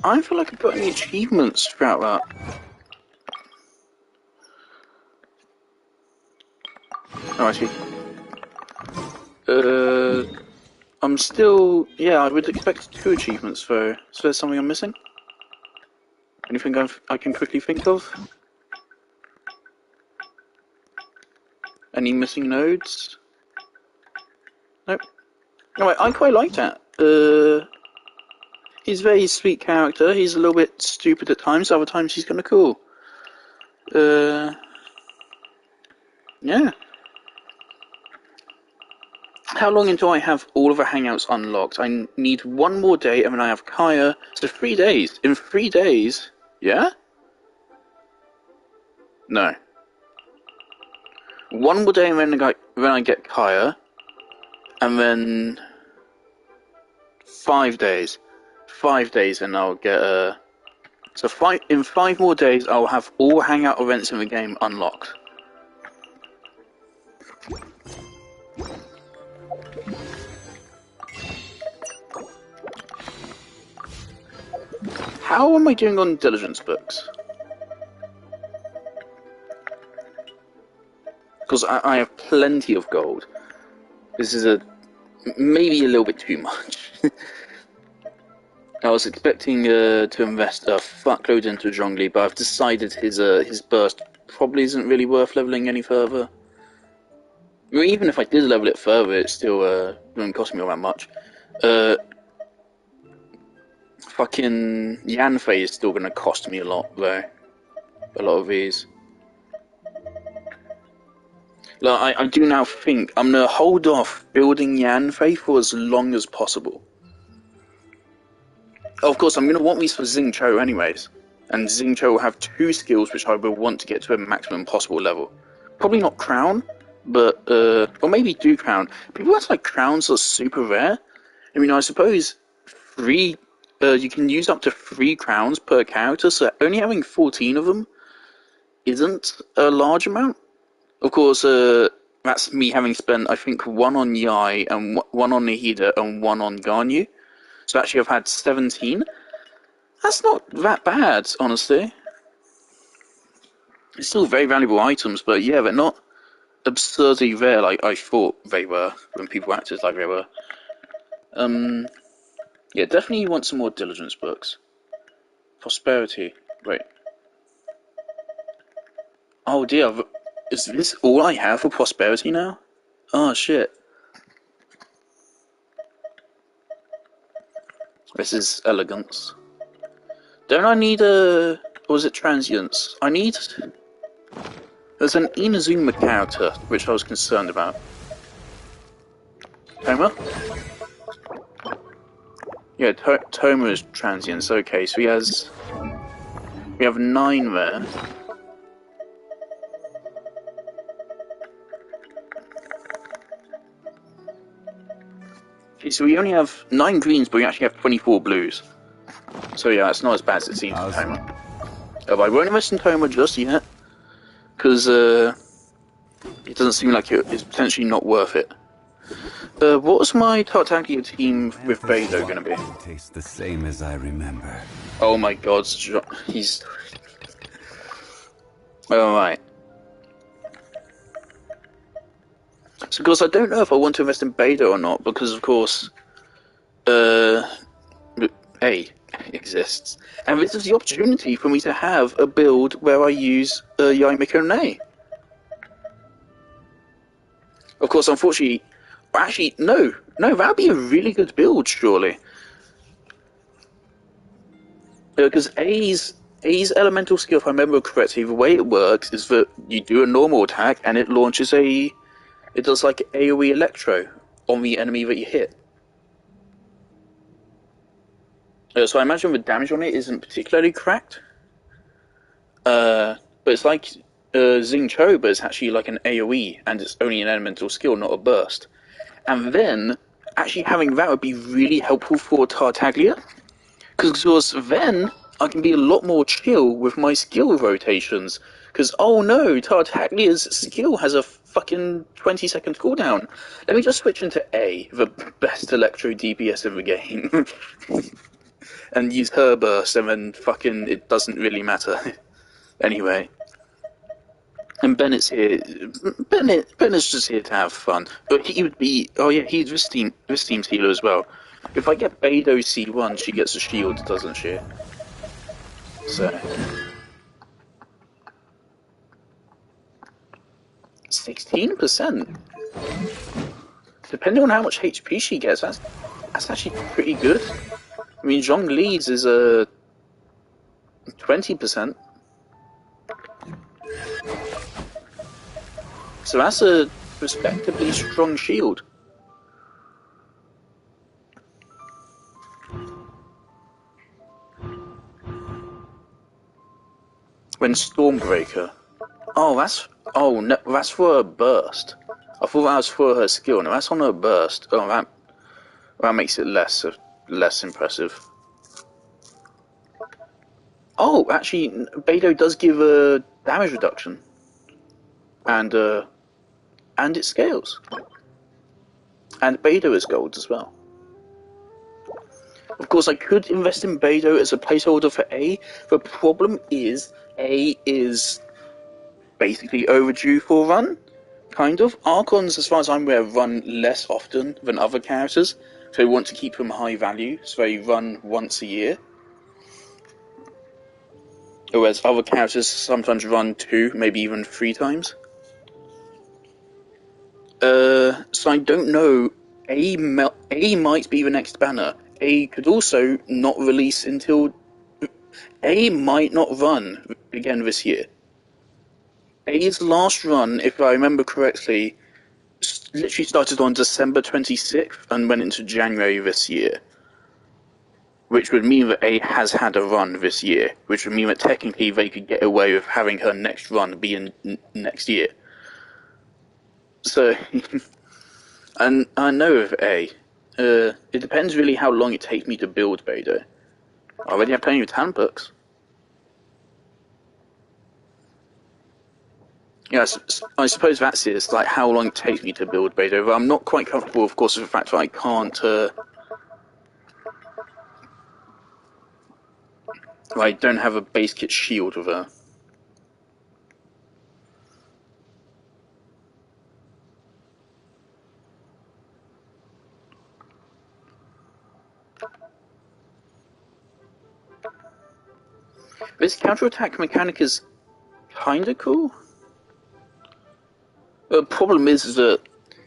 I feel like I've got any achievements throughout that. Oh, I see. I'm still... Yeah, I would expect 2 achievements though. So there's something I'm missing? Anything I can quickly think of? Any missing nodes? Nope. Alright, I quite like that. He's a very sweet character. He's a little bit stupid at times. Other times he's kind of cool. Yeah. How long until I have all of the Hangouts unlocked? I need 1 more day and then I have Kaya. So 3 days. In 3 days? Yeah? No. 1 more day and then I get Kaya. And then 5 days. 5 days and I'll get So in 5 more days I'll have all Hangout events in the game unlocked. How am I doing on diligence books? Because I have plenty of gold. This is maybe a little bit too much. I was expecting to invest a fuckload into Zhongli, but I've decided his burst probably isn't really worth leveling any further. I mean, even if I did level it further, it still wouldn't cost me all that much. Fucking Yanfei is still going to cost me a lot, though. A lot of these. Like, I do now think I'm going to hold off building Yanfei for as long as possible. Of course, I'm going to want these for Xingqiu anyways. And Xingqiu will have 2 skills which I will want to get to a maximum possible level. Probably not Crown, but, or maybe do Crown. People act like Crowns are super rare. I mean, I suppose 3, you can use up to 3 crowns per character, so only having 14 of them isn't a large amount. Of course, that's me having spent, I think, 1 on Yai, and 1 on Nihida, and 1 on Ganyu. So actually I've had 17. That's not that bad, honestly. It's still very valuable items, but yeah, they're not absurdly rare like I thought they were when people acted like they were. Yeah, definitely want some more diligence books. Prosperity. Wait. Oh dear, is this all I have for prosperity now? Oh shit. This is elegance. Don't I need or was it transience? There's an Inazuma character, which I was concerned about. Toma? Yeah, Toma is transience, okay, so we have 9 there. Okay, so we only have 9 greens, but we actually have 24 blues. So yeah, it's not as bad as it seems for Toma. But I won't invest in Toma just yet, because it doesn't seem like it's potentially not worth it. What was my Tartaglia team with Beidou going to be? Tastes the same as I remember. Oh my god, he's... Alright. So, of course, I don't know if I want to invest in Beidou or not, because, of course, A exists. And this is the opportunity for me to have a build where I use Yaimiko Ne. Of course, unfortunately... Actually, no, that'd be a really good build, surely. Because A's elemental skill, if I remember correctly, the way it works is that you do a normal attack and it launches it does like AoE Electro on the enemy that you hit. So I imagine the damage on it isn't particularly cracked. But it's like Xing Cho, but it's actually like an AoE, and it's only an elemental skill, not a burst. And then, actually having that would be really helpful for Tartaglia, because then I can be a lot more chill with my skill rotations. Because, oh no, Tartaglia's skill has a fucking 20-second cooldown. Let me just switch into A, the best Electro DPS in the game. And use her burst, and then fucking it doesn't really matter. Anyway. And Bennett's here. Bennett's just here to have fun. But he would be. Oh yeah, he's this team's healer as well. If I get Beidou C1, she gets a shield, doesn't she? So 16%. Depending on how much HP she gets, that's actually pretty good. I mean, Zhongli's is a 20%. So that's a respectably strong shield. When Stormbreaker. Oh, that's for her burst. I thought that was for her skill. No, that's on her burst. Oh, that makes it less impressive. Oh, actually, Beidou does give a damage reduction, and it scales. And Beidou is gold as well. Of course, I could invest in Beidou as a placeholder for A. The problem is A is basically overdue for a run. Kind of. Archons, as far as I'm aware, run less often than other characters, so we want to keep them high value, so they run once a year. Whereas other characters sometimes run 2, maybe even 3 times. So I don't know. A might be the next banner. A could also not release until... A might not run again this year. A's last run, if I remember correctly, literally started on December 26th and went into January this year. Which would mean that A has had a run this year, which would mean that technically they could get away with having her next run be in next year. So, and I know of A. It depends really how long it takes me to build Beidou. I already have plenty of talent books. Yes, I suppose that's it. It's like how long it takes me to build Beidou. But I'm not quite comfortable, of course, with the fact that I can't. I don't have a base kit shield with her. This counterattack mechanic is kinda cool. The problem is that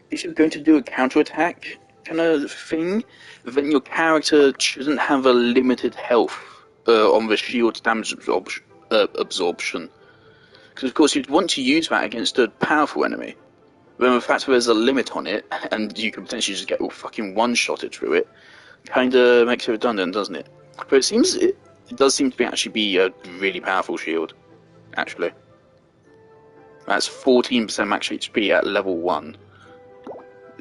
if you're going to do a counterattack kind of thing, then your character shouldn't have a limited health on the shield damage absorption. Because of course you'd want to use that against a powerful enemy. But the fact that there's a limit on it, and you can potentially just get fucking one-shotted through it, kinda makes it redundant, doesn't it? But it does seem to actually be a really powerful shield, actually. That's 14% max HP at level 1.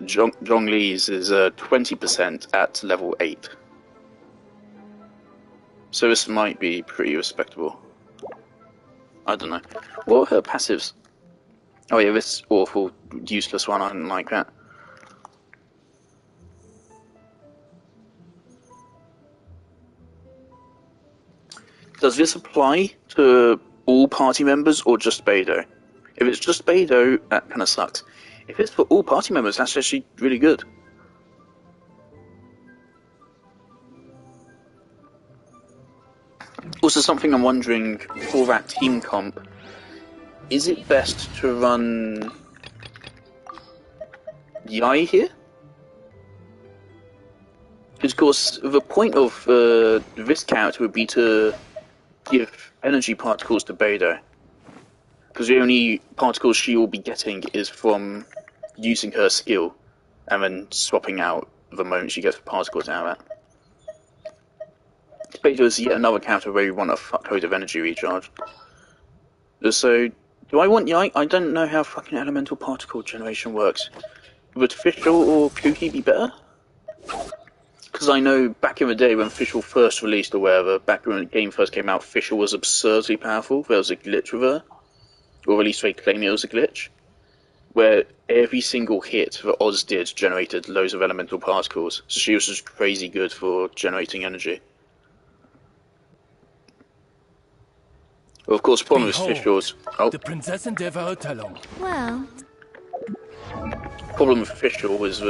Zhongli's is 20% at level 8. So this might be pretty respectable. I don't know. What are her passives? Oh yeah, this awful, useless one, I didn't like that. Does this apply to all party members or just Beidou? If it's just Beidou, that kind of sucks. If it's for all party members, that's actually really good. Also, something I'm wondering for that team comp, is it best to run Yai here? Because, of course, the point of this character would be to give energy particles to Beidou. Because the only particles she will be getting is from using her skill, and then swapping out the moment she gets the particles out of that. Basically, it's yet another character where you want a fuckload of energy recharge. So, do I want... I don't know how fucking elemental particle generation works. Would Fischl or Kuki be better? Because I know back in the day when Fischl first released or whatever, back when the game first came out, Fischl was absurdly powerful. There was a glitch with her. Or at least they claim it was a glitch. Where every single hit that Oz did generated loads of elemental particles. So she was just crazy good for generating energy. Well, of course, the problem with Fischl's... Oh. The Prinzessin der Verurteilung. Well... problem with Fischl was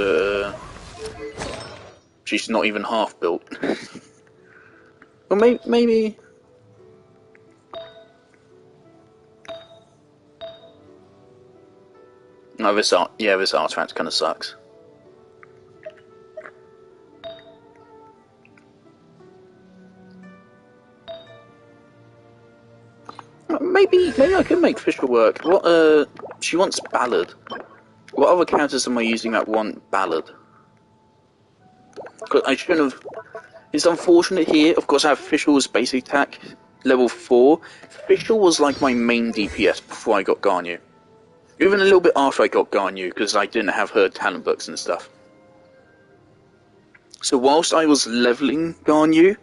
she's not even half built. Well, maybe... No, this artifact kind of sucks. Maybe I could make Fischl work. What, she wants Ballad. What other characters am I using that want Ballad? Cause I shouldn't have... It's unfortunate here, of course I have Fischl's basic attack, level 4. Fischl was like my main DPS before I got Garnu. Even a little bit after I got Garnu, because I didn't have her talent books and stuff. So whilst I was leveling Garnu,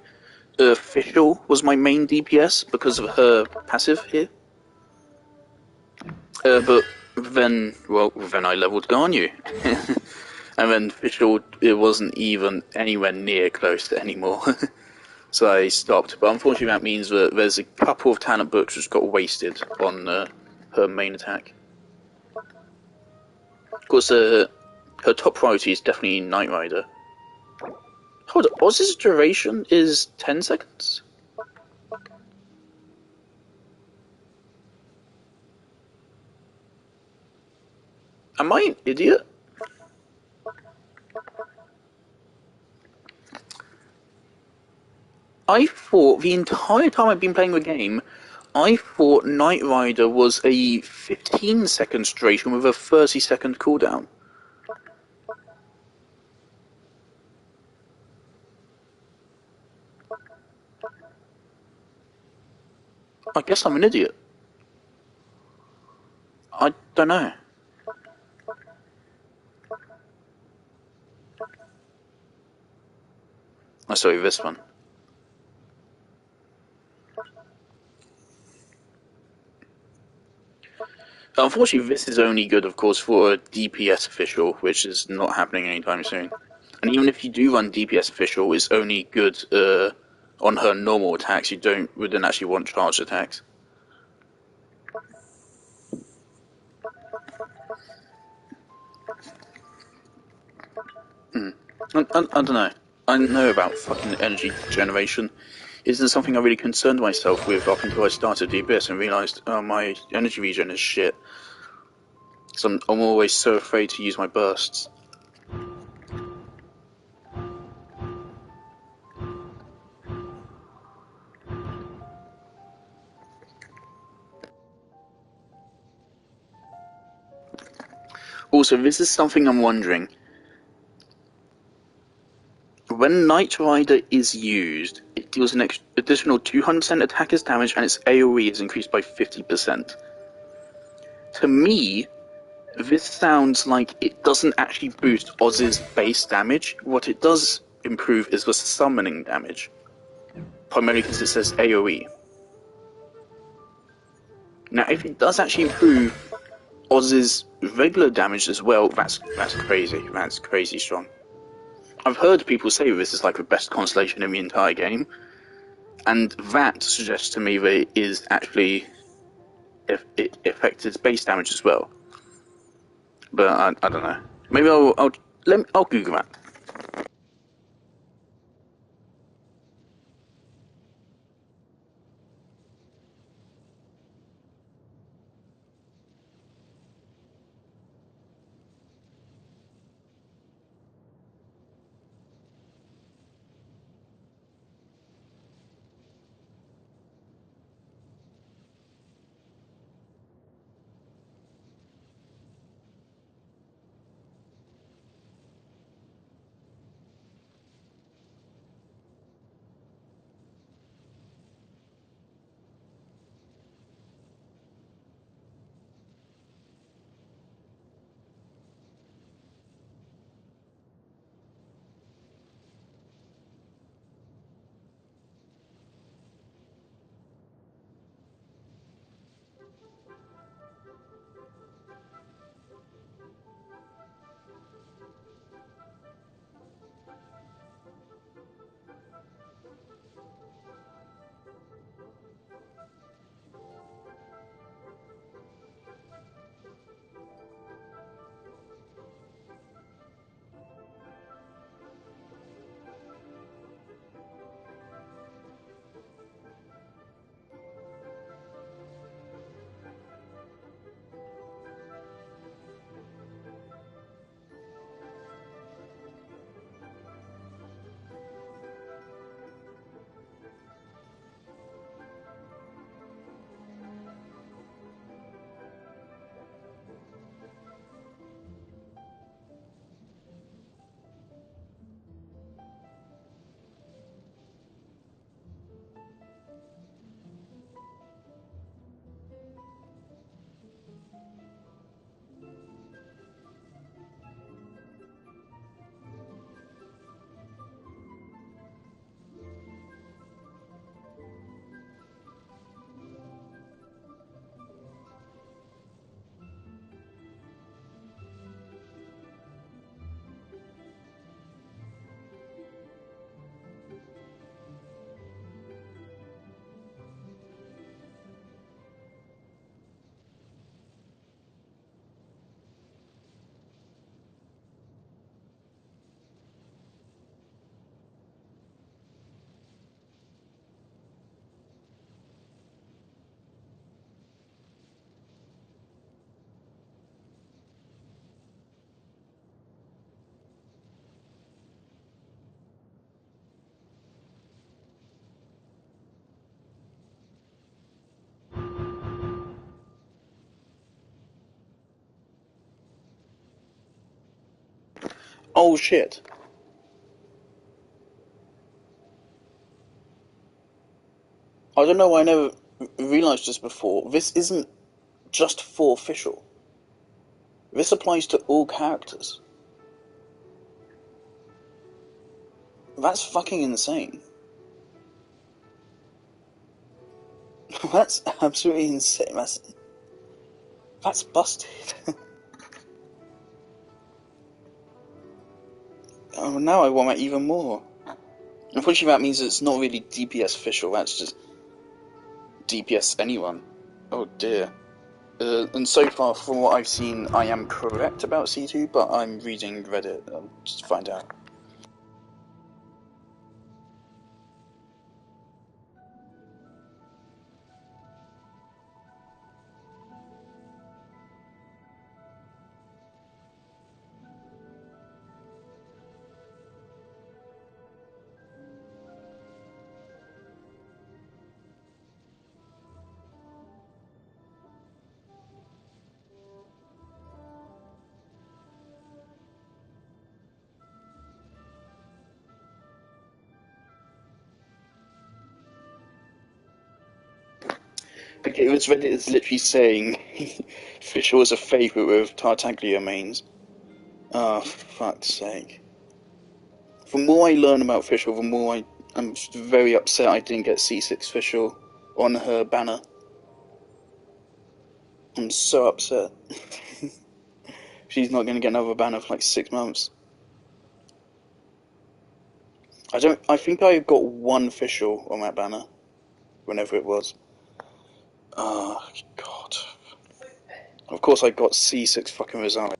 Fischl was my main DPS because of her passive here. But then I leveled Garnu. And then Fischl, it wasn't even anywhere near close anymore. So I stopped. But unfortunately that means that there's a couple of talent books which got wasted on her main attack. Of course, her top priority is definitely Knight Rider. Hold on, Oz's duration is 10 seconds? Am I an idiot? I thought the entire time I've been playing the game, I thought Knight Rider was a 15-second duration with a 30-second cooldown. I guess I'm an idiot. I don't know. Oh, sorry, this one. Unfortunately, this is only good, of course, for a DPS official, which is not happening anytime soon. And even if you do run DPS official, it's only good on her normal attacks. You wouldn't actually want charged attacks. I don't know. I know about fucking energy generation. Isn't something I really concerned myself with up until I started DPS and realised, oh, my energy regen is shit. So I'm always so afraid to use my bursts. Also, this is something I'm wondering. When Knight Rider is used, it deals an additional 200% attacker's damage and its AoE is increased by 50%. To me, this sounds like it doesn't actually boost Oz's base damage. What it does improve is the summoning damage. Primarily because it says AoE. Now, if it does actually improve Oz's regular damage as well, that's crazy. That's crazy strong. I've heard people say this is like the best constellation in the entire game, and that suggests to me that it is actually it affects its base damage as well. But I don't know. Maybe I'll Google that. Oh shit. I don't know why I never realised this before. This isn't just for official. This applies to all characters. That's fucking insane. That's absolutely insane. That's busted. Oh, now I want that even more. Unfortunately, that means it's not really DPS official. That's just DPS anyone. Oh dear. And so far, from what I've seen, I am correct about C2, but I'm reading Reddit just to find out. Okay, this Reddit is literally saying Fischl is a favourite with Tartaglia mains. Ah, for fuck's sake. The more I learn about Fischl, the more I'm very upset I didn't get C6 Fischl on her banner. I'm so upset. She's not going to get another banner for like 6 months. I think I got one Fischl on that banner. Whenever it was. Oh, God. Of course I got C6 fucking Rosari.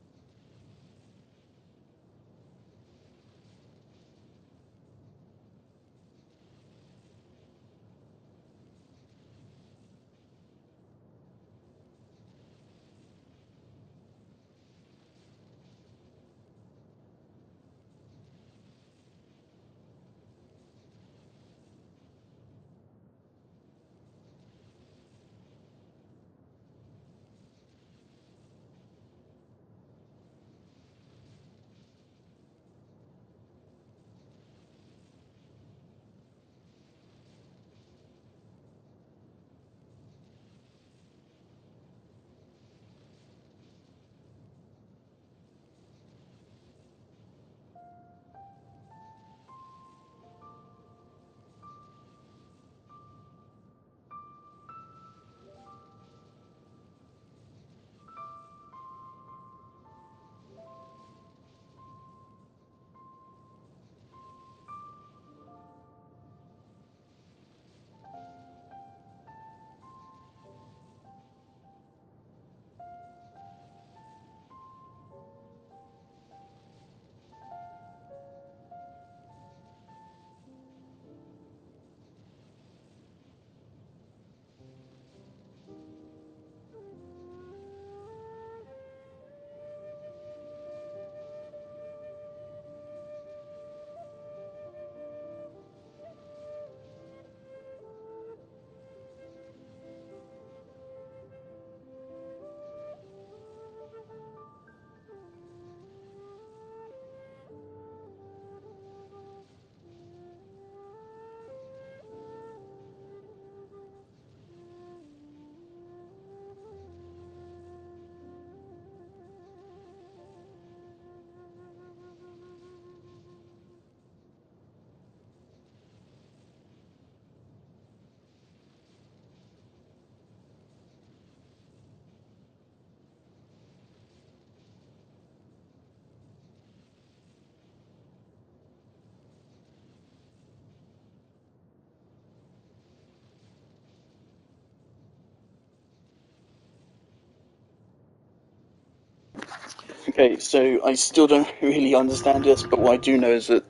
Okay, so I still don't really understand this, but what I do know is that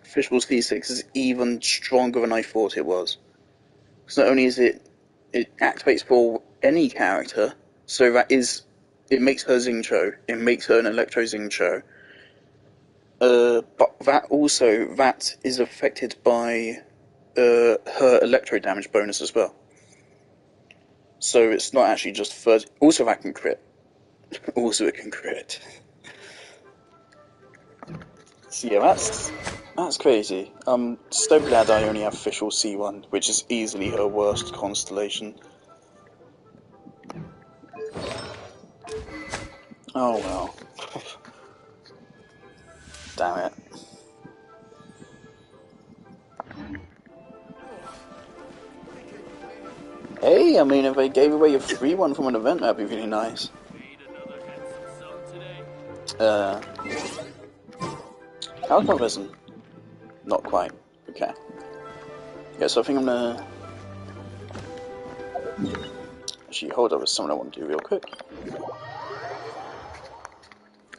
Fischl's C6 is even stronger than I thought it was. Because not only is it activates for any character, so it makes her Xingqiu, it makes her an Electro Xingqiu, but that is affected by her Electro damage bonus as well. So it's not actually just first. Also, that can crit. Also, it can crit. So yeah, that's crazy. I'm so glad I only have official C1, which is easily her worst constellation. Oh well. Damn it. Hey, I mean, if they gave away a free one from an event, that'd be really nice. How's my resin? Not quite. Okay. Yeah, so I think I'm gonna... Actually, hold up, there's something I want to do real quick.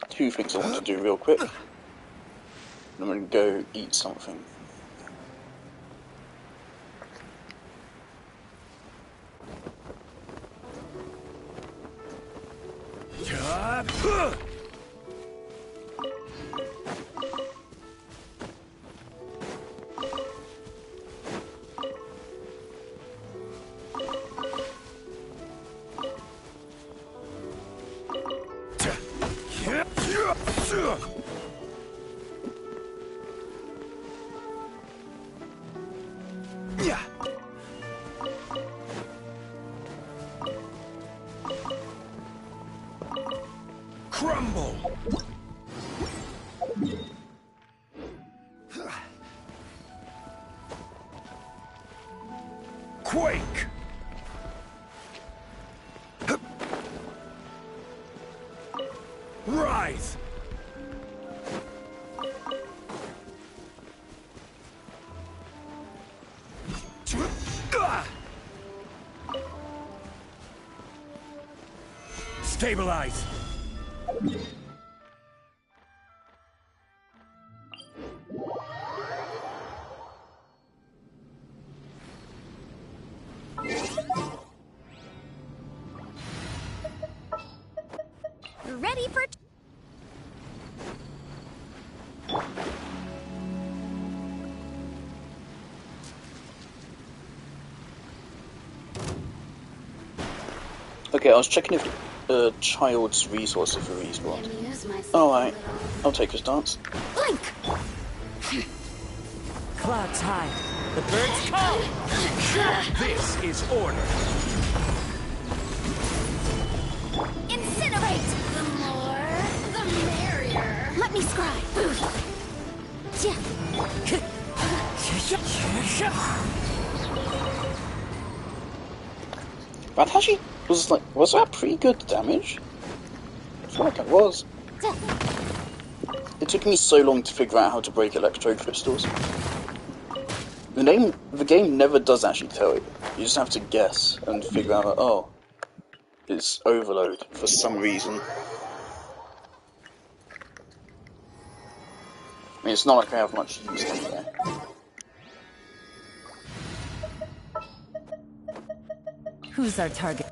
Two things I want to do real quick. I'm gonna go eat something. Crumble! Quake! Rise! Stabilize! Ready for... Okay, I was checking if child's resources were respawned. Alright, I'll take his dance. Blink! Clouds high. The birds call! This is order. Incinerate! The more, the merrier. Let me scry. That actually was that pretty good damage? I feel like it was. It took me so long to figure out how to break electrode crystals. The game never does actually tell you. You just have to guess and figure out, oh, it's overload for some reason. I mean, it's not like I have much use anyway. Who's our target?